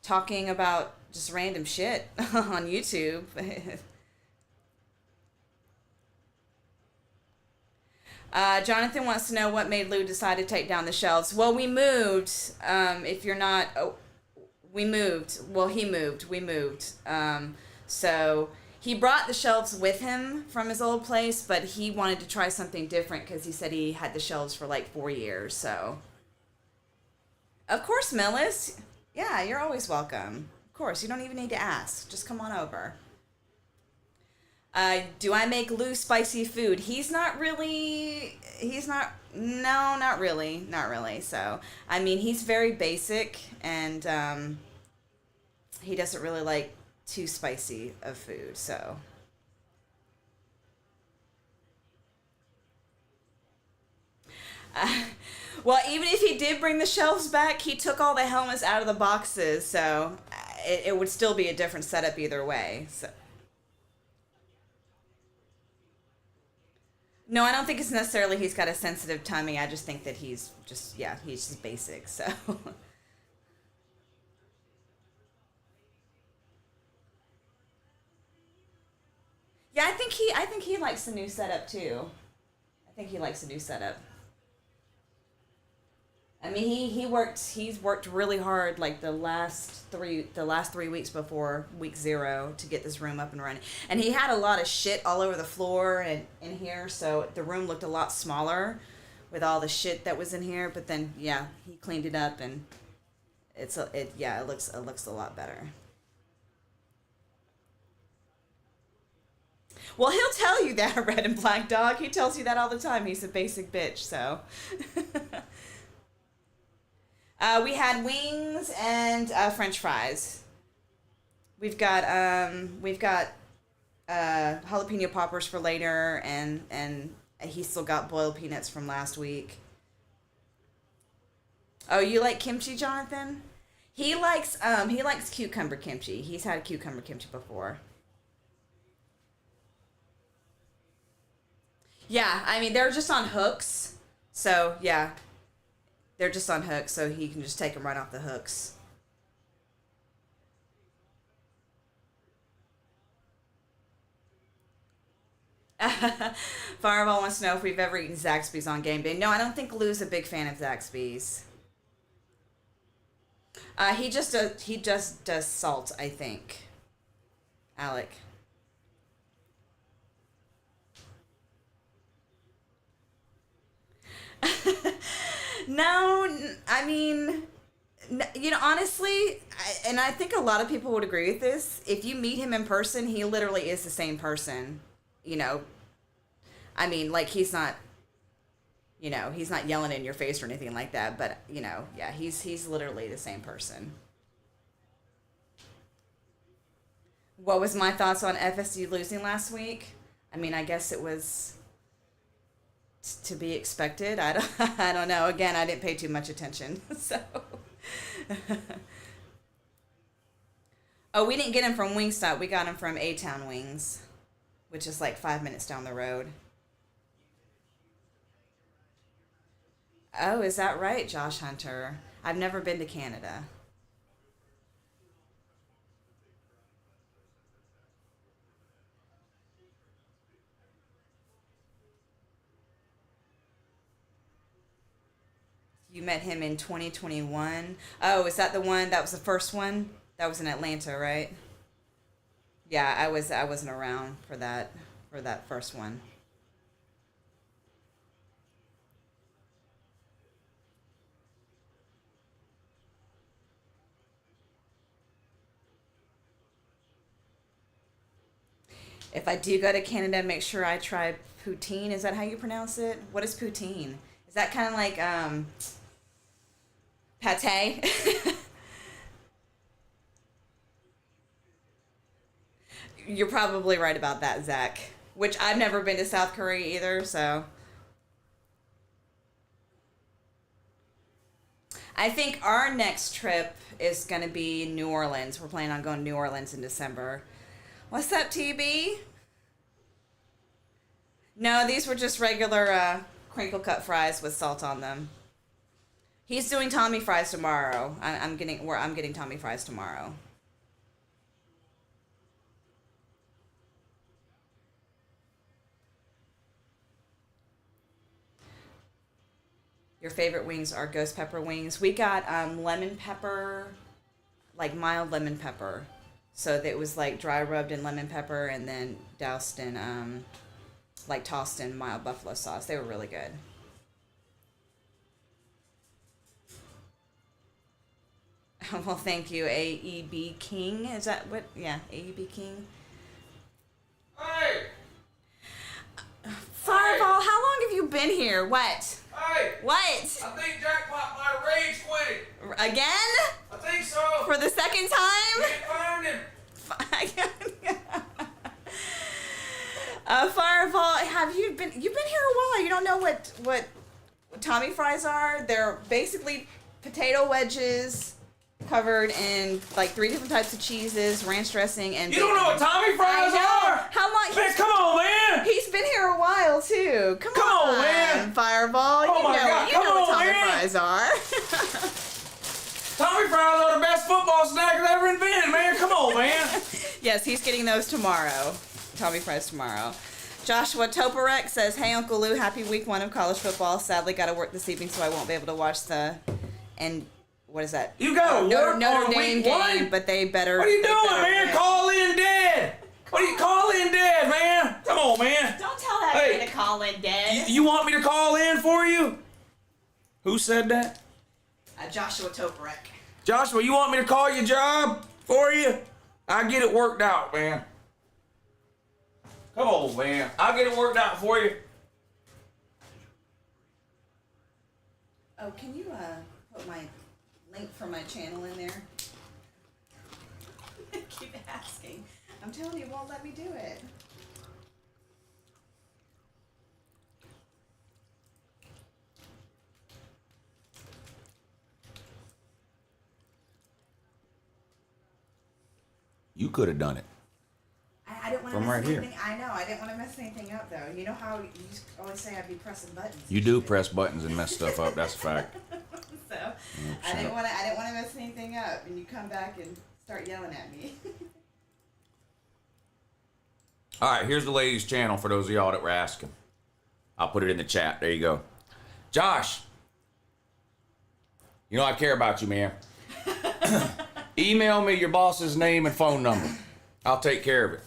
talking about just random shit on YouTube. Jonathan wants to know what made Lou decide to take down the shelves. Well, we moved. If you're not... Oh, we moved. Well, he moved. We moved. So he brought the shelves with him from his old place, but he wanted to try something different because he said he had the shelves for like 4 years. So, of course, Millis. Yeah, you're always welcome. Of course, you don't even need to ask. Just come on over. Do I make Lou spicy food? No, not really. So, I mean, he's very basic, and he doesn't really like too spicy of food, so. Well, even if he did bring the shelves back, he took all the helmets out of the boxes, so it would still be a different setup either way, so. No, I don't think it's necessarily he's got a sensitive tummy. I just think that he's just basic, so. Yeah, I think he likes the new setup too. I think he likes the new setup. I mean, he's worked really hard like the last 3 weeks before week 0 to get this room up and running. And he had a lot of shit all over the floor and in here, so the room looked a lot smaller with all the shit that was in here, but then yeah, he cleaned it up and it looks a lot better. Well, he'll tell you that, Red and Black Dog. He tells you that all the time. He's a basic bitch, so. We had wings and French fries. We've got jalapeno poppers for later, and he still got boiled peanuts from last week. Oh, you like kimchi, Jonathan? He likes cucumber kimchi. He's had cucumber kimchi before. Yeah, I mean, they're just on hooks. So, yeah. They're just on hooks, so he can just take them right off the hooks. Fireball wants to know if we've ever eaten Zaxby's on game day. No, I don't think Lou's a big fan of Zaxby's. He just does salt, I think. Alec. No, I mean, honestly, and I think a lot of people would agree with this. If you meet him in person, he literally is the same person. I mean, like he's not yelling in your face or anything like that. But yeah, he's literally the same person. What was my thoughts on FSU losing last week? I mean, I guess it was to be expected. I don't know. Again, I didn't pay too much attention. So. Oh, we didn't get him from Wingstop. We got him from A-Town Wings, which is like 5 minutes down the road. Oh, is that right, Josh Hunter? I've never been to Canada. You met him in 2021. Oh, is that the one? That was the first one? That was in Atlanta, right? Yeah, I wasn't around for that first one. If I do go to Canada, make sure I try poutine. Is that how you pronounce it? What is poutine? Is that kind of like pate? You're probably right about that, Zach. Which I've never been to South Korea either, so. I think our next trip is going to be New Orleans. We're planning on going to New Orleans in December. What's up, TB? No, these were just regular crinkle cut fries with salt on them. He's doing Tommy fries tomorrow. I'm getting Tommy fries tomorrow. Your favorite wings are ghost pepper wings. We got lemon pepper, like mild lemon pepper. So that was like dry rubbed in lemon pepper and then doused in like tossed in mild buffalo sauce. They were really good. Well, thank you, AEB King. Is that what? Yeah, AEB King. Hey! Fireball, how long have you been here? What? Hey! What? I think Jackpot might have rage quit. Again? I think so. For the second time? Can't find him. Fireball, you've been here a while. You don't know what Tommy fries are? They're basically potato wedges covered in like 3 different types of cheeses, ranch dressing, and You don't know what Tommy fries are? How long? Man, come on, man. He's been here a while too. Come on, man. Fireball. Oh my God, you know come what on, Tommy man. fries are. Tommy fries are the best football snack ever invented, man. Come on, man. Yes, he's getting those tomorrow. Tommy fries tomorrow. Joshua Toporek says, "Hey, Uncle Lou, happy week 1 of college football. Sadly, got to work this evening, so I won't be able to watch the what is that? You got to work Notre on Dame week game, 1? but they better. What are you they doing, better man? win. Call in dead. What are you call in dead, man? Come on, man. Don't tell that Hey, kid to call in dead. You want me to call in for you? Who said that? Joshua Toporek. Joshua, you want me to call your job for you? I'll get it worked out, man. Come on, man. I'll get it worked out for you. Oh, can you put my link for my channel in there? I keep asking. I'm telling you, it won't let me do it. You could have done it. I didn't want to From mess right here. anything. I know. I didn't want to mess anything up, though. You know how you just always say I'd be pressing buttons. You do press buttons and mess stuff up. That's a fact. So I didn't want to mess anything up, and you come back and start yelling at me. All right, here's the ladies' channel for those of y'all that were asking. I'll put it in the chat. There you go. Josh, you know I care about you, man. Email me your boss's name and phone number. I'll take care of it.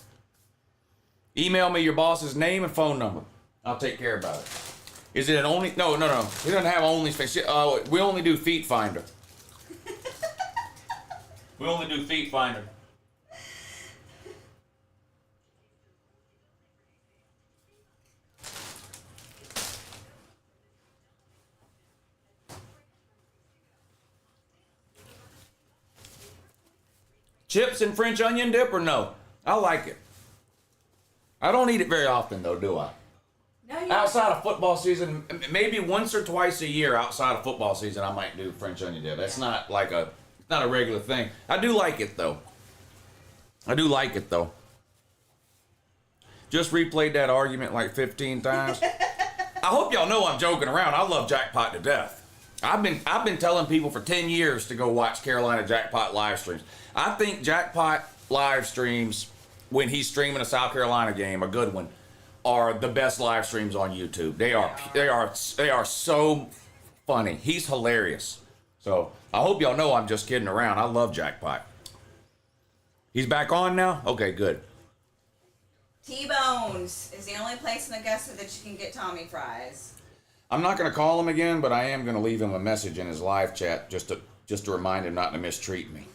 Email me your boss's name and phone number. I'll take care about it. Is it an only? No. He doesn't have OnlyFans. We only do Feet Finder. We only do Feet Finder. Chips and French onion dip or no? I like it. I don't eat it very often though, do I? No, you Outside of football season, maybe once or twice a year outside of football season, I might do French onion dip. That's not like not a regular thing. I do like it though. Just replayed that argument like 15 times. I hope y'all know I'm joking around. I love Jackpot to death. I've been telling people for 10 years to go watch Carolina Jackpot live streams. I think Jackpot live streams, when he's streaming a South Carolina game, a good one, are the best live streams on YouTube. They are so funny. He's hilarious. So I hope y'all know I'm just kidding around. I love Jackpot. He's back on now? Okay, good. T-Bones is the only place in Augusta that you can get Tommy fries. I'm not going to call him again, but I am going to leave him a message in his live chat just to remind him not to mistreat me.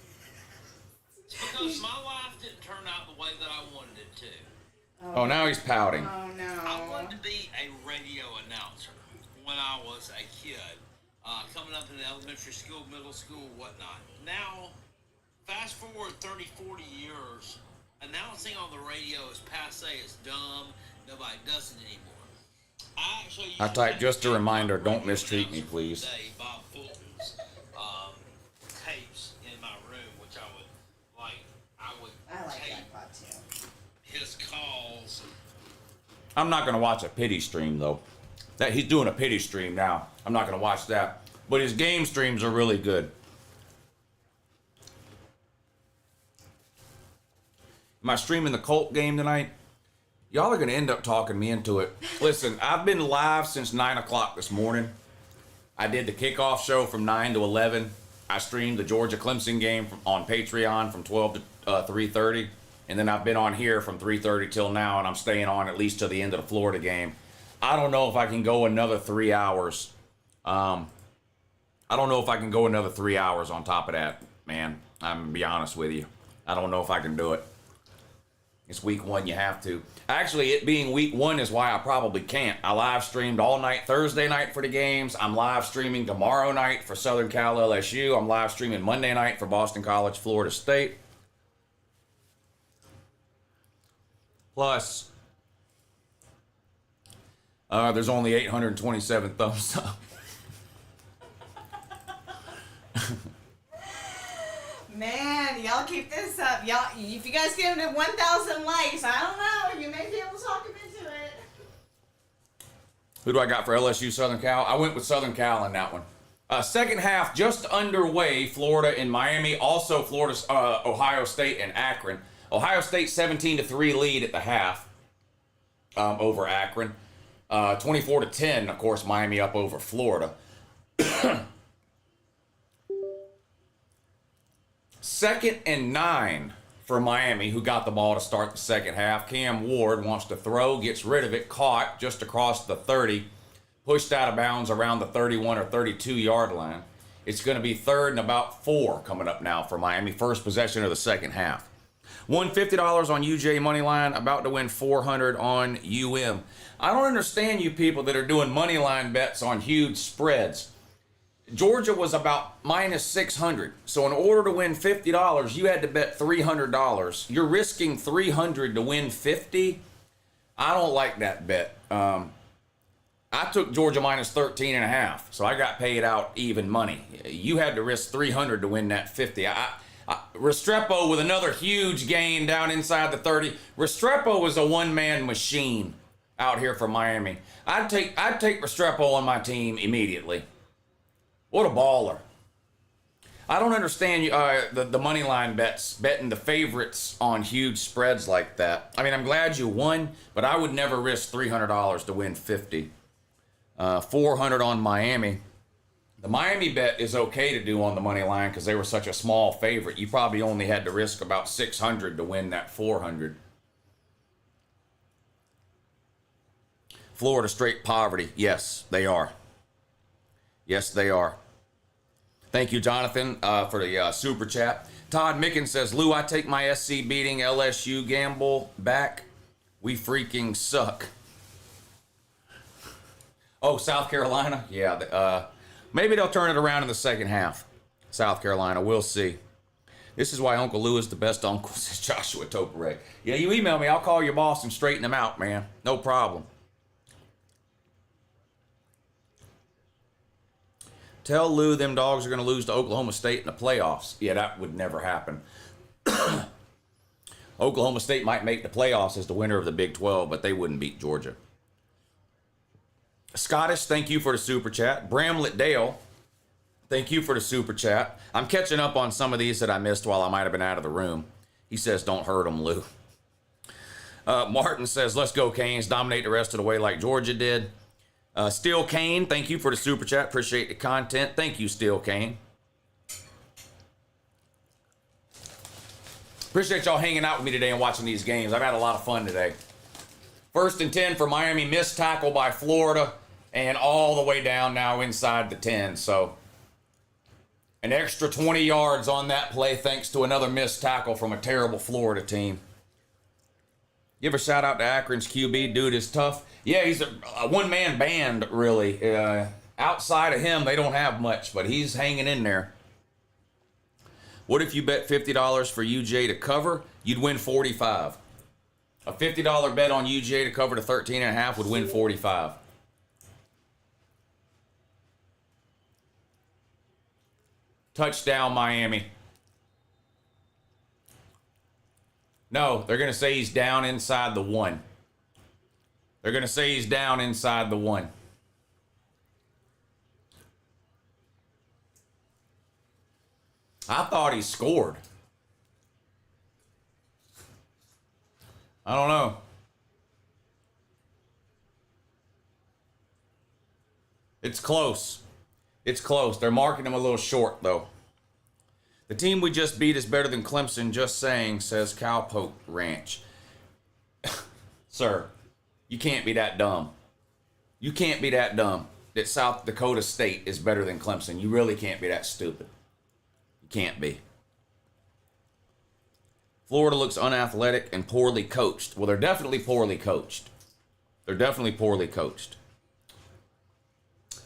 Because my life didn't turn out the way that I wanted it to. Oh, now he's pouting. Oh no. I wanted to be a radio announcer when I was a kid, coming up in elementary school, middle school, whatnot. Now, fast forward 30, 40 years, announcing on the radio is passe, it's dumb, nobody does it anymore. I typed just a reminder, don't mistreat me, please. Today, Bob Fulton's tapes in my room, which I would I like tape Jackpot too. his calls I'm not going to watch a pity stream, though. That he's doing a pity stream now. I'm not going to watch that. But his game streams are really good. Am I streaming the Colt game tonight? Y'all are going to end up talking me into it. Listen, I've been live since 9 o'clock this morning. I did the kickoff show from 9 to 11. I streamed the Georgia Clemson game on Patreon from 12 to 3:30. And then I've been on here from 3:30 till now, and I'm staying on at least till the end of the Florida game. I don't know if I can go another 3 hours. I don't know if I can go another 3 hours on top of that, man. I'm going to be honest with you. I don't know if I can do it. It's week 1, you have to. Actually, it being week 1 is why I probably can't. I live streamed all night Thursday night for the games. I'm live streaming tomorrow night for Southern Cal LSU. I'm live streaming Monday night for Boston College, Florida State. Plus, there's only 827 thumbs up. Man, y'all keep this up. Y'all, if you guys get him to 1,000 likes, I don't know. You may be able to talk him into it. Who do I got for LSU Southern Cal? I went with Southern Cal in that one. Second half just underway. Florida and Miami. Also Florida's Ohio State and Akron. Ohio State 17-3 lead at the half over Akron. 24-10, of course, Miami up over Florida. 2nd and 9 for Miami, who got the ball to start the second half. Cam Ward wants to throw, gets rid of it, caught just across the 30, pushed out of bounds around the 31 or 32 yard line. It's going to be 3rd and about 4 coming up now for Miami. First possession of the second half. Won $50 on UJ Moneyline, about to win $400 on UM. I don't understand you people that are doing Moneyline bets on huge spreads. Georgia was about minus 600. So in order to win $50, you had to bet $300. You're risking $300 to win $50. I don't like that bet. I took Georgia minus 13.5, so I got paid out even money. You had to risk $300 to win that $50. Restrepo with another huge gain down inside the 30. Restrepo is a one-man machine out here for Miami. I'd take Restrepo on my team immediately. What a baller. I don't understand the money line bets, betting the favorites on huge spreads like that. I mean, I'm glad you won, but I would never risk $300 to win $50. $400 on Miami. The Miami bet is okay to do on the money line because they were such a small favorite. You probably only had to risk about $600 to win that $400. Florida straight poverty. Yes, they are. Yes, they are. Thank you, Jonathan, for the super chat. Todd Mickens says, Lou, I take my SC beating LSU gamble back. We freaking suck. Oh, South Carolina? Yeah. Maybe they'll turn it around in the second half. South Carolina, we'll see. This is why Uncle Lou is the best uncle, says Joshua Toporek. Yeah, you email me. I'll call your boss and straighten him out, man. No problem. Tell Lou them dogs are going to lose to Oklahoma State in the playoffs. Yeah, that would never happen. Oklahoma State might make the playoffs as the winner of the Big 12, but they wouldn't beat Georgia. Scottish, thank you for the super chat. Bramlett Dale, thank you for the super chat. I'm catching up on some of these that I missed while I might have been out of the room. He says, don't hurt them, Lou. Martin says, let's go Canes. Dominate the rest of the way like Georgia did. Steel Kane, thank you for the super chat. Appreciate the content. Thank you, Steel Kane. Appreciate y'all hanging out with me today and watching these games. I've had a lot of fun today. 1st and 10 for Miami. Missed tackle by Florida. And all the way down now inside the 10. So an extra 20 yards on that play thanks to another missed tackle from a terrible Florida team. Give a shout out to Akron's QB. Dude is tough. Yeah, he's a one-man band, really. Outside of him, they don't have much, but he's hanging in there. What if you bet $50 for UJ to cover? You'd win $45. A $50 bet on UJ to cover to 13.5 would win $45. Touchdown, Miami. No, they're going to say he's down inside the 1. They're going to say he's down inside the 1. I thought he scored. I don't know. It's close. It's close. They're marking him a little short, though. The team we just beat is better than Clemson, just saying, says Cowpoke Ranch. Sir, you can't be that dumb. You can't be that dumb that South Dakota State is better than Clemson. You really can't be that stupid. You can't be. Florida looks unathletic and poorly coached. Well, they're definitely poorly coached. They're definitely poorly coached.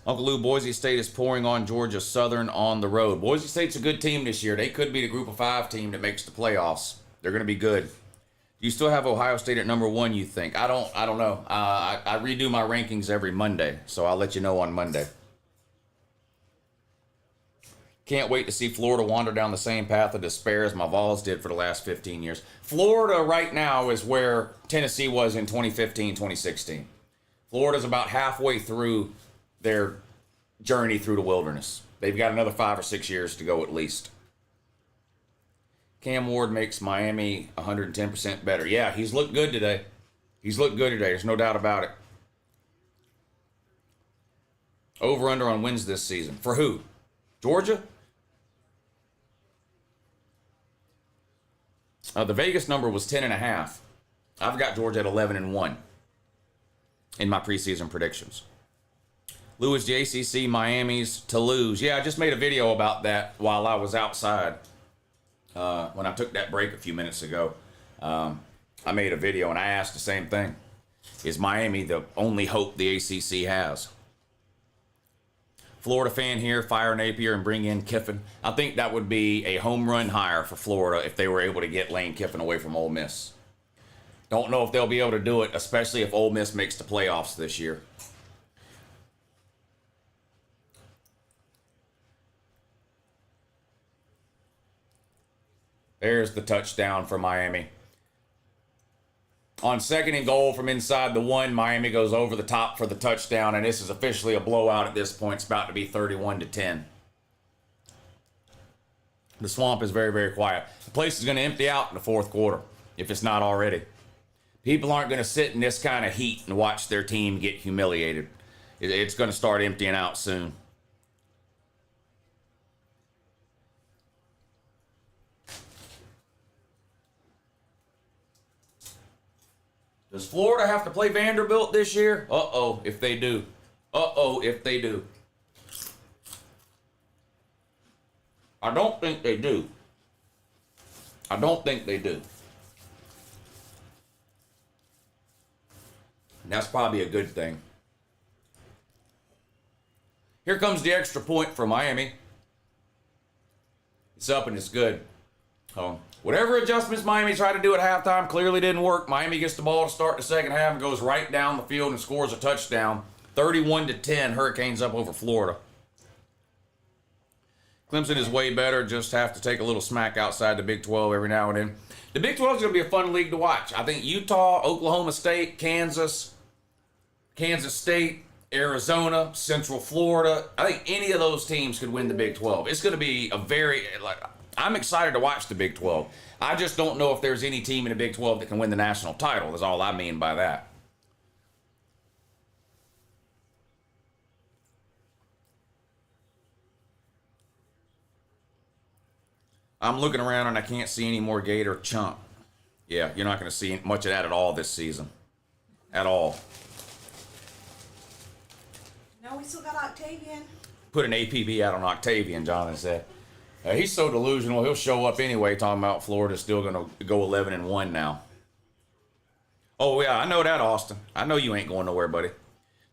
Uncle Lou, Boise State is pouring on Georgia Southern on the road. Boise State's a good team this year. They could be the group of 5 team that makes the playoffs. They're going to be good. Do you still have Ohio State at number 1, you think? I don't know. I redo my rankings every Monday, so I'll let you know on Monday. Can't wait to see Florida wander down the same path of despair as my Vols did for the last 15 years. Florida right now is where Tennessee was in 2015, 2016. Florida's about halfway through their journey through the wilderness. They've got another 5 or 6 years to go at least. Cam Ward makes Miami 110% better. Yeah, he's looked good today. He's looked good today. There's no doubt about it. Over-under on wins this season. For who? Georgia? The Vegas number was 10.5. I've got Georgia at 11-1 in my preseason predictions. Lou, is the ACC Miami's to lose? Yeah, I just made a video about that while I was outside. When I took that break a few minutes ago, I made a video and I asked the same thing. Is Miami the only hope the ACC has? Florida fan here, fire Napier and bring in Kiffin. I think that would be a home run hire for Florida if they were able to get Lane Kiffin away from Ole Miss. Don't know if they'll be able to do it, especially if Ole Miss makes the playoffs this year. There's the touchdown for Miami. On 2nd and goal from inside the 1, Miami goes over the top for the touchdown, and this is officially a blowout at this point. It's about to be 31-10. The Swamp is very, very quiet. The place is going to empty out in the 4th quarter, if it's not already. People aren't going to sit in this kind of heat and watch their team get humiliated. It's going to start emptying out soon. Does Florida have to play Vanderbilt this year? Uh-oh, if they do. Uh-oh, if they do. I don't think they do. I don't think they do. And that's probably a good thing. Here comes the extra point for Miami. It's up and it's good. Whatever adjustments Miami tried to do at halftime clearly didn't work. Miami gets the ball to start the second half and goes right down the field and scores a touchdown. 31-10, Hurricanes up over Florida. Clemson is way better, just have to take a little smack outside the Big 12 every now and then. The Big 12 is going to be a fun league to watch. I think Utah, Oklahoma State, Kansas State, Arizona, Central Florida. I think any of those teams could win the Big 12. It's going to be a very... I'm excited to watch the Big 12. I just don't know if there's any team in the Big 12 that can win the national title, is all I mean by that. I'm looking around and I can't see any more Gator chunk. Yeah, you're not going to see much of that at all this season. At all. No, we still got Octavian. Put an APB out on Octavian, Jonathan said. He's so delusional, he'll show up anyway talking about Florida's still going to go 11-1 now. Oh, yeah, I know that, Austin. I know you ain't going nowhere, buddy.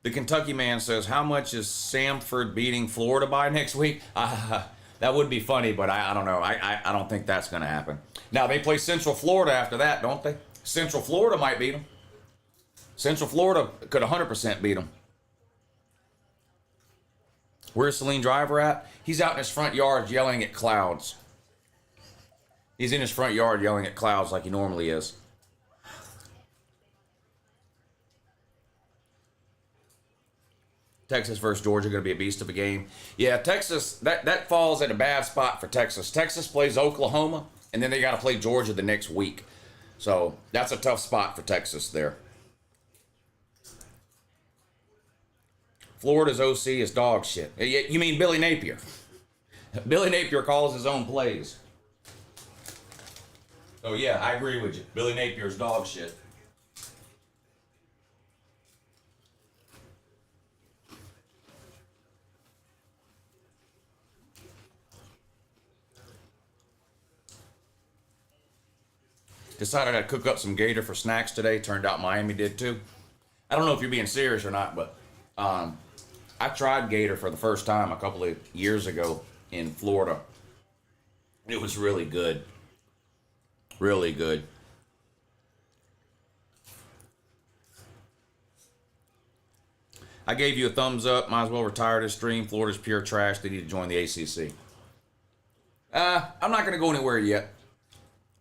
The Kentucky man says, how much is Samford beating Florida by next week? That would be funny, but I don't know. I don't think that's going to happen. Now, they play Central Florida after that, don't they? Central Florida might beat them. Central Florida could 100% beat them. Where's Celine Driver at? He's out in his front yard yelling at clouds. He's in his front yard yelling at clouds like he normally is. Texas versus Georgia, going to be a beast of a game. Yeah, Texas, that falls in a bad spot for Texas. Texas plays Oklahoma, and then they got to play Georgia the next week. So that's a tough spot for Texas there. Florida's OC is dog shit. You mean Billy Napier? Billy Napier calls his own plays. Oh yeah, I agree with you. Billy Napier's dog shit. Decided I'd cook up some gator for snacks today. Turned out Miami did too. I don't know if you're being serious or not, but I tried gator for the first time a couple of years ago in Florida. It was really good. Really good. I gave you a thumbs up. Might as well retire this stream. Florida's pure trash. They need to join the ACC. I'm not going to go anywhere yet.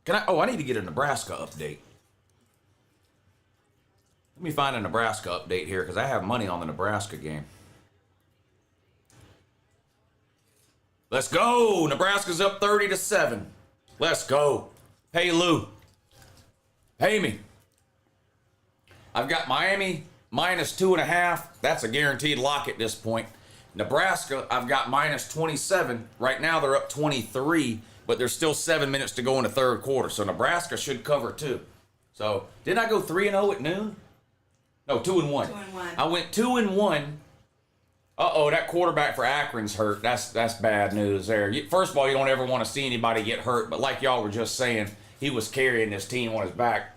I need to get a Nebraska update. Let me find a Nebraska update here because I have money on the Nebraska game. Let's go. Nebraska's up 30-7. Let's go. Hey, Lou. Pay me. I've got Miami -2.5. That's a guaranteed lock at this point. Nebraska, I've got -27. Right now they're up 23, but there's still 7 minutes to go in the third quarter. So Nebraska should cover too. So didn't I go 3-0 at noon? No, 2-1. 2-1. I went 2-1. Uh-oh, that quarterback for Akron's hurt. That's bad news there. First of all, you don't ever want to see anybody get hurt, but like y'all were just saying, he was carrying this team on his back.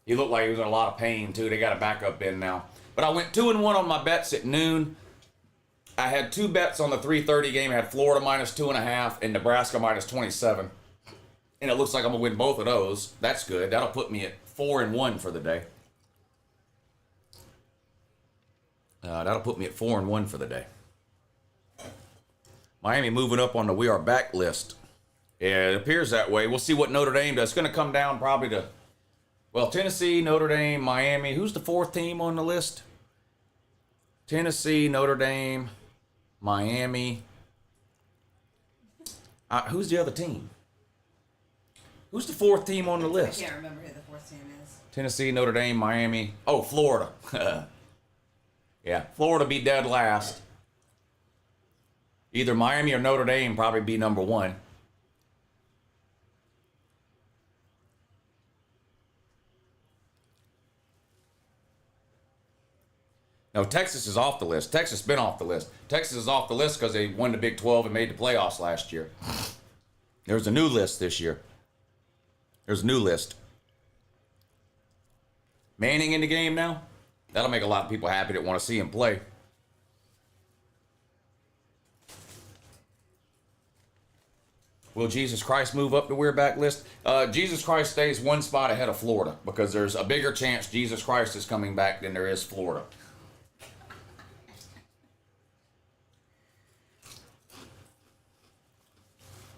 He looked like he was in a lot of pain, too. They got a backup in now. But I went 2-1 on my bets at noon. I had 2 bets on the 3:30 game. I had Florida -2.5 and Nebraska -27. And it looks like I'm going to win both of those. That's good. That'll put me at 4-1 for the day. That'll put me at 4-1 for the day. Miami moving up on the We Are Back list. Yeah, it appears that way. We'll see what Notre Dame does. It's going to come down probably to, well, Tennessee, Notre Dame, Miami. Who's the 4th team on the list? Tennessee, Notre Dame, Miami. Who's the other team? Who's the 4th team on the list? I can't remember who the 4th team is. Tennessee, Notre Dame, Miami. Oh, Florida. Yeah, Florida be dead last. Either Miami or Notre Dame probably be number 1. No, Texas is off the list. Texas has been off the list. Texas is off the list because they won the Big 12 and made the playoffs last year. There's a new list this year. There's a new list. Manning in the game now? That'll make a lot of people happy that want to see him play. Will Jesus Christ move up the We're Back list? Jesus Christ stays 1 spot ahead of Florida because there's a bigger chance Jesus Christ is coming back than there is Florida.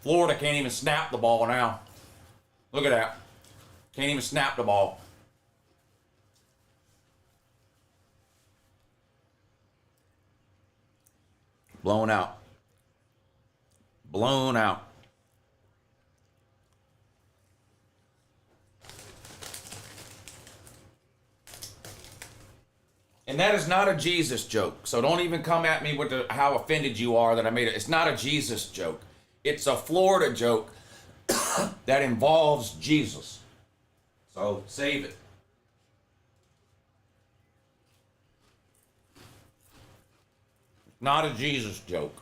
Florida can't even snap the ball now. Look at that. Can't even snap the ball. Blown out. Blown out. And that is not a Jesus joke. So don't even come at me with how offended you are that I made it. It's not a Jesus joke. It's a Florida joke that involves Jesus. So save it. Not a Jesus joke.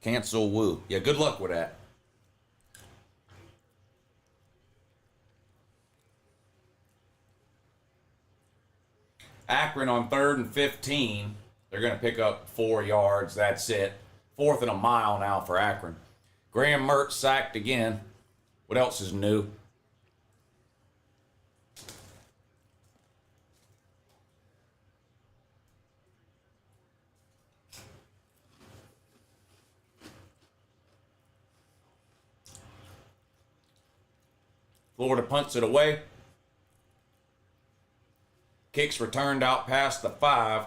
Cancel woo. Yeah, good luck with that. Akron on 3rd and 15. They're going to pick up 4 yards. That's it. 4th and a mile now for Akron. Graham Mertz sacked again. What else is new? Florida punts it away. Kicks returned out past the 5.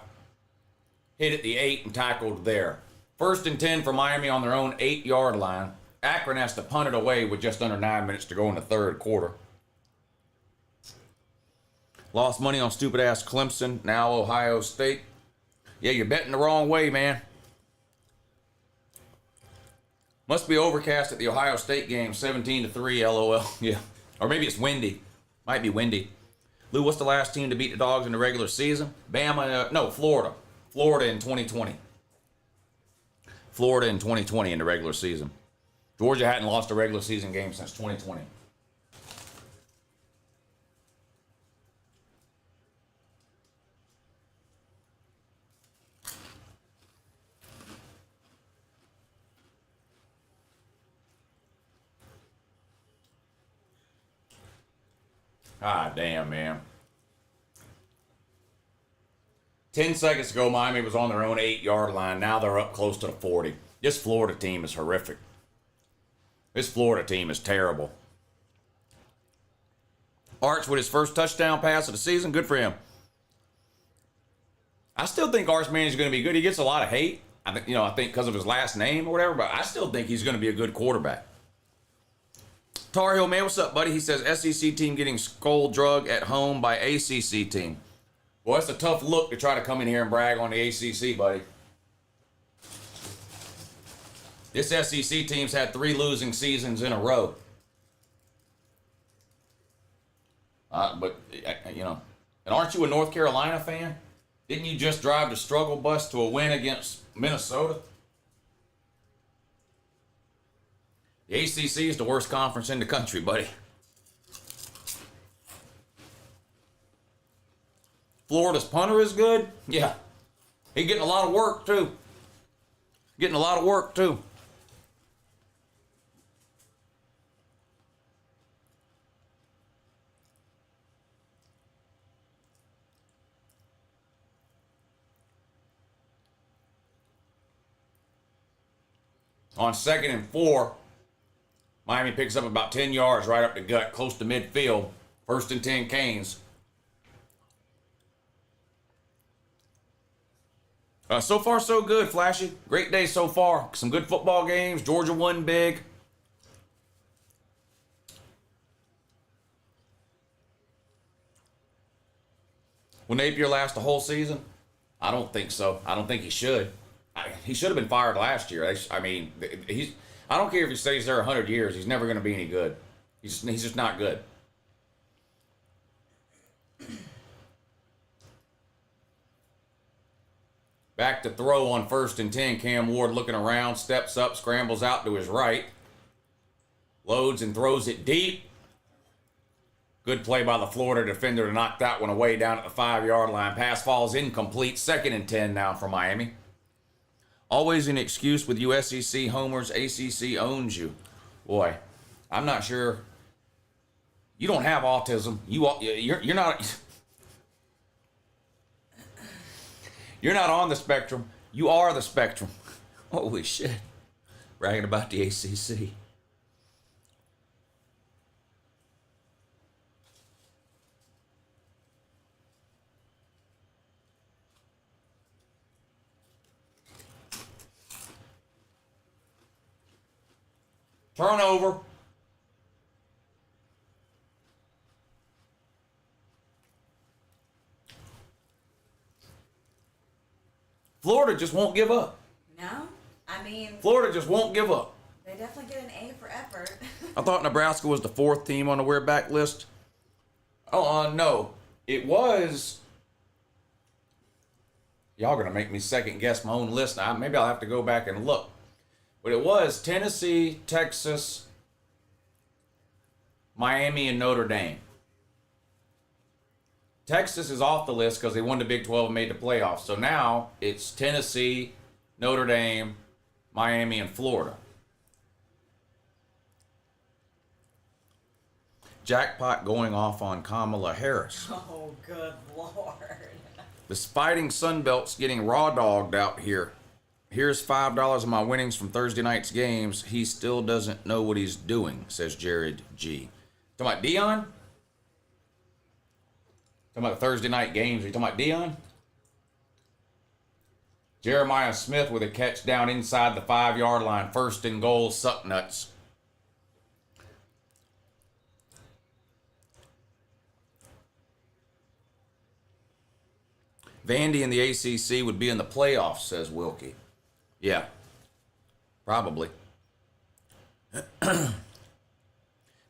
Hit at the 8 and tackled there. 1st and 10 for Miami on their own 8-yard line. Akron has to punt it away with just under 9 minutes to go in the third quarter. Lost money on stupid-ass Clemson, now Ohio State. Yeah, you're betting the wrong way, man. Must be overcast at the Ohio State game, 17-3, LOL. Yeah, or maybe it's windy. Might be windy. Lou, what's the last team to beat the Dogs in the regular season? Bama, no, Florida. Florida in 2020. Florida in 2020 in the regular season. Georgia hadn't lost a regular season game since 2020. Ah, damn, man. 10 seconds ago, Miami was on their own 8-yard line. Now they're up close to the 40. This Florida team is horrific. This Florida team is terrible. Arch with his first touchdown pass of the season. Good for him. I still think Arch Manning is going to be good. He gets a lot of hate. I think because of his last name or whatever, but I still think he's going to be a good quarterback. Tar Heel Man, what's up, buddy? He says SEC team getting skull drug at home by ACC team. Well, that's a tough look to try to come in here and brag on the ACC, buddy. This SEC team's had 3 losing seasons in a row. But and aren't you a North Carolina fan? Didn't you just drive the struggle bus to a win against Minnesota? The ACC is the worst conference in the country, buddy. Florida's punter is good? Yeah. He's getting a lot of work, too. Getting a lot of work, too. On 2nd and 4, Miami picks up about 10 yards right up the gut, close to midfield. 1st and 10 Canes. So far, so good, Flashy. Great day so far. Some good football games. Georgia won big. Will Napier last the whole season? I don't think so. I don't think he should. He should have been fired last year. I mean, I don't care if he stays there 100 years. He's never going to be any good. He's just not good. Back to throw on 1st and 10. Cam Ward looking around, steps up, scrambles out to his right. Loads and throws it deep. Good play by the Florida defender to knock that one away down at the 5-yard line. Pass falls incomplete. 2nd and 10 now for Miami. Always an excuse with you SEC homers. ACC owns you. Boy, I'm not sure. You don't have autism. You're not... You're not on the spectrum. You are the spectrum. Holy shit. Bragging about the ACC. Turnover. Florida just won't give up. No? I mean... Florida just won't give up. They definitely get an A for effort. I thought Nebraska was the 4th team on the wear back list. Oh, no. It was... Y'all gonna make me second guess my own list. Maybe I'll have to go back and look. But it was Tennessee, Texas, Miami, and Notre Dame. Texas is off the list because they won the Big 12 and made the playoffs. So now it's Tennessee, Notre Dame, Miami, and Florida. Jackpot going off on Kamala Harris. Oh, good Lord. The Fighting Sunbelt's getting raw dogged out here. Here's $5 of my winnings from Thursday night's games. He still doesn't know what he's doing, says Jared G. Talking about Dion? Talking about the Thursday night games. Are you talking about Dion? Jeremiah Smith with a catch down inside the 5-yard line. First and goal, suck nuts. Vandy in the ACC would be in the playoffs, says Wilkie. Yeah, probably.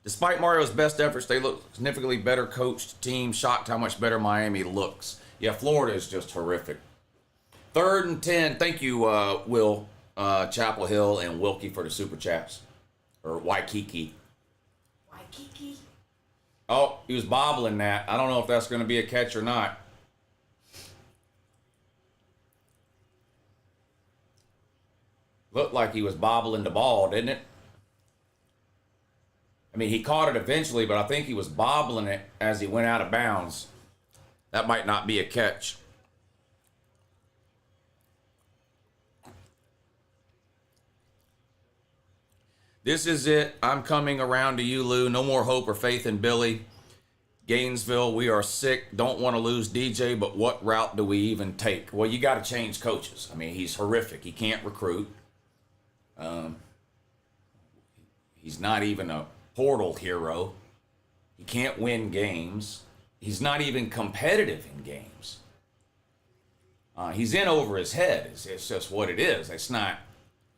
Despite Mario's best efforts, they look significantly better coached team. Shocked how much better Miami looks. Yeah, Florida is just horrific. 3rd and 10. Thank you, Will, Chapel Hill, and Wilkie for the super chats. Or Waikiki. Waikiki? Oh, he was bobbling that. I don't know if that's going to be a catch or not. Looked like he was bobbling the ball, didn't it? I mean, he caught it eventually, but I think he was bobbling it as he went out of bounds. That might not be a catch. This is it. I'm coming around to you, Lou. No more hope or faith in Billy. Gainesville, we are sick. Don't want to lose DJ, but what route do we even take? Well, you got to change coaches. I mean, he's horrific. He can't recruit. He's not even a portal hero. He can't win games. He's not even competitive in games. He's in over his head. It's just what it is. It's not,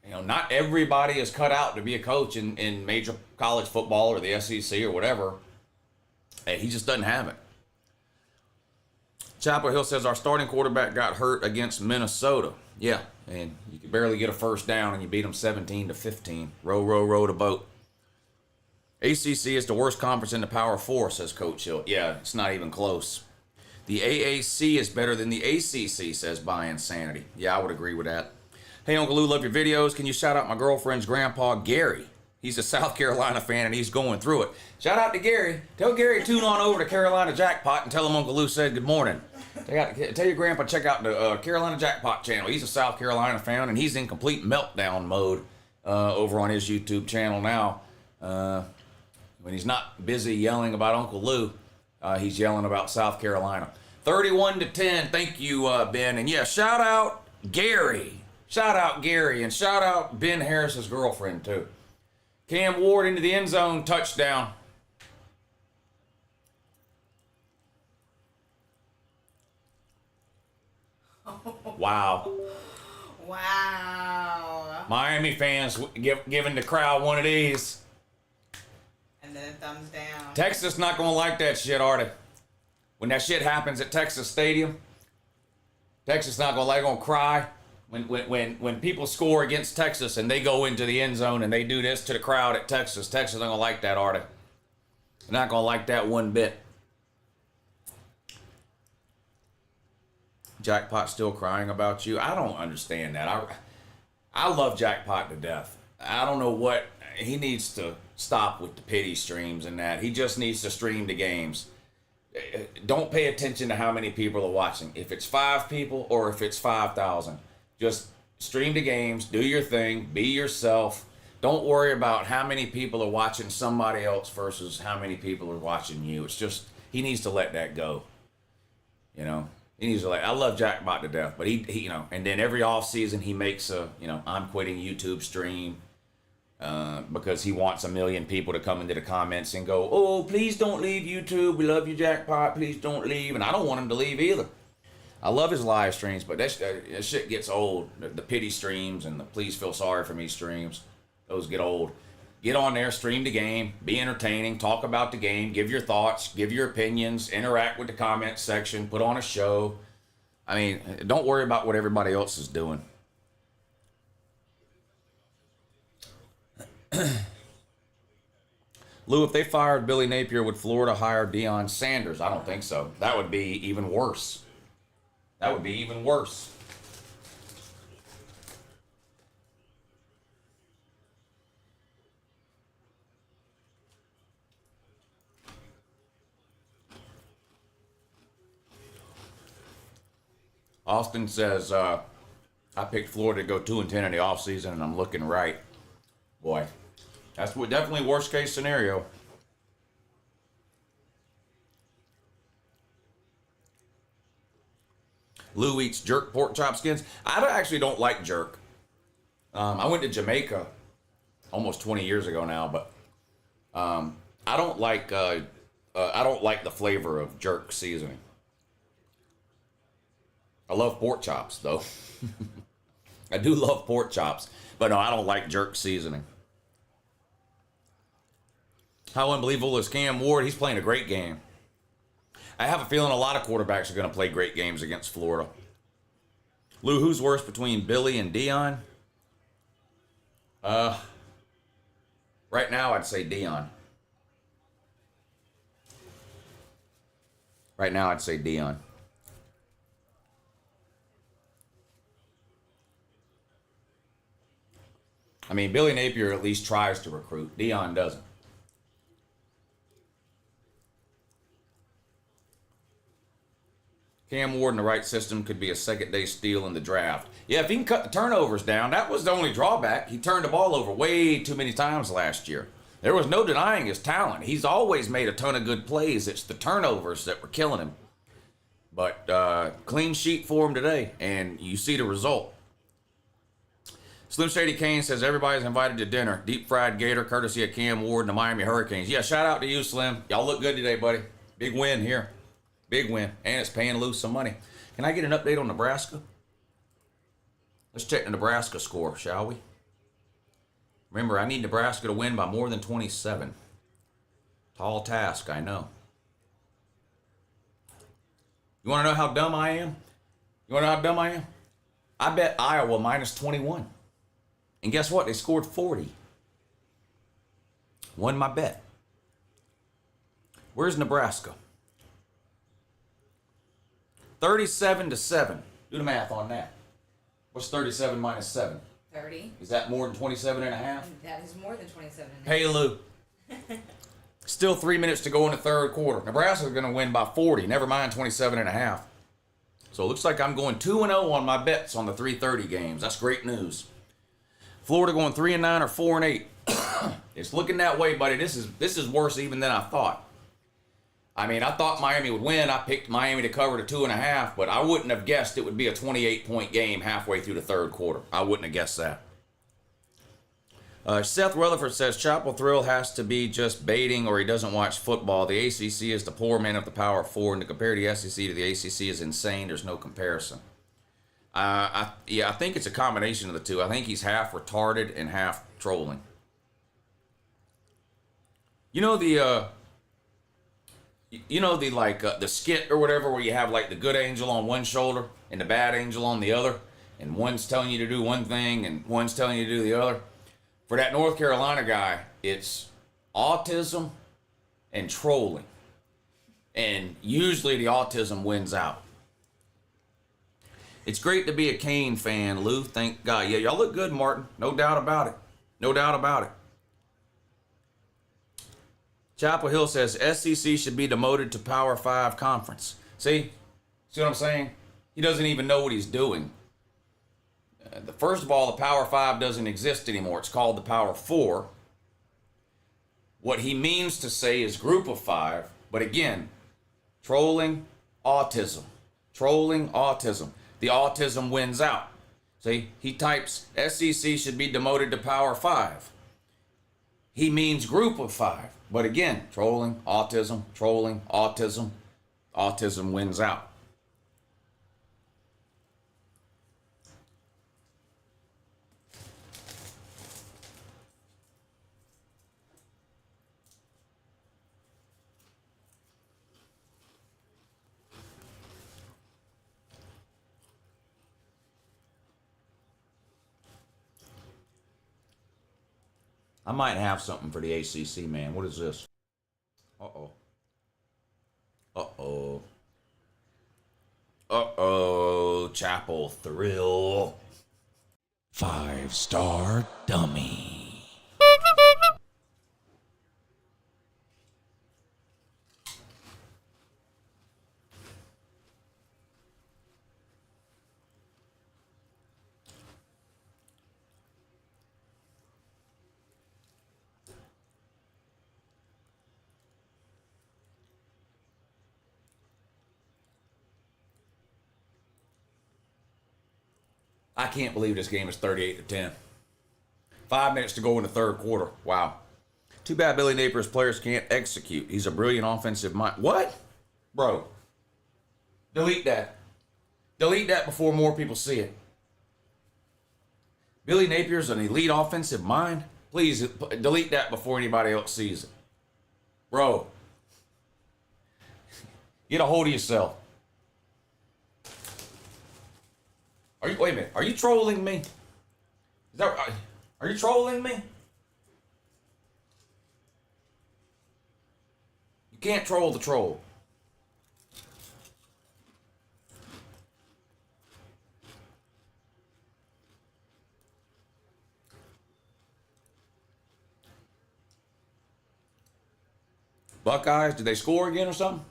not everybody is cut out to be a coach in major college football or the SEC or whatever. Hey, he just doesn't have it. Chapel Hill says our starting quarterback got hurt against Minnesota. Yeah, and you could barely get a first down and you beat them 17-15. Row, row, row the boat. ACC is the worst conference in the Power 4, says Coach Hill. Yeah, it's not even close. The AAC is better than the ACC, says By Insanity. Yeah, I would agree with that. Hey, Uncle Lou, love your videos. Can you shout out my girlfriend's grandpa, Gary? He's a South Carolina fan, and he's going through it. Shout out to Gary. Tell Gary to tune on over to Carolina Jackpot and tell him Uncle Lou said good morning. Tell your grandpa check out the Carolina Jackpot channel. He's a South Carolina fan, and he's in complete meltdown mode over on his YouTube channel now. When he's not busy yelling about Uncle Lou, he's yelling about South Carolina. 31-10. Thank you, Ben. And yeah, shout out Gary. Shout out Gary, and shout out Ben Harris's girlfriend too. Cam Ward into the end zone, touchdown. Wow. Wow. Miami fans giving the crowd one of these. And then thumbs down. Texas not going to like that shit, are they? When that shit happens at Texas Stadium, Texas not going to like, they're going to cry. When people score against Texas and they go into the end zone and they do this to the crowd at Texas, Texas not going to like that, are they? They're not going to like that one bit. Jackpot still crying about you. I don't understand that. I love Jackpot to death. I don't know what, he needs to stop with the pity streams and that. He just needs to stream the games. Don't pay attention to how many people are watching. If it's 5 people or if it's 5,000, just stream the games, do your thing, be yourself. Don't worry about how many people are watching somebody else versus how many people are watching you. It's just, he needs to let that go. He needs to I love Jackpot to death, but he and then every off season he makes a, I'm quitting YouTube stream because he wants 1 million people to come into the comments and go, oh, please don't leave YouTube. We love you, Jackpot. Please don't leave. And I don't want him to leave either. I love his live streams, but that shit gets old. The pity streams and the please feel sorry for me streams, those get old. Get on there, stream the game, be entertaining, talk about the game, give your thoughts, give your opinions, interact with the comment section, put on a show. I mean, don't worry about what everybody else is doing. Lou, if they fired Billy Napier, would Florida hire Deion Sanders? I don't think so. That would be even worse. That would be even worse. Austin says, I picked Florida to go 2-10 in the offseason, and I'm looking right. Boy, that's definitely worst case scenario. Lou eats jerk pork chop skins. Actually don't like jerk. I went to Jamaica almost 20 years ago now, but I don't like the flavor of jerk seasoning. I love pork chops though. I do love pork chops, but no, I don't like jerk seasoning. How unbelievable is Cam Ward? He's playing a great game. I have a feeling a lot of quarterbacks are going to play great games against Florida. Lou, who's worse between Billy and Dion? Right now, I'd say Dion. Right now, I'd say Dion. I mean, Billy Napier at least tries to recruit. Dion doesn't. Cam Ward in the right system could be a second-day steal in the draft. Yeah, if he can cut the turnovers down, that was the only drawback. He turned the ball over way too many times last year. There was no denying his talent. He's always made a ton of good plays. It's the turnovers that were killing him. But clean sheet for him today, and you see the result. Slim Shady Kane says everybody's invited to dinner. Deep fried gator, courtesy of Cam Ward and the Miami Hurricanes. Yeah, shout out to you, Slim. Y'all look good today, buddy. Big win here. Big win. And it's paying Lou some money. Can I get an update on Nebraska? Let's check the Nebraska score, shall we? Remember, I need Nebraska to win by more than 27. Tall task, I know. You want to know how dumb I am? You want to know how dumb I am? I bet Iowa minus 21. And guess what? They scored 40. Won my bet. Where's Nebraska? 37-7. Do the math on that. What's 37 minus 7? 30. Is that more than 27 and a half? That is more than 27 and a half. Hey, Lou. Still 3 minutes to go in the third quarter. Nebraska's going to win by 40. Never mind 27 and a half. So it looks like I'm going 2-0 on my bets on the 3:30 games. That's great news. Florida going 3-9 or 4-8. It's looking that way, buddy. This is worse even than I thought. I mean, I thought Miami would win. I picked Miami to cover to 2.5, but I wouldn't have guessed it would be a 28-point game halfway through the third quarter. I wouldn't have guessed that. Seth Rutherford says Chapel Thrill has to be just baiting or he doesn't watch football. The ACC is the poor man of the Power Four, and to compare the SEC to the ACC is insane. There's no comparison. I think it's a combination of the two. I think he's half retarded and half trolling. You know the skit or whatever where you have like the good angel on one shoulder and the bad angel on the other, and one's telling you to do one thing and one's telling you to do the other. For that North Carolina guy, it's autism and trolling. And usually the autism wins out. It's great to be a Kane fan, Lou. Thank God. Yeah, y'all look good, Martin. No doubt about it. No doubt about it. Chapel Hill says SEC should be demoted to Power 5 conference. See what I'm saying? He doesn't even know what he's doing. First of all, the Power 5 doesn't exist anymore. It's called the Power 4. What he means to say is group of 5. But again, trolling, autism. Trolling, autism. The autism wins out. See, he types SEC should be demoted to Power 5. He means group of 5. But again, trolling, autism, autism wins out. I might have something for the ACC, man. What is this? Uh-oh. Uh-oh. Uh-oh. Chapel Thrill. 5-star dummy. I can't believe this game is 38-10. 5 minutes to go in the third quarter. Wow. Too bad Billy Napier's players can't execute. He's a brilliant offensive mind. What? Bro. Delete that. Delete that before more people see it. Billy Napier's an elite offensive mind? Please delete that before anybody else sees it. Bro. Get a hold of yourself. Wait a minute. Are you trolling me? Are you trolling me? You can't troll the troll. Buckeyes, did they score again or something?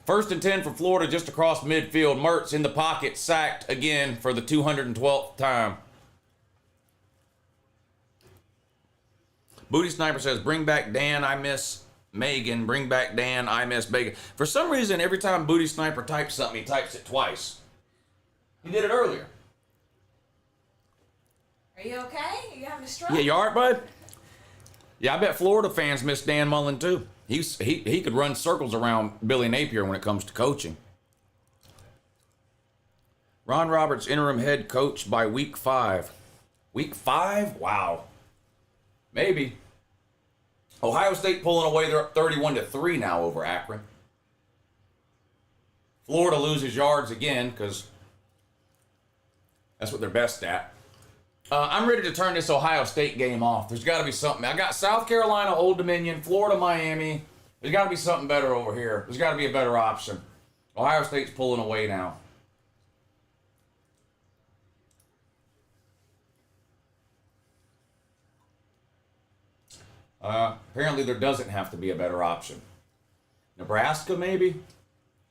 First and 10 for Florida, just across midfield. Mertz in the pocket, sacked again for the 212th time. Booty Sniper says, bring back Dan, I miss Megan. Bring back Dan, I miss Megan. For some reason, every time Booty Sniper types something, he types it twice. He did it earlier. Are you okay? Are you having a stroke? Yeah, you all right, bud? Yeah, I bet Florida fans miss Dan Mullen, too. He could run circles around Billy Napier when it comes to coaching. Ron Roberts, interim head coach by week 5. Week 5? Wow. Maybe. Ohio State pulling away. They're up 31-3 now over Akron. Florida loses yards again because that's what they're best at. I'm ready to turn this Ohio State game off. There's got to be something. I got South Carolina, Old Dominion, Florida, Miami. There's got to be something better over here. There's got to be a better option. Ohio State's pulling away now. Apparently there doesn't have to be a better option. Nebraska, maybe?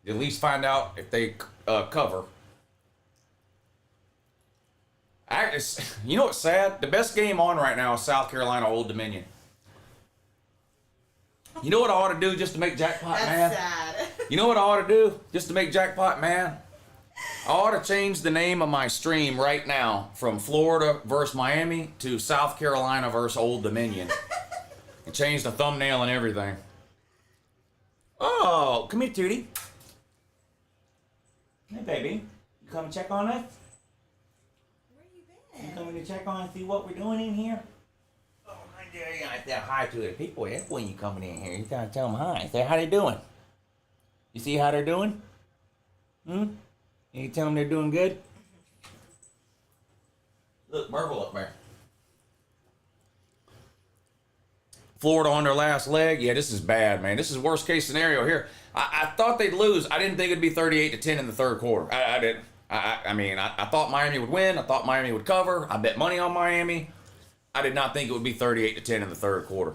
At least find out if they cover. You know what's sad? The best game on right now is South Carolina Old Dominion. You know what I ought to do just to make Jackpot mad? That's sad. You know what I ought to do just to make Jackpot mad? I ought to change the name of my stream right now from Florida versus Miami to South Carolina versus Old Dominion. And change the thumbnail and everything. Oh, come here, Tootie. Hey, baby. You come and check on us? You coming to check on and see what we're doing in here? Oh, hi there. You gotta say hi to the people. That's when you coming in here. You gotta tell them hi. Say how they doing. You see how they're doing? You tell them they're doing good? Look, Marvel up there. Florida on their last leg. Yeah, this is bad, man. This is worst case scenario here. I thought they'd lose. I didn't think it'd be 38-10 in the third quarter. I didn't. I thought Miami would win. I thought Miami would cover. I bet money on Miami. I did not think it would be 38-10 in the third quarter.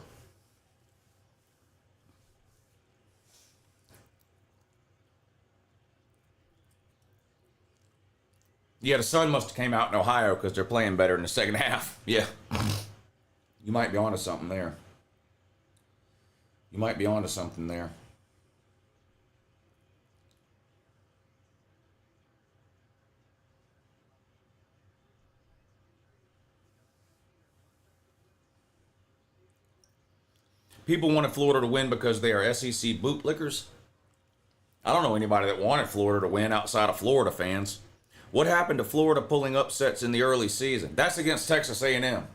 Yeah, the sun must have came out in Ohio because they're playing better in the second half. Yeah. You might be onto something there. You might be onto something there. People wanted Florida to win because they are SEC bootlickers. I don't know anybody that wanted Florida to win outside of Florida fans. What happened to Florida pulling upsets in the early season? That's against Texas A&M.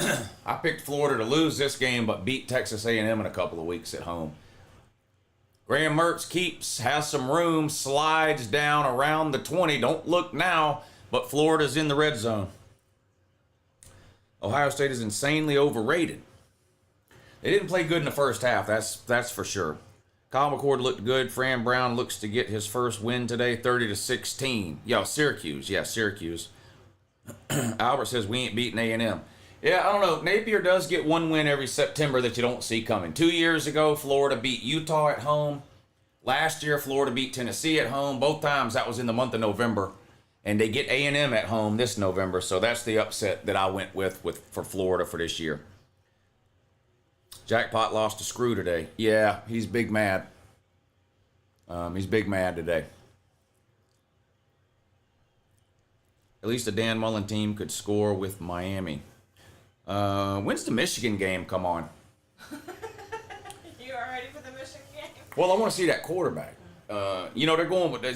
I picked Florida to lose this game, but beat Texas A&M in a couple of weeks at home. Graham Mertz has some room, slides down around the 20. Don't look now, but Florida's in the red zone. Ohio State is insanely overrated. They didn't play good in the first half, that's for sure. Kyle McCord looked good. Fran Brown looks to get his first win today, 30-16. Syracuse. Albert says we ain't beating A&M. Yeah, I don't know. Napier does get one win every September that you don't see coming. 2 years ago, Florida beat Utah at home. Last year, Florida beat Tennessee at home. Both times that was in the month of November. And they get A&M at home this November. So that's the upset that I went with for Florida for this year. Jackpot lost a screw today. Yeah, he's big mad. He's big mad today. At least the Dan Mullen team could score with Miami. When's the Michigan game come on? You are ready for the Michigan game? Well, I want to see that quarterback. You know, they're going with, they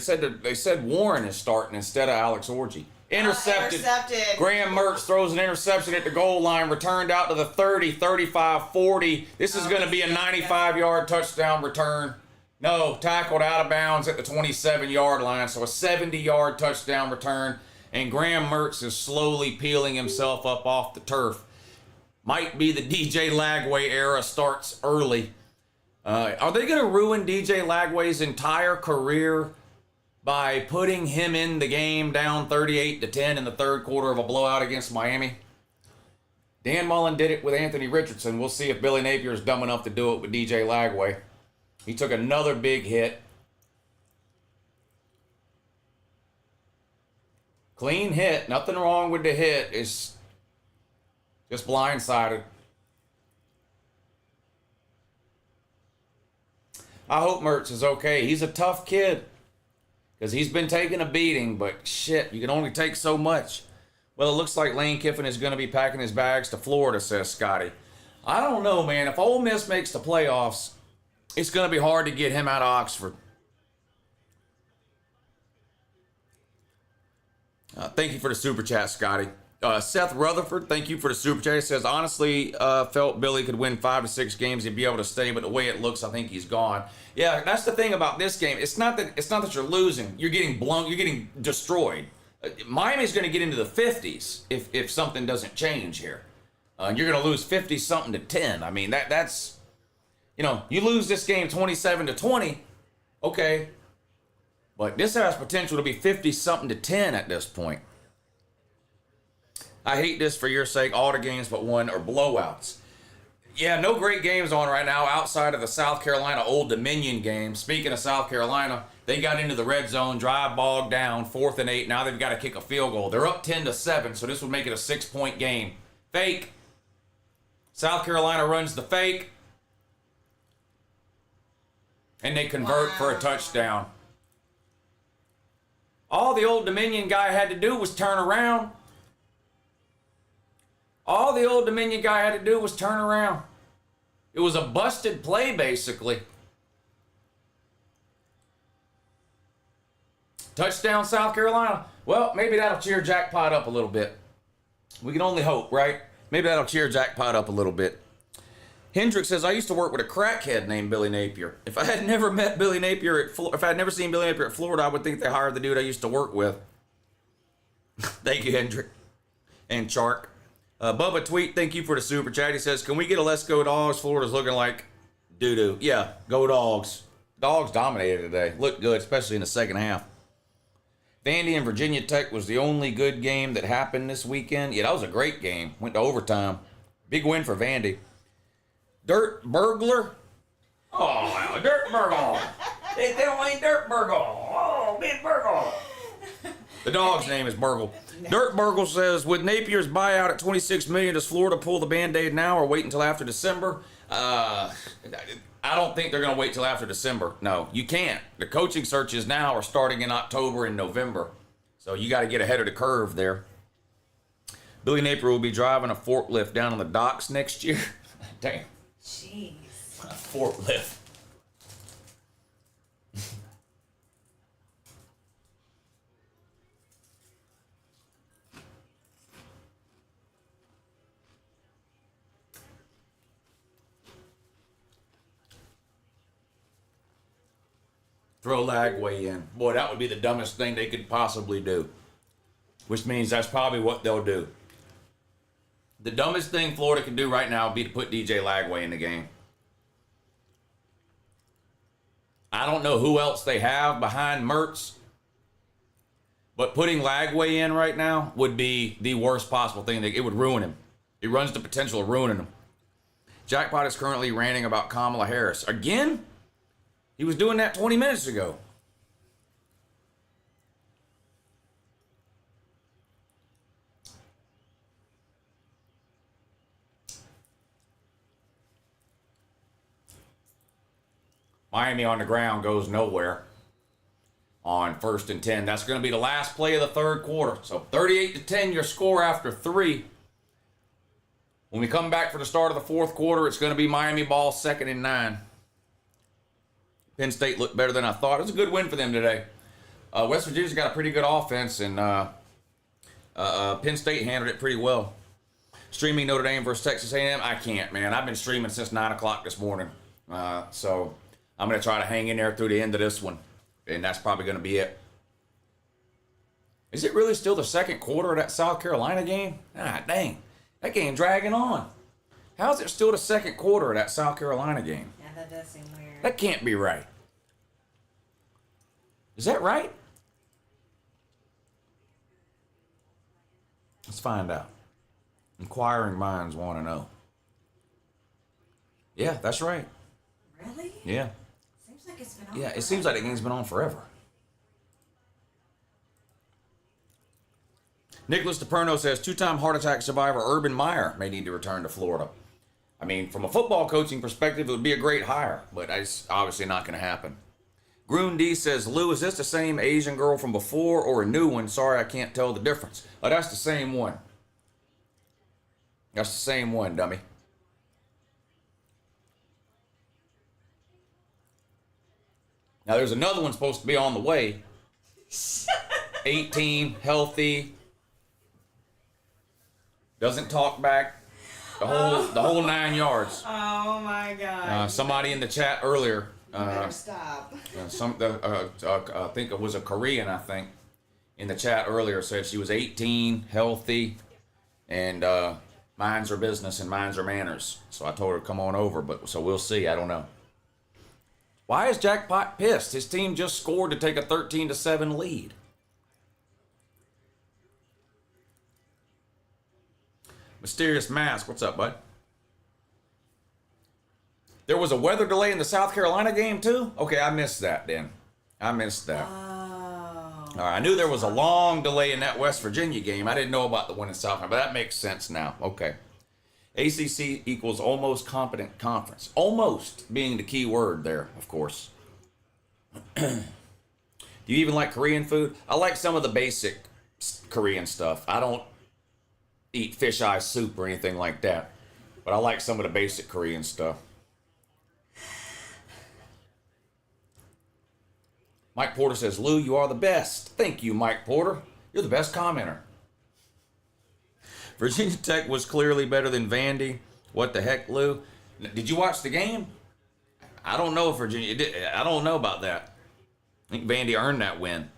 said Warren is starting instead of Alex Orji. Intercepted. Intercepted. Graham Mertz throws an interception at the goal line, returned out to the 30, 35, 40. This is going to be a 95-yard touchdown return. No, tackled out of bounds at the 27-yard line, so a 70-yard touchdown return. And Graham Mertz is slowly peeling himself up off the turf. Might be the DJ Lagway era starts early. Are they going to ruin DJ Lagway's entire career by putting him in the game down 38-10 in the third quarter of a blowout against Miami? Dan Mullen did it with Anthony Richardson. We'll see if Billy Napier is dumb enough to do it with DJ Lagway. He took another big hit. Clean hit. Nothing wrong with the hit. It's just blindsided. I hope Mertz is okay. He's a tough kid because he's been taking a beating, but shit, you can only take so much. Well, it looks like Lane Kiffin is going to be packing his bags to Florida, says Scotty. I don't know, man. If Ole Miss makes the playoffs, it's going to be hard to get him out of Oxford. Thank you for the super chat, Scotty. Seth Rutherford, thank you for the super chat. He says, honestly, felt Billy could win 5 to 6 games. He'd be able to stay, but the way it looks, I think he's gone. Yeah, that's the thing about this game. It's not that you're losing. You're getting blown. You're getting destroyed. Miami's going to get into the 50s if something doesn't change here. You're going to lose 50-something to 10. I mean, that's, you know, you lose this game 27-20, okay. But this has potential to be 50-something to 10 at this point. I hate this for your sake. All the games but one are blowouts. Yeah, no great games on right now outside of the South Carolina Old Dominion game. Speaking of South Carolina, they got into the red zone, drive bogged down, 4th and 8. Now they've got to kick a field goal. They're up 10-7, so this would make it a 6-point game. Fake. South Carolina runs the fake. And they convert for a touchdown. All the Old Dominion guy had to do was turn around. All the Old Dominion guy had to do was turn around. It was a busted play, basically. Touchdown, South Carolina. Well, maybe that'll cheer Jackpot up a little bit. We can only hope, right? Maybe that'll cheer Jackpot up a little bit. Hendrick says, I used to work with a crackhead named Billy Napier. If I had never met Billy Napier if I had never seen Billy Napier at Florida, I would think they hired the dude I used to work with. Thank you, Hendrick. And Chark. Bubba Tweet, thank you for the super chat. He says, can we get a Let's Go Dogs? Florida's looking like doo-doo. Yeah, go Dogs. Dogs dominated today. Looked good, especially in the second half. Vandy and Virginia Tech was the only good game that happened this weekend. Yeah, that was a great game. Went to overtime. Big win for Vandy. Dirt Burglar. Oh, Dirt Burglar. They don't ain't Dirt Burglar. Oh, big Burglar. The dog's name is Burgle. Dirt Burgle says, with Napier's buyout at $26 million, does Florida pull the Band-Aid now or wait until after December? I don't think they're going to wait till after December. No, you can't. The coaching searches now are starting in October and November. So you got to get ahead of the curve there. Billy Napier will be driving a forklift down on the docks next year. Damn. Jeez. A forklift. Throw Lagway in. Boy, that would be the dumbest thing they could possibly do. Which means that's probably what they'll do. The dumbest thing Florida can do right now would be to put DJ Lagway in the game. I don't know who else they have behind Mertz, but putting Lagway in right now would be the worst possible thing. It would ruin him. It runs the potential of ruining him. Jackpot is currently ranting about Kamala Harris. Again? He was doing that 20 minutes ago. Miami on the ground goes nowhere. on 1st and 10. That's going to be the last play of the third quarter. So 38-10, your score after 3. When we come back for the start of the fourth quarter, it's going to be Miami ball, 2nd and 9. Penn State looked better than I thought. It was a good win for them today. West Virginia's got a pretty good offense, and Penn State handled it pretty well. Streaming Notre Dame versus Texas A&M, I can't, man. I've been streaming since 9 o'clock this morning. So I'm going to try to hang in there through the end of this one, and that's probably going to be it. Is it really still the second quarter of that South Carolina game? Ah, dang. That game dragging on. How is it still the second quarter of that South Carolina game? Yeah, that does seem weird. That can't be right. Is that right? Let's find out. Inquiring minds want to know. Yeah, that's right. Really? Yeah. Seems like it's been on. Yeah, it seems like the game's been on forever. Nicholas DePerno says, 2-time heart attack survivor Urban Meyer may need to return to Florida. I mean, from a football coaching perspective, it would be a great hire, but it's obviously not going to happen. Groon D says, Lou, is this the same Asian girl from before or a new one? Sorry, I can't tell the difference. Oh, that's the same one. That's the same one, dummy. Now, there's another one supposed to be on the way. 18, healthy, doesn't talk back, the whole 9 yards. Oh my God. Somebody in the chat earlier. You better stop. I think it was a Korean, in the chat earlier said she was 18, healthy, and minds her business and minds her manners. So I told her to come on over, so we'll see. I don't know. Why is Jackpot pissed? His team just scored to take a 13-7 lead. Mysterious Mask, what's up, bud? There was a weather delay in the South Carolina game, too? Okay, I missed that, then. I missed that. Oh. All right, I knew there was a long delay in that West Virginia game. I didn't know about the one in South Carolina, but that makes sense now. Okay. ACC equals almost competent conference. Almost being the key word there, of course. Do you even like Korean food? I like some of the basic Korean stuff. I don't eat fish eye soup or anything like that, but I like some of the basic Korean stuff. Mike Porter says, Lou, you are the best. Thank you, Mike Porter. You're the best commenter. Virginia Tech was clearly better than Vandy. What the heck, Lou? Did you watch the game? I don't know if Virginia did. I don't know about that. I think Vandy earned that win.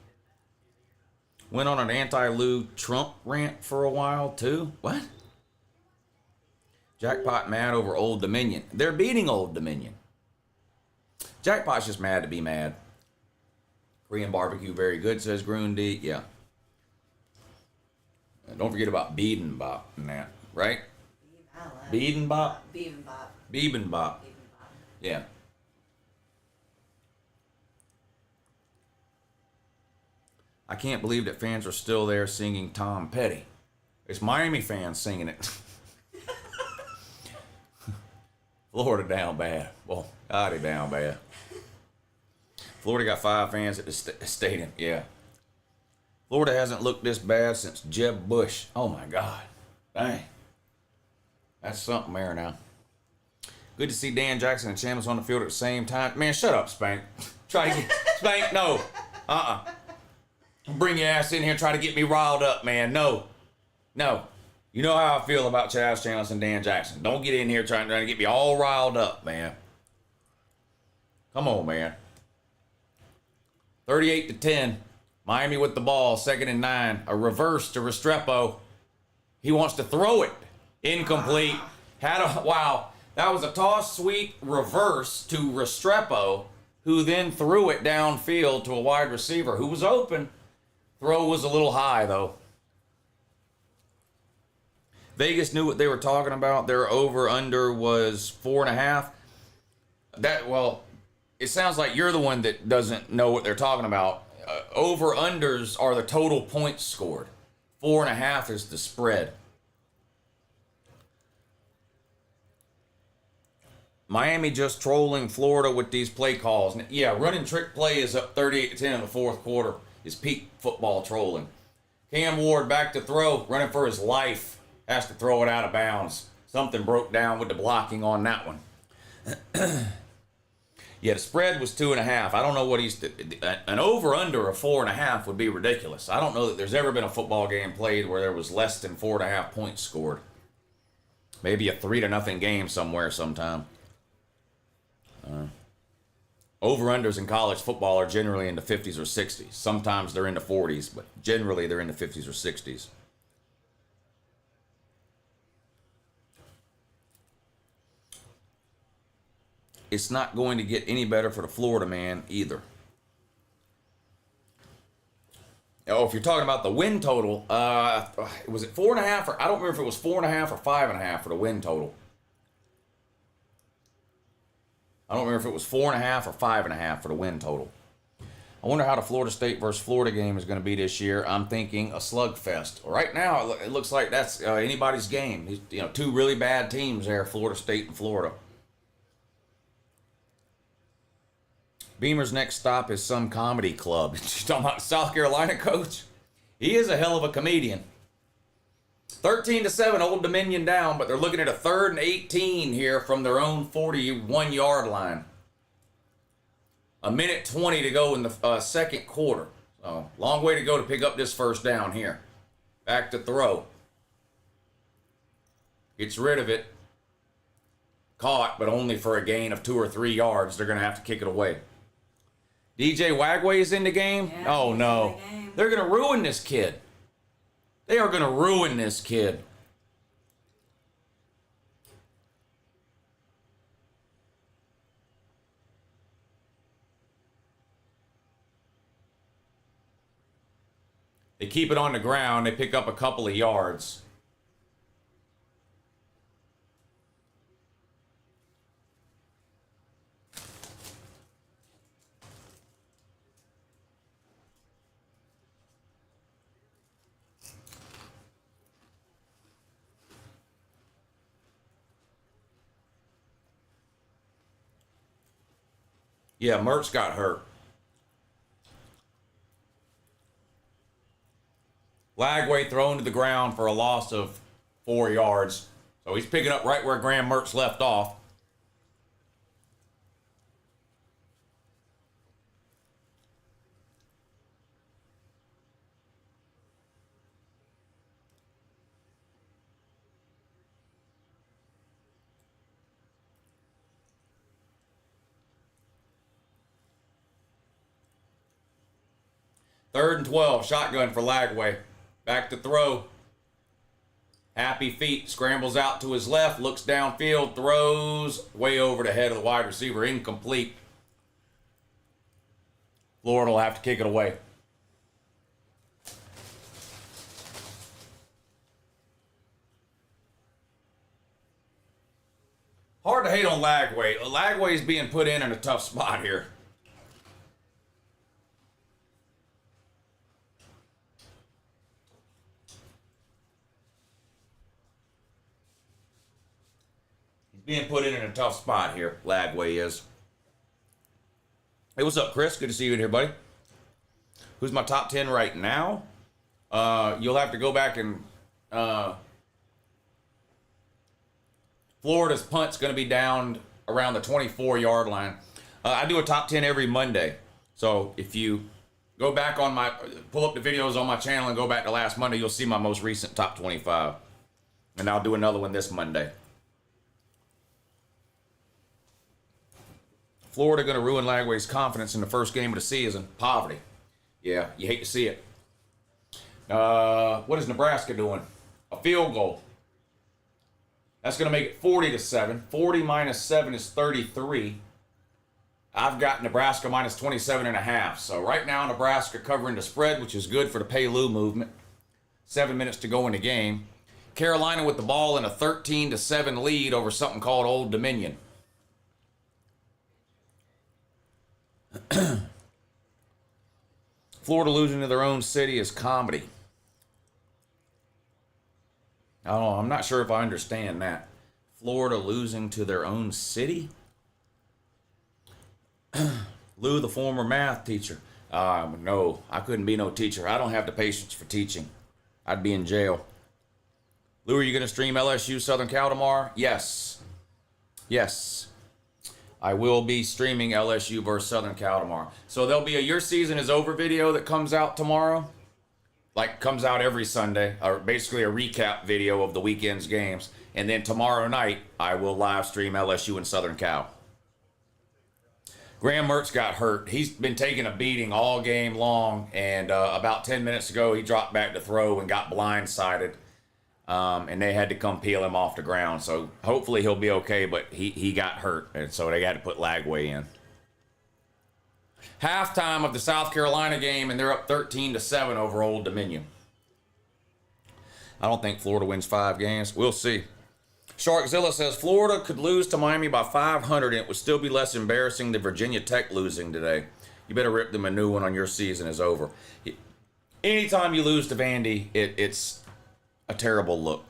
Went on an anti-Lou Trump rant for a while, too. What? Jackpot mad over Old Dominion. They're beating Old Dominion. Jackpot's just mad to be mad. Korean barbecue, very good, says Grundy. Yeah. Don't forget about Biedenbop and that, right? Biedenbop? Biedenbop. Yeah. I can't believe that fans are still there singing Tom Petty. It's Miami fans singing it. Florida down bad. Well, God, down bad. Florida got 5 fans at the stadium. Yeah. Florida hasn't looked this bad since Jeb Bush. Oh, my God. Dang. That's something there now. Good to see Dan Jackson and Chambers on the field at the same time. Man, shut up, Spank. Try to get... Spank, no. Bring your ass in here and try to get me riled up, man. No. You know how I feel about Chaz Chandler and Dan Jackson. Don't get in here trying to get me all riled up, man. Come on, man. 38-10. Miami with the ball, 2nd and 9. A reverse to Restrepo. He wants to throw it. Incomplete. Wow. That was a toss sweep reverse to Restrepo, who then threw it downfield to a wide receiver who was open. Throw was a little high, though. Vegas knew what they were talking about. Their over-under was 4.5. It sounds like you're the one that doesn't know what they're talking about. Over-unders are the total points scored. 4.5 is the spread. Miami just trolling Florida with these play calls. Yeah, running trick play is up 38-10 in the fourth quarter. Is peak football trolling. Cam Ward back to throw, running for his life. Has to throw it out of bounds. Something broke down with the blocking on that one. Yeah, the spread was 2.5. I don't know what an over-under of 4.5 would be ridiculous. I don't know that there's ever been a football game played where there was less than 4.5 points scored. Maybe a 3-0 game somewhere sometime. Over-unders in college football are generally in the 50s or 60s. Sometimes they're in the 40s, but generally they're in the 50s or 60s. It's not going to get any better for the Florida man either. Oh, if you're talking about the win total, was it 4.5? Or I don't remember if it was 4.5 or 5.5 for the win total. I don't remember if it was 4.5 or 5.5 for the win total. I wonder how the Florida State versus Florida game is going to be this year. I'm thinking a slugfest. Right now, it looks like that's anybody's game. Two really bad teams there, Florida State and Florida. Beamer's next stop is some comedy club. You talking about the South Carolina coach? He is a hell of a comedian. 13-7, Old Dominion down, but they're looking at a 3rd and 18 here from their own 41-yard line. 1:20 to go in the second quarter. So, long way to go to pick up this first down here. Back to throw. Gets rid of it. Caught, but only for a gain of 2 or 3 yards. They're going to have to kick it away. DJ Wagway is in the game? Yeah, Oh, no. They're going to ruin this kid. They are going to ruin this kid. They keep it on the ground. They pick up a couple of yards. Yeah, Mertz got hurt. Lagway thrown to the ground for a loss of 4 yards. So he's picking up right where Graham Mertz left off. Third and 12, shotgun for Lagway. Back to throw. Happy feet, scrambles out to his left, looks downfield, throws way over the head of the wide receiver, incomplete. Florida will have to kick it away. Hard to hate on Lagway. Lagway's being put in a tough spot here. Being put in a tough spot here, Lagway is. Hey, what's up, Chris? Good to see you in here, buddy. Who's my top 10 right now? You'll have to go back and... Florida's punt's going to be down around the 24-yard line. I do a top 10 every Monday. So if you go back on pull up the videos on my channel and go back to last Monday, you'll see my most recent top 25. And I'll do another one this Monday. Florida going to ruin Lagway's confidence in the first game of the season. Poverty. Yeah, you hate to see it. What is Nebraska doing? A field goal. That's going to make it 40-7. 40 minus 7 is 33. I've got Nebraska minus 27.5. So right now, Nebraska covering the spread, which is good for the Pay-Lou movement. 7 minutes to go in the game. Carolina with the ball in a 13-7 lead over something called Old Dominion. Florida losing to their own city is comedy. I don't know. I'm not sure if I understand that. Florida losing to their own city? Lou, the former math teacher. No, I couldn't be no teacher. I don't have the patience for teaching. I'd be in jail. Lou, are you going to stream LSU Southern Cal tomorrow? Yes. Yes. I will be streaming LSU versus Southern Cal tomorrow. So there'll be a Your Season is Over video that comes out tomorrow. Like, comes out every Sunday. Or basically a recap video of the weekend's games. And then tomorrow night, I will live stream LSU and Southern Cal. Graham Mertz got hurt. He's been taking a beating all game long. And about 10 minutes ago, he dropped back to throw and got blindsided. And they had to come peel him off the ground. So hopefully he'll be okay, but he got hurt. And so they had to put Lagway in. Halftime of the South Carolina game, and they're up 13-7 over Old Dominion. I don't think Florida wins 5 games. We'll see. Sharkzilla says Florida could lose to Miami by 500, and it would still be less embarrassing than Virginia Tech losing today. You better rip them a new one on Your Season is Over. Anytime you lose to Vandy, it's a terrible look.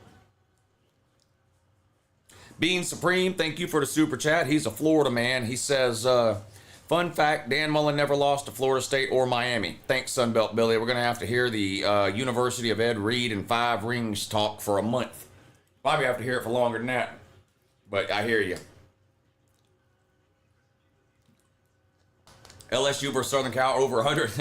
Being Supreme, thank you for the super chat. He's a Florida man. He says, fun fact, Dan Mullen never lost to Florida State or Miami. Thanks, Sunbelt Billy. We're going to have to hear the University of Ed Reed and 5 rings talk for a month. Probably have to hear it for longer than that. But I hear you. LSU versus Southern Cal over 100.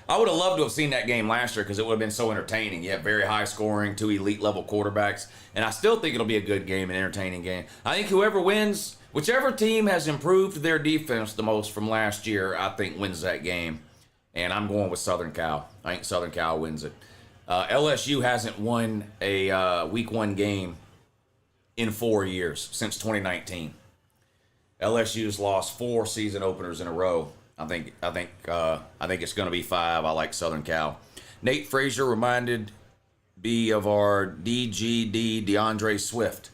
I would have loved to have seen that game last year because it would have been so entertaining. You have very high scoring, 2 elite level quarterbacks. And I still think it'll be a good game, an entertaining game. I think whoever wins, whichever team has improved their defense the most from last year, I think wins that game. And I'm going with Southern Cal. I think Southern Cal wins it. LSU hasn't won a week 1 game in 4 years, since 2019. LSU's lost 4 season openers in a row. I think it's going to be 5. I like Southern Cal. Nate Frazier reminded me of our DGD DeAndre Swift.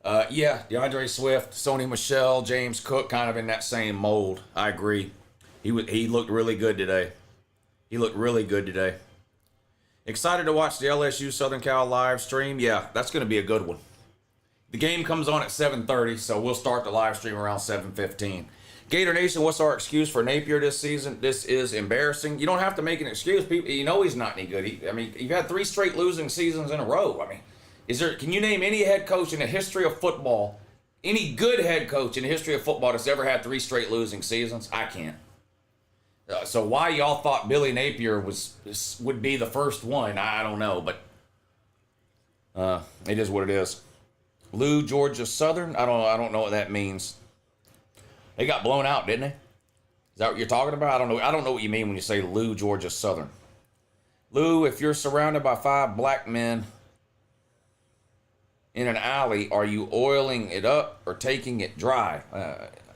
Yeah, DeAndre Swift, Sony Michel, James Cook, kind of in that same mold. I agree. He looked really good today. Excited to watch the LSU Southern Cal live stream. Yeah, that's going to be a good one. The game comes on at 7:30, so we'll start the live stream around 7:15. Gator Nation, what's our excuse for Napier this season? This is embarrassing. You don't have to make an excuse. People, you know he's not any good. You've had 3 straight losing seasons in a row. Can you name any head coach in the history of football, any good head coach in the history of football that's ever had 3 straight losing seasons? I can't. So why y'all thought Billy Napier would be the first one, I don't know, but it is what it is. Lou, Georgia Southern, I don't know what that means. They got blown out, didn't they? Is that what you're talking about? I don't know what you mean when you say Lou, Georgia Southern. Lou, if you're surrounded by 5 black men in an alley, are you oiling it up or taking it dry?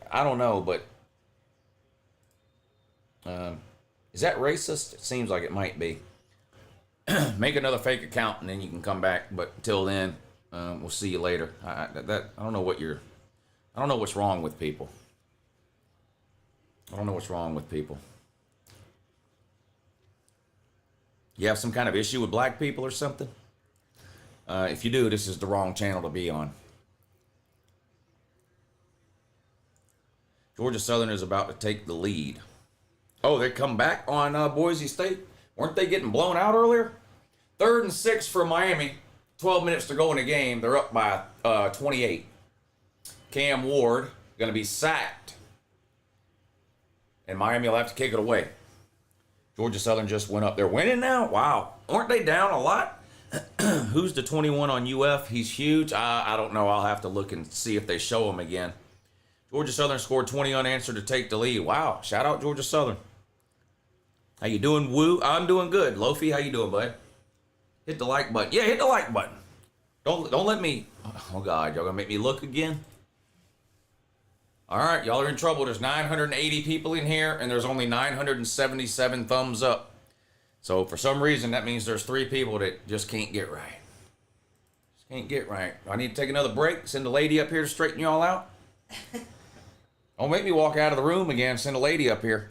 I don't know, but is that racist? It seems like it might be. Make another fake account and then you can come back. But until then, we'll see you later. I don't know what's wrong with people. You have some kind of issue with black people or something? If you do, this is the wrong channel to be on. Georgia Southern is about to take the lead. Oh, they come back on Boise State? Weren't they getting blown out earlier? 3rd and 6 for Miami. 12 minutes to go in the game. They're up by 28. Cam Ward going to be sacked. And Miami will have to kick it away. Georgia Southern just went up. They're winning now? Wow. Aren't they down a lot? Who's the 21 on UF? He's huge. I don't know. I'll have to look and see if they show him again. Georgia Southern scored 20 unanswered to take the lead. Wow. Shout out Georgia Southern. How you doing, Woo? I'm doing good. Lofi, how you doing, bud? Hit the like button. Yeah, hit the like button. Don't let me... Oh, God. Y'all gonna make me look again? All right. Y'all are in trouble. There's 980 people in here, and there's only 977 thumbs up. So, for some reason, that means there's 3 people that just can't get right. I need to take another break. Send a lady up here to straighten y'all out. Don't make me walk out of the room again. Send a lady up here.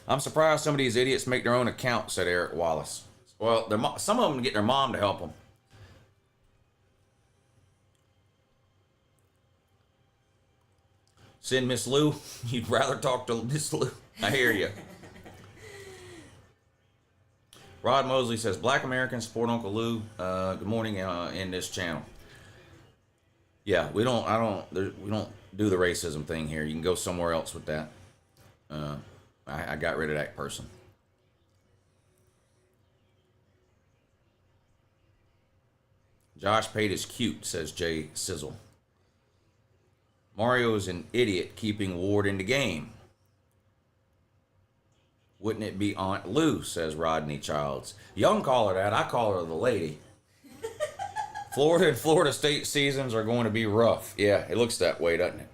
I'm surprised some of these idiots make their own account, said Eric Wallace. Well, some of them get their mom to help them. Send Miss Lou. You'd rather talk to Miss Lou. I hear you. Rod Mosley says, Black Americans support Uncle Lou. Good morning in this channel. Yeah, we don't do the racism thing here. You can go somewhere else with that. I got rid of that person. Josh Pate is cute, says Jay Sizzle. Mario is an idiot keeping Ward in the game. Wouldn't it be Aunt Lou, says Rodney Childs. Young call her that. I call her the lady. Florida and Florida State seasons are going to be rough. Yeah, it looks that way, doesn't it?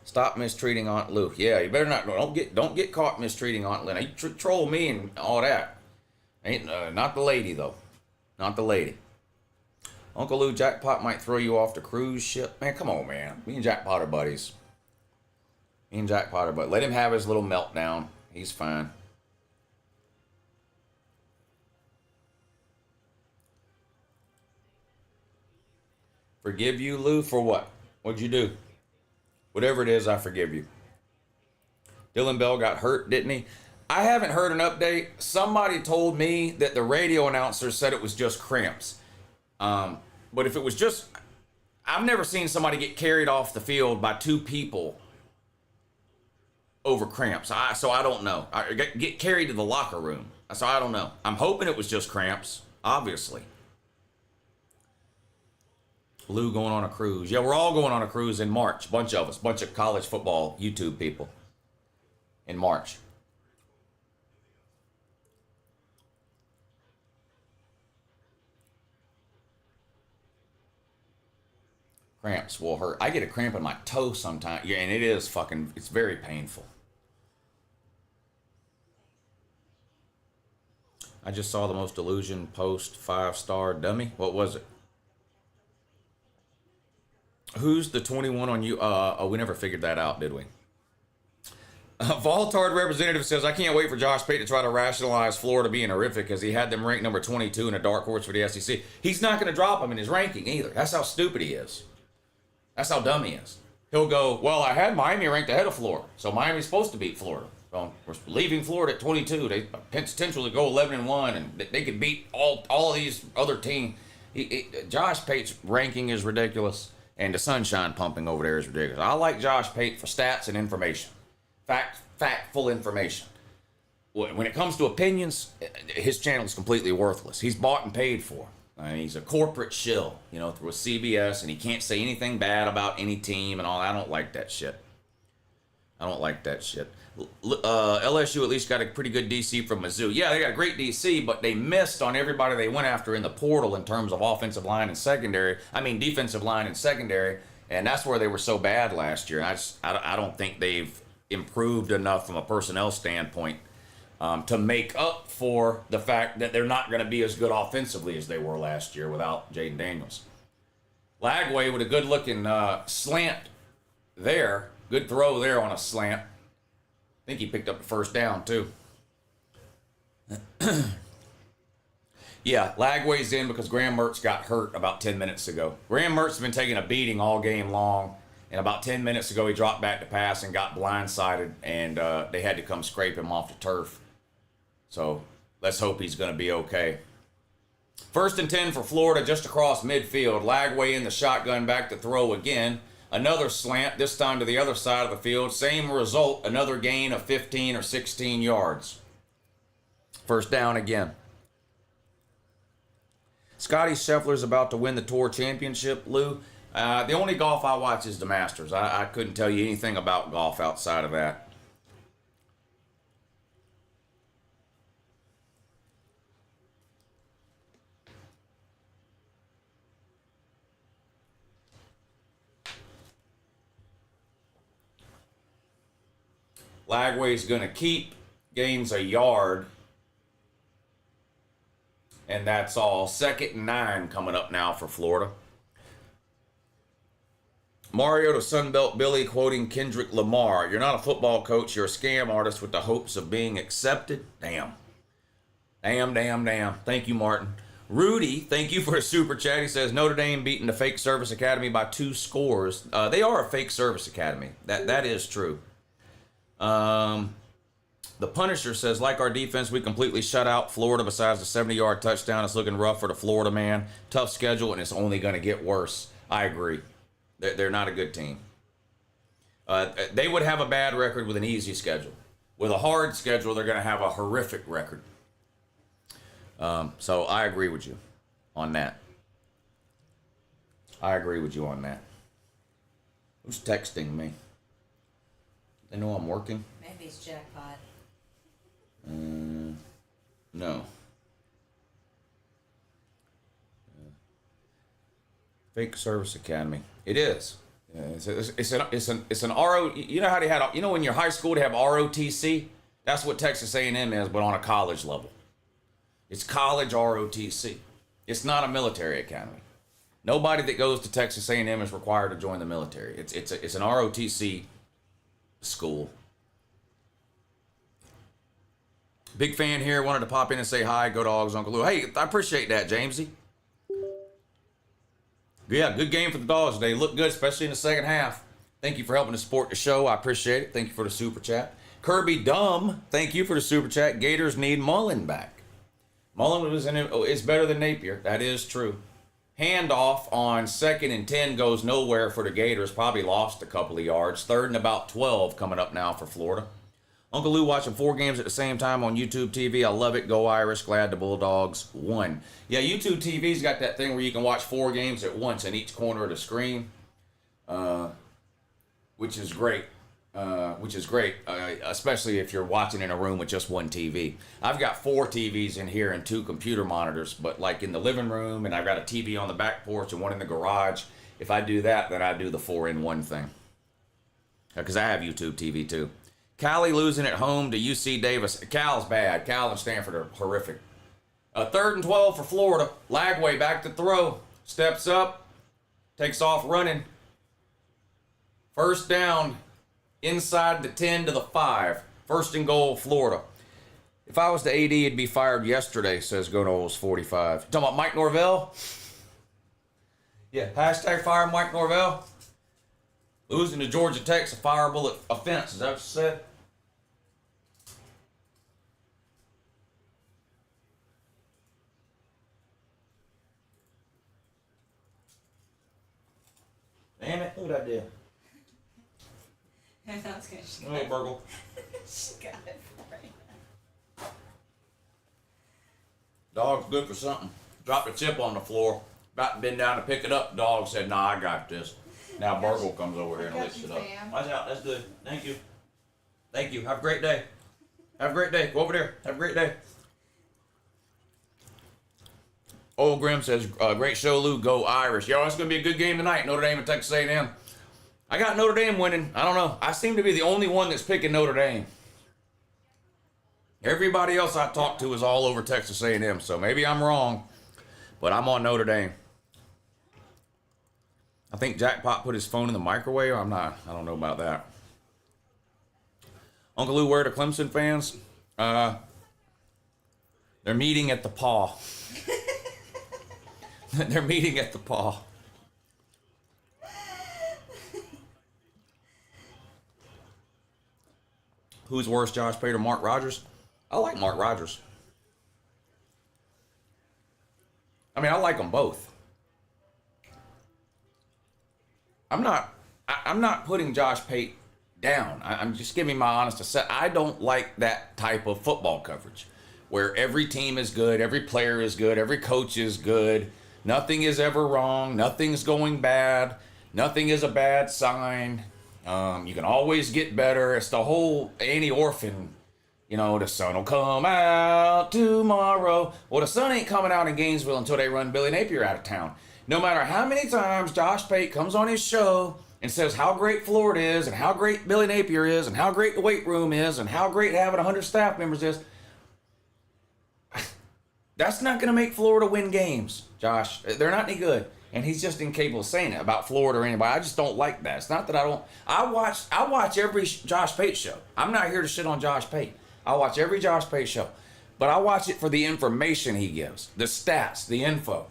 Stop mistreating Aunt Lou. Yeah, you better not. Don't get caught mistreating Aunt Lou. You troll me and all that. Ain't not the lady though. Not the lady. Uncle Lou, Jackpot might throw you off the cruise ship. Man, come on, man. Me and Jackpot are buddies. Me and Jackpot are buddies. Let him have his little meltdown. He's fine. Forgive you, Lou, for what? What'd you do? Whatever it is, I forgive you. Dylan Bell got hurt, didn't he? I haven't heard an update. Somebody told me that the radio announcer said it was just cramps. But if it was just, I've never seen somebody get carried off the field by two people over cramps. So I don't know. I get carried to the locker room. So I don't know. I'm hoping it was just cramps, obviously. Lou going on a cruise. Yeah, we're all going on a cruise in March. Bunch of us. Bunch of college football YouTube people. In March. Cramps will hurt. I get a cramp in my toe sometimes. Yeah, and it is fucking, it's very painful. I just saw the most delusion post 5-star dummy. What was it? Who's the 21 on you? We never figured that out, did we? Voltard representative says, I can't wait for Josh Pate to try to rationalize Florida being horrific because he had them ranked number 22 in a dark horse for the SEC. He's not going to drop them in his ranking either. That's how stupid he is. That's how dumb he is. He'll go, well, I had Miami ranked ahead of Florida, so Miami's supposed to beat Florida. Well, we're leaving Florida at 22. They potentially go 11-1, and they could beat all these other teams. Josh Pate's ranking is ridiculous, and the sunshine pumping over there is ridiculous. I like Josh Pate for stats and information. Factful information. When it comes to opinions, his channel is completely worthless. He's bought and paid for. I mean, he's a corporate shill, through a CBS, and he can't say anything bad about any team and all. I don't like that shit. LSU at least got a pretty good DC from Mizzou. Yeah, they got a great DC, but they missed on everybody they went after in the portal in terms of offensive line and secondary. Defensive line and secondary, and that's where they were so bad last year. I don't think they've improved enough from a personnel standpoint to make up for the fact that they're not going to be as good offensively as they were last year without Jaden Daniels. Lagway with a good-looking slant there. Good throw there on a slant. I think he picked up the first down, too. Yeah, Lagway's in because Graham Mertz got hurt about 10 minutes ago. Graham Mertz has been taking a beating all game long. And about 10 minutes ago, he dropped back to pass and got blindsided, and they had to come scrape him off the turf. So let's hope he's going to be okay. 1st and 10 for Florida, just across midfield. Lagway in the shotgun, back to throw again. Another slant, this time to the other side of the field. Same result, another gain of 15 or 16 yards. First down again. Scotty Scheffler's about to win the Tour Championship, Lou. The only golf I watch is the Masters. I couldn't tell you anything about golf outside of that. Lagway's going to keep, gains a yard. And that's all. 2nd and 9 coming up now for Florida. Mario to Sunbelt Billy quoting Kendrick Lamar. You're not a football coach. You're a scam artist with the hopes of being accepted. Damn. Thank you, Martin. Rudy, thank you for a super chat. He says Notre Dame beating the fake service academy by 2 scores. They are a fake service academy. That is true. The Punisher says, like our defense, we completely shut out Florida besides the 70-yard touchdown. It's looking rough for the Florida man. Tough schedule, and it's only going to get worse. I agree. They're not a good team. They would have a bad record with an easy schedule. With a hard schedule, they're going to have a horrific record. So I agree with you on that. Who's texting me? They know I'm working? Maybe it's jackpot. No. Fake Service Academy. It is. It's an RO. You know how they had. You know in your high school they have ROTC. That's what Texas A&M is, but on a college level. It's college ROTC. It's not a military academy. Nobody that goes to Texas A&M is required to join the military. It's an ROTC school. Big fan here. Wanted to pop in and say hi. Go Dogs, Uncle Lou. Hey, I appreciate that, Jamesy. Yeah, good game for the Dogs today. Looked good, especially in the second half. Thank you for helping to support the show. I appreciate it. Thank you for the super chat. Kirby Dumb, thank you for the super chat. Gators need Mullen back. Mullen was in it. Oh, it's better than Napier. That is true. Handoff on 2nd and 10 goes nowhere for the Gators. Probably lost a couple of yards. 3rd and about 12 coming up now for Florida. Uncle Lou watching 4 games at the same time on YouTube TV. I love it. Go Irish. Glad the Bulldogs won. Yeah, YouTube TV's got that thing where you can watch 4 games at once in each corner of the screen, which is great. Especially if you're watching in a room with just one TV. I've got 4 TVs in here and 2 computer monitors, but like in the living room, and I've got a TV on the back porch and one in the garage. If I do that, then I do the 4-in-1 thing. Because I have YouTube TV too. Cali losing at home to UC Davis. Cal's bad. Cal and Stanford are horrific. 3rd and 12 for Florida. Lagway back to throw. Steps up. Takes off running. First down. Inside the 10 to the 5. 1st and goal, Florida. If I was the AD, it'd be fired yesterday, says Go Noles 45. Talking about Mike Norvell? Yeah, hashtag fire Mike Norvell. Losing to Georgia Tech's a fireable offense. Is that what you said? Damn it, look what I did. I was gonna she Hey, Burgle. she got it for you. Dog's good for something. Dropped a chip on the floor. About to bend down to pick it up. Dog said, nah, I got this. Now Burgle comes over here and lifts it up. Watch out, that's good. Thank you. Thank you. Have a great day. Have a great day. Go over there. Have a great day. Old Grim says, great show, Lou. Go Irish. Yo, it's going to be a good game tonight. Notre Dame and Texas A&M. I got Notre Dame winning. I don't know. I seem to be the only one that's picking Notre Dame. Everybody else I talk to is all over Texas A&M, so maybe I'm wrong, but I'm on Notre Dame. I think Jackpot put his phone in the microwave. I'm not. I don't know about that. Uncle Lou, where are the Clemson fans? They're meeting at the Paw. They're meeting at the Paw. Who's worse, Josh Pate or Mark Rogers? I like Mark Rogers. I mean, I like them both. I'm not putting Josh Pate down. I'm just giving my honest assessment. I don't like that type of football coverage where every team is good, every player is good, every coach is good. Nothing is ever wrong. Nothing's going bad. Nothing is a bad sign. You can always get better. It's the whole Annie Orphan, you know, the sun will come out tomorrow. Well, the sun ain't coming out in Gainesville until they run Billy Napier out of town. No matter how many times Josh Pate comes on his show and says how great Florida is and how great Billy Napier is and how great the weight room is and how great having 100 staff members is, that's not going to make Florida win games, Josh. They're not any good. And he's just incapable of saying it about Florida or anybody. I just don't like that. It's not that I don't. I watch every Josh Pate show. I'm not here to shit on Josh Pate. I watch every Josh Pate show. but I watch it for the information he gives, the stats, the info.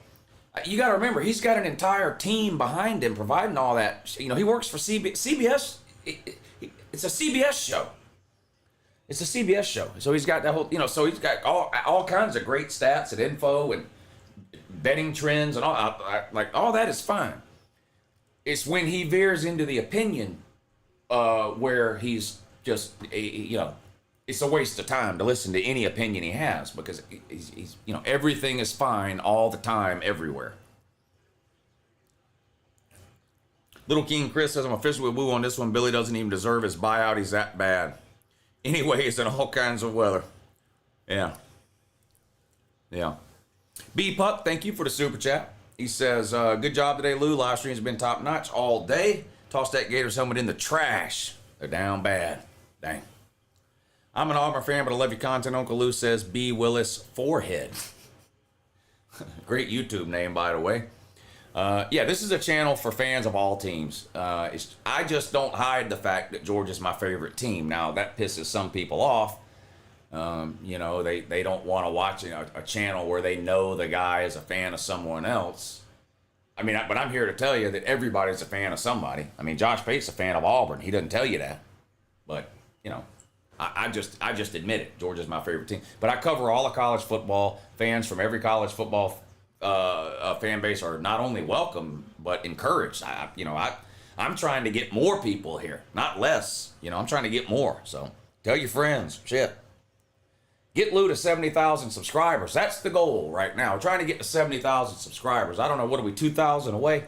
You got to remember, he's got an entire team behind him providing all that. You know, he works for CBS. It's a CBS show. It's a CBS show. So he's got that whole, you know, so he's got all kinds of great stats and info and betting trends and all. Like, all that is fine. It's when he veers into the opinion where he's just, you know, it's a waste of time to listen to any opinion he has, because he's you know, everything is fine all the time, everywhere. Little King Chris says, I'm officially with Woo on this one. Billy doesn't even deserve his buyout. He's that bad. Anyways, in all kinds of weather. Yeah. Yeah. B Puck, thank you for the super chat. He says, good job today, Lou. Live stream's been top notch all day. Toss that Gators helmet in the trash. They're down bad. Dang. I'm an Auburn fan, but I love your content. Uncle Lou says, B. Willis Forehead. Great YouTube name, by the way. Yeah, this is a channel for fans of all teams. I just don't hide the fact that Georgia's my favorite team. Now, that pisses some people off. You know, they don't want to watch a channel where they know the guy is a fan of someone else. I mean, but I'm here to tell you that everybody's a fan of somebody. I mean, Josh Pate's a fan of Auburn. He doesn't tell you that. But, you know, I just admit it. Georgia's my favorite team. But I cover all of college football. Fans from every college football fan base are not only welcome, but encouraged. I'm trying to get more people here, not less. You know, I'm trying to get more. So tell your friends. Shit. Get Lou to 70,000 subscribers. That's the goal right now. We're trying to get to 70,000 subscribers. I don't know, what are we, 2,000 away?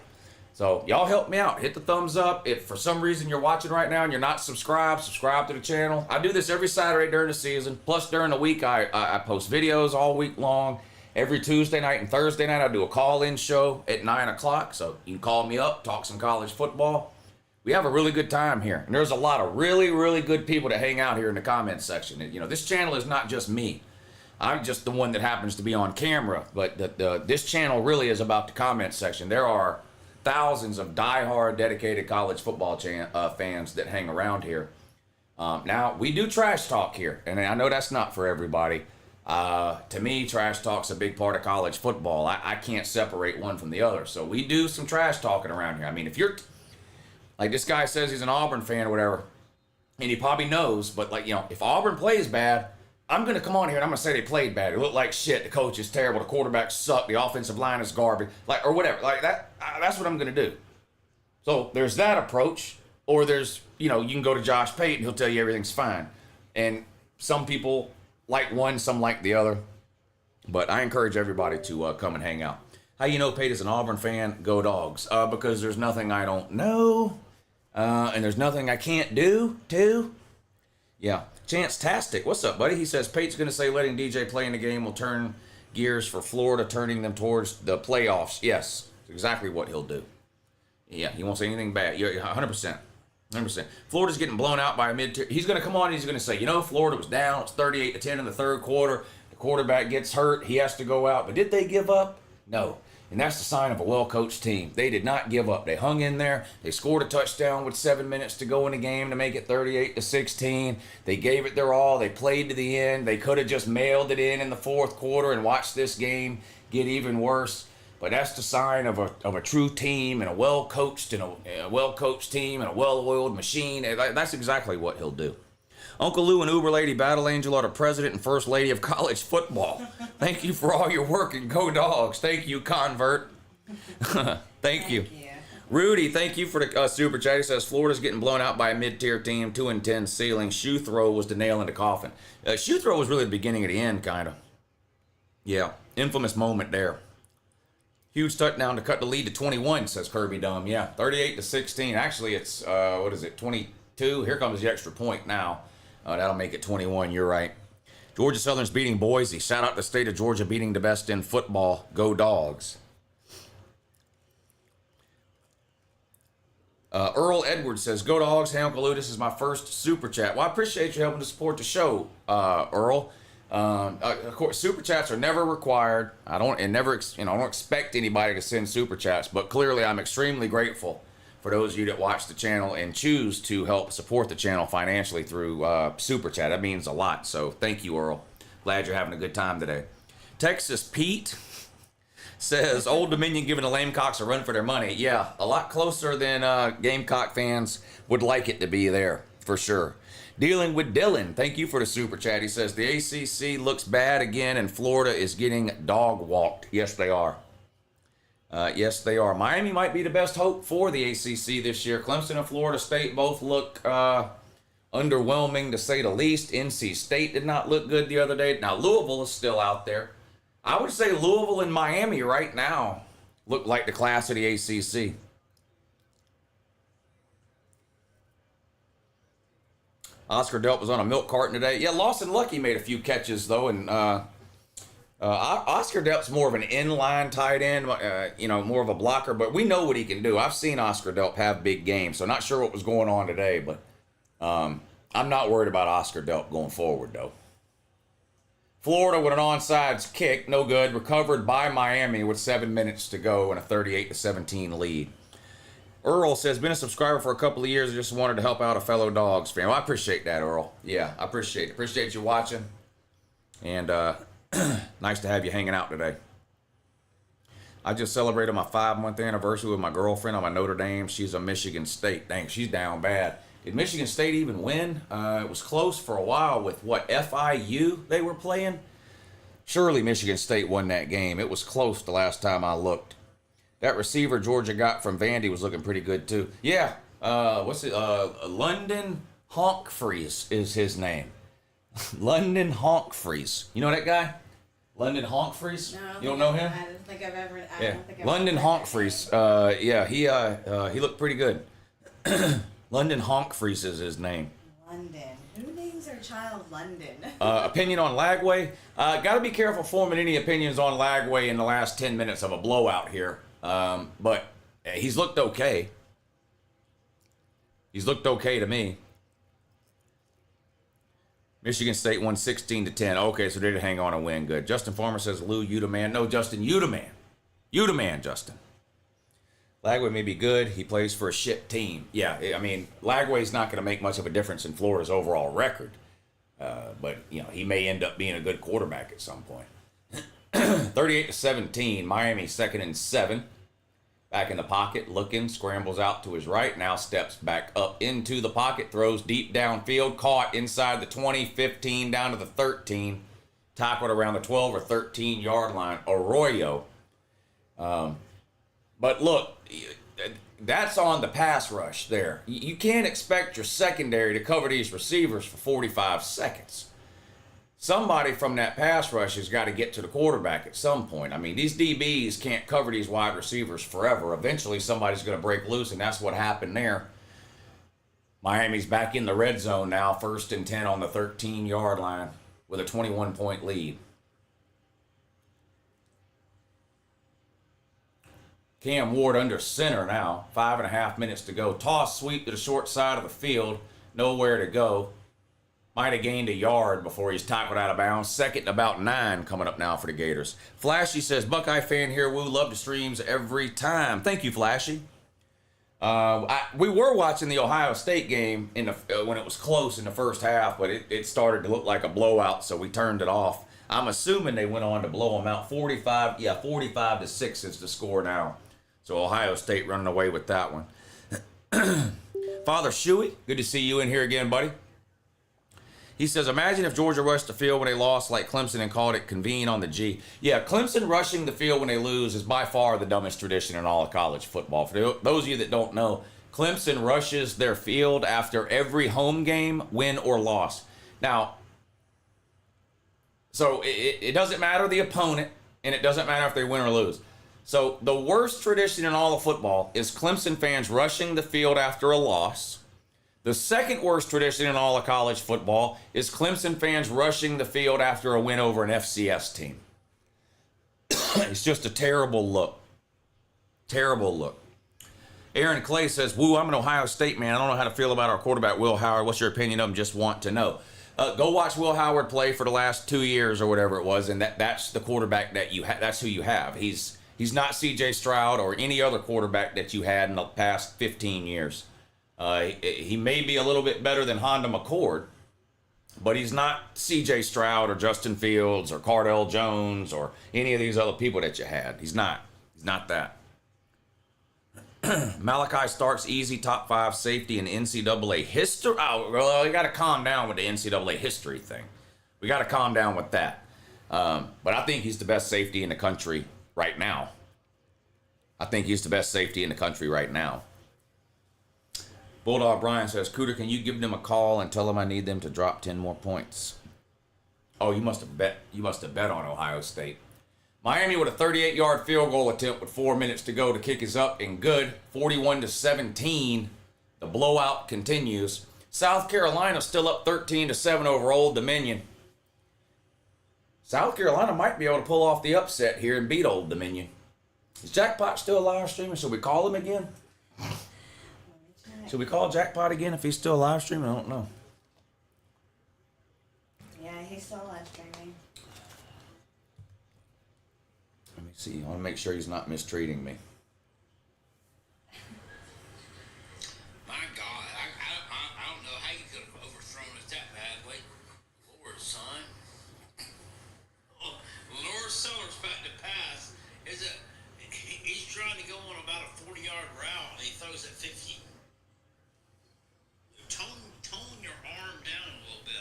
So y'all help me out. Hit the thumbs up. If for some reason you're watching right now and you're not subscribed, subscribe to the channel. I do this every Saturday during the season. Plus during the week, I post videos all week long. Every Tuesday night and Thursday night, I do a call-in show at 9 o'clock. So you can call me up, talk some college football. We have a really good time here. And there's a lot of really, really good people that hang out here in the comments section. And, you know, this channel is not just me. I'm just the one that happens to be on camera. But this channel really is about the comment section. There are thousands of diehard, dedicated college football fans that hang around here. Now, we do trash talk here. And I know that's not for everybody. To me, trash talk's a big part of college football. I can't separate one from the other. So we do some trash talking around here. I mean, if you're... Like, this guy says he's an Auburn fan or whatever, and he probably knows, but, like, you know, if Auburn plays bad, I'm going to come on here and I'm going to say they played bad. It looked like shit. The coach is terrible. The quarterback sucked. The offensive line is garbage. Like, or whatever. Like, that's what I'm going to do. So there's that approach. Or there's, you know, you can go to Josh Pate and he'll tell you everything's fine. And some people like one, some like the other. But I encourage everybody to come and hang out. How you know Pate is an Auburn fan? Go Dogs. Because there's nothing I don't know. And there's nothing I can't do, too. Yeah. Chance-tastic. What's up, buddy? He says Pate's going to say letting DJ play in the game will turn gears for Florida, turning them towards the playoffs. Yes. That's exactly what he'll do. Yeah. He won't say anything bad. You're 100%. 100%. Florida's getting blown out by a mid-tier. He's going to come on and he's going to say, you know, Florida was down. It's 38-10 in the third quarter. The quarterback gets hurt. He has to go out. But did they give up? No. And that's the sign of a well-coached team. They did not give up. They hung in there. They scored a touchdown with 7 minutes to go in the game to make it 38-16. They gave it their all. They played to the end. They could have just mailed it in the fourth quarter and watched this game get even worse. But that's the sign of a true team and a well-coached team and a well-oiled machine. That's exactly what he'll do. Uncle Lou and Uber Lady Battle Angel are the president and first lady of college football. Thank you for all your work and go Dogs. Thank you, convert. Thank you. Rudy, thank you for the super chat. He says Florida's getting blown out by a mid-tier team, 2-10 ceiling. Shoe throw was the nail in the coffin. Shoe throw was really the beginning of the end, kind of. Yeah, infamous moment there. Huge touchdown to cut the lead to 21, says Kirby Dumb. Yeah, 38-16. Actually, it's, 22? Here comes the extra point now. That'll make it 21. You're right. Georgia Southern's beating Boise. Shout out the state of Georgia beating the best in football. Go Dogs. Earl Edwards says, go Dogs. Hey, Uncle Lou, this is my first super chat. Well, I appreciate you helping to support the show, Earl. Of course, super chats are never required. I don't expect anybody to send super chats, but clearly I'm extremely grateful for those of you that watch the channel and choose to help support the channel financially through super chat. That means a lot. So thank you, Earl. Glad you're having a good time today. Texas Pete says, Old Dominion giving the Gamecocks a run for their money. Yeah, a lot closer than Gamecock fans would like it to be there, for sure. Dealing with Dylan, thank you for the super chat. He says, the ACC looks bad again and Florida is getting dog walked. Yes, they are. Yes, they are. Miami might be the best hope for the ACC this year. Clemson and Florida State both look underwhelming, to say the least. NC State did not look good the other day. Now, Louisville is still out there. I would say Louisville and Miami right now look like the class of the ACC. Oscar Delp was on a milk carton today. Yeah, Lawson Lucky made a few catches, though, and Oscar Delp's more of an inline tight end, more of a blocker, but we know what he can do. I've seen Oscar Delp have big games, so not sure what was going on today, but I'm not worried about Oscar Delp going forward, though. Florida with an onside kick, no good, recovered by Miami with 7 minutes to go and a 38-17 lead. Earl says, been a subscriber for a couple of years. I just wanted to help out a fellow Dogs fan. Well, I appreciate that, Earl. Yeah, I appreciate it. Appreciate you watching. And nice to have you hanging out today. I just celebrated my 5-month anniversary with my girlfriend on my Notre Dame. She's a Michigan State. Dang, she's down bad. Did Michigan State even win? It was close for a while with what, FIU they were playing? Surely Michigan State won that game. It was close the last time I looked. That receiver Georgia got from Vandy was looking pretty good too. Yeah, London Honk-Freeze is his name. London Honk-Freeze. You know that guy? London Honk-Freeze? No, you don't know him? I don't think I've ever. London Honk-Freeze. He looked pretty good. London Honk-Freeze is his name. London. Who names their child London? Opinion on Lagway? Got to be careful forming any opinions on Lagway in the last 10 minutes of a blowout here. But he's looked okay. He's looked okay to me. Michigan State won 16-10. Okay, so they did hang on and win. Good. Justin Farmer says, Lou, you the man. No, Justin, you the man. You the man, Justin. Lagway may be good. He plays for a shit team. Yeah, I mean, Lagway's not going to make much of a difference in Florida's overall record. But, he may end up being a good quarterback at some point. 38-17, Miami 2nd and 7. Back in the pocket, looking, scrambles out to his right, now steps back up into the pocket, throws deep downfield, caught inside the 20, 15, down to the 13, tackled around the 12 or 13 yard line. Arroyo. But look, that's on the pass rush there. You can't expect your secondary to cover these receivers for 45 seconds. Somebody from that pass rush has got to get to the quarterback at some point. I mean, these DBs can't cover these wide receivers forever. Eventually, somebody's going to break loose, and that's what happened there. Miami's back in the red zone now, 1st and 10 on the 13-yard line with a 21-point lead. Cam Ward under center now, 5.5 minutes to go. Toss sweep to the short side of the field, nowhere to go. Might have gained a yard before he's tackled out of bounds. 2nd and about 9 coming up now for the Gators. Flashy says, Buckeye fan here, woo, love the streams every time. Thank you, Flashy. We were watching the Ohio State game when it was close in the first half, but it started to look like a blowout, so we turned it off. I'm assuming they went on to blow them out. 45-6 is the score now. So Ohio State running away with that one. Father Shuey, good to see you in here again, buddy. He says, imagine if Georgia rushed the field when they lost like Clemson and called it convene on the G. Yeah, Clemson rushing the field when they lose is by far the dumbest tradition in all of college football. For those of you that don't know, Clemson rushes their field after every home game, win or loss. Now, so it doesn't matter the opponent, and it doesn't matter if they win or lose. So the worst tradition in all of football is Clemson fans rushing the field after a loss. The second worst tradition in all of college football is Clemson fans rushing the field after a win over an FCS team. It's just a terrible look. Terrible look. Aaron Clay says, woo, I'm an Ohio State man. I don't know how to feel about our quarterback, Will Howard. What's your opinion of him? Just want to know. Go watch Will Howard play for the last 2 years or whatever it was, and that's the quarterback that you have. That's who you have. He's not C.J. Stroud or any other quarterback that you had in the past 15 years. He may be a little bit better than Honda McCord, but he's not C.J. Stroud or Justin Fields or Cardell Jones or any of these other people that you had. He's not. He's not that. Malachi Starks, easy top 5 safety in NCAA history. Oh, well, you got to calm down with the NCAA history thing. We got to calm down with that. But I think he's the best safety in the country right now. I think he's the best safety in the country right now. Bulldog Brian says, Cooter, can you give them a call and tell them I need them to drop 10 more points? Oh, you must have bet on Ohio State. Miami with a 38-yard field goal attempt with 4 minutes to go. The kick is up and good. 41-17. The blowout continues. South Carolina still up 13-7 over Old Dominion. South Carolina might be able to pull off the upset here and beat Old Dominion. Is Jackpot still live streaming? Should we call him again? Should we call Jackpot again if he's still live streaming? I don't know. Yeah, he's still live streaming. Let me see. I want to make sure he's not mistreating me. My God, I don't know how you could have overthrown us that badly. Lord, son. Lord Sellers back to pass. He's trying to go on about a 40-yard route and he throws it 50. Tone your arm down a little bit.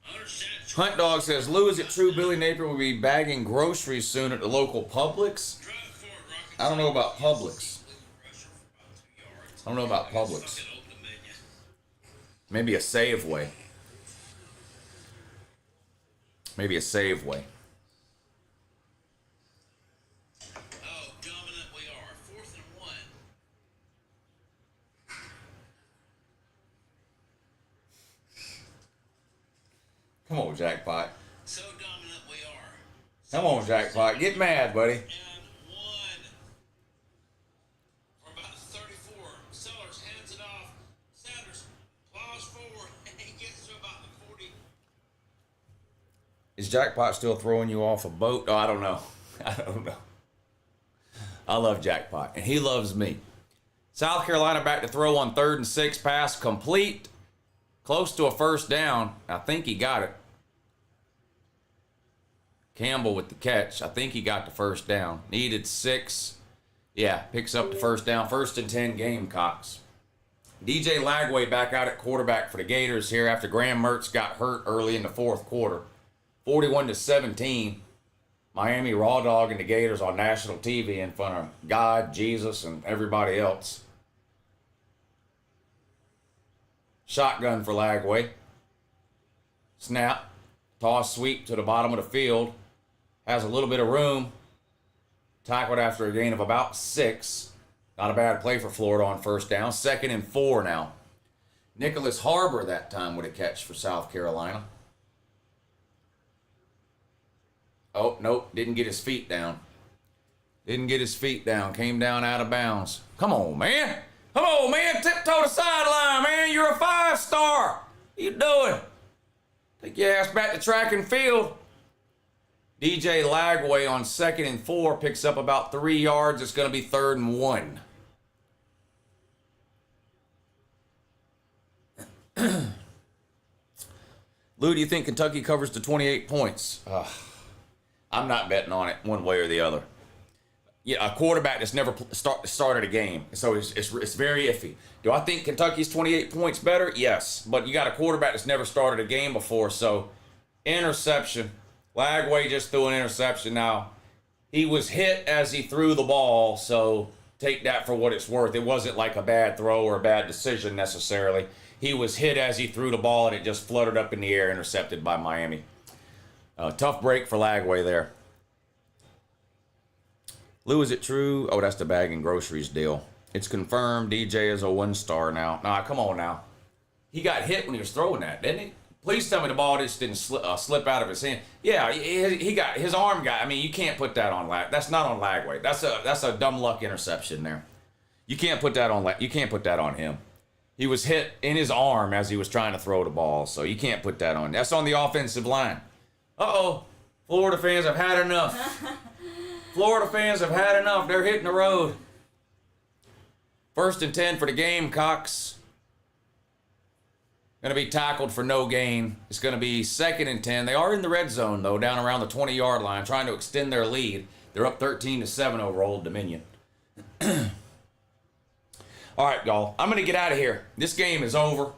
I understand. Hunt Dog says, Lou, is it true Billy Napier will be bagging groceries soon at the local Publix? I don't know about Publix. I don't know about Publix. Maybe a Safeway. Maybe a Safeway. Oh, dominant we are. 4th and 1. Come on, Jackpot. So dominant we are. Come on, Jackpot. Get mad, buddy. And 1. For about 34. Sellers hands it off. Sanders plows forward and he gets to about the 40. Is Jackpot still throwing you off a boat? Oh, I don't know. I don't know. I love Jackpot, and he loves me. South Carolina back to throw on 3rd and 6. Pass complete. Close to a first down. I think he got it. Campbell with the catch. I think he got the first down. Needed 6. Yeah, picks up the first down. 1st and 10 Gamecocks. DJ Lagway back out at quarterback for the Gators here after Graham Mertz got hurt early in the 4th quarter. 41-17. Miami raw dogging the Gators on national TV in front of God, Jesus, and everybody else. Shotgun for Lagway. Snap. Toss sweep to the bottom of the field. Has a little bit of room. Tackled after a gain of about 6. Not a bad play for Florida on first down. 2nd and 4 now. Nicholas Harbor that time with a catch for South Carolina. Oh, nope. Didn't get his feet down. Didn't get his feet down. Came down out of bounds. Come on, man. Come on, man. Tiptoe the sideline, man. You're a 5-star. What you doing? Take your ass back to track and field. DJ Lagway on 2nd and 4 picks up about 3 yards. It's going to be 3rd and 1. Lou, do you think Kentucky covers the 28 points? I'm not betting on it one way or the other. Yeah, a quarterback that's never started a game, so it's very iffy. Do I think Kentucky's 28 points better? Yes, but you got a quarterback that's never started a game before, so interception. Lagway just threw an interception. Now, he was hit as he threw the ball, so take that for what it's worth. It wasn't like a bad throw or a bad decision necessarily. He was hit as he threw the ball, and it just fluttered up in the air, intercepted by Miami. Tough break for Lagway there. Lou, is it true? Oh, that's the bag and groceries deal. It's confirmed DJ is a 1-star now. Nah, come on now. He got hit when he was throwing that, didn't he? Please tell me the ball just didn't slip out of his hand. Yeah, he got his arm got. I mean, you can't put that on Lag. That's not on Lagway. That's a dumb luck interception there. You can't put that on. You can't put that on him. He was hit in his arm as he was trying to throw the ball, so you can't put that on. That's on the offensive line. Uh-oh. Florida fans have had enough. Florida fans have had enough. They're hitting the road. 1st and 10 for the Gamecocks. Going to be tackled for no gain. It's going to be 2nd and 10. They are in the red zone, though, down around the 20-yard line, trying to extend their lead. They're up 13-7 over Old Dominion. All right, y'all. I'm going to get out of here. This game is over.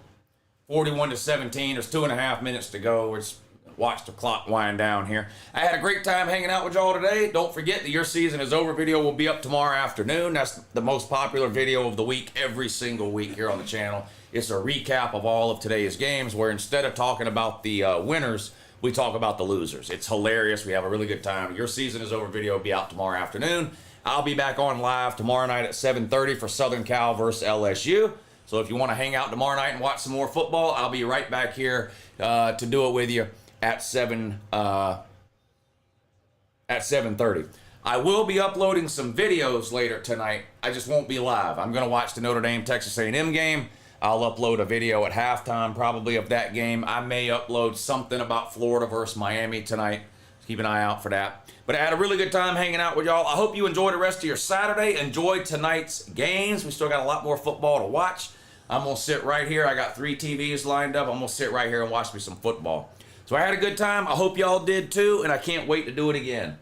41-17. There's 2.5 minutes to go. Let's watch the clock wind down here. I had a great time hanging out with y'all today. Don't forget that Your Season is Over video will be up tomorrow afternoon. That's the most popular video of the week every single week here on the channel. It's a recap of all of today's games where instead of talking about the winners, we talk about the losers. It's hilarious. We have a really good time. Your Season is Over video will be out tomorrow afternoon. I'll be back on live tomorrow night at 7:30 for Southern Cal versus LSU. So if you want to hang out tomorrow night and watch some more football, I'll be right back here to do it with you at 7:30. I will be uploading some videos later tonight. I just won't be live. I'm going to watch the Notre Dame Texas A&M game. I'll upload a video at halftime probably of that game. I may upload something about Florida versus Miami tonight. Keep an eye out for that. But I had a really good time hanging out with y'all. I hope you enjoy the rest of your Saturday. Enjoy tonight's games. We still got a lot more football to watch. I'm going to sit right here. I got 3 TVs lined up. I'm going to sit right here and watch me some football. So I had a good time. I hope y'all did too, and I can't wait to do it again.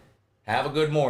Have a good morning.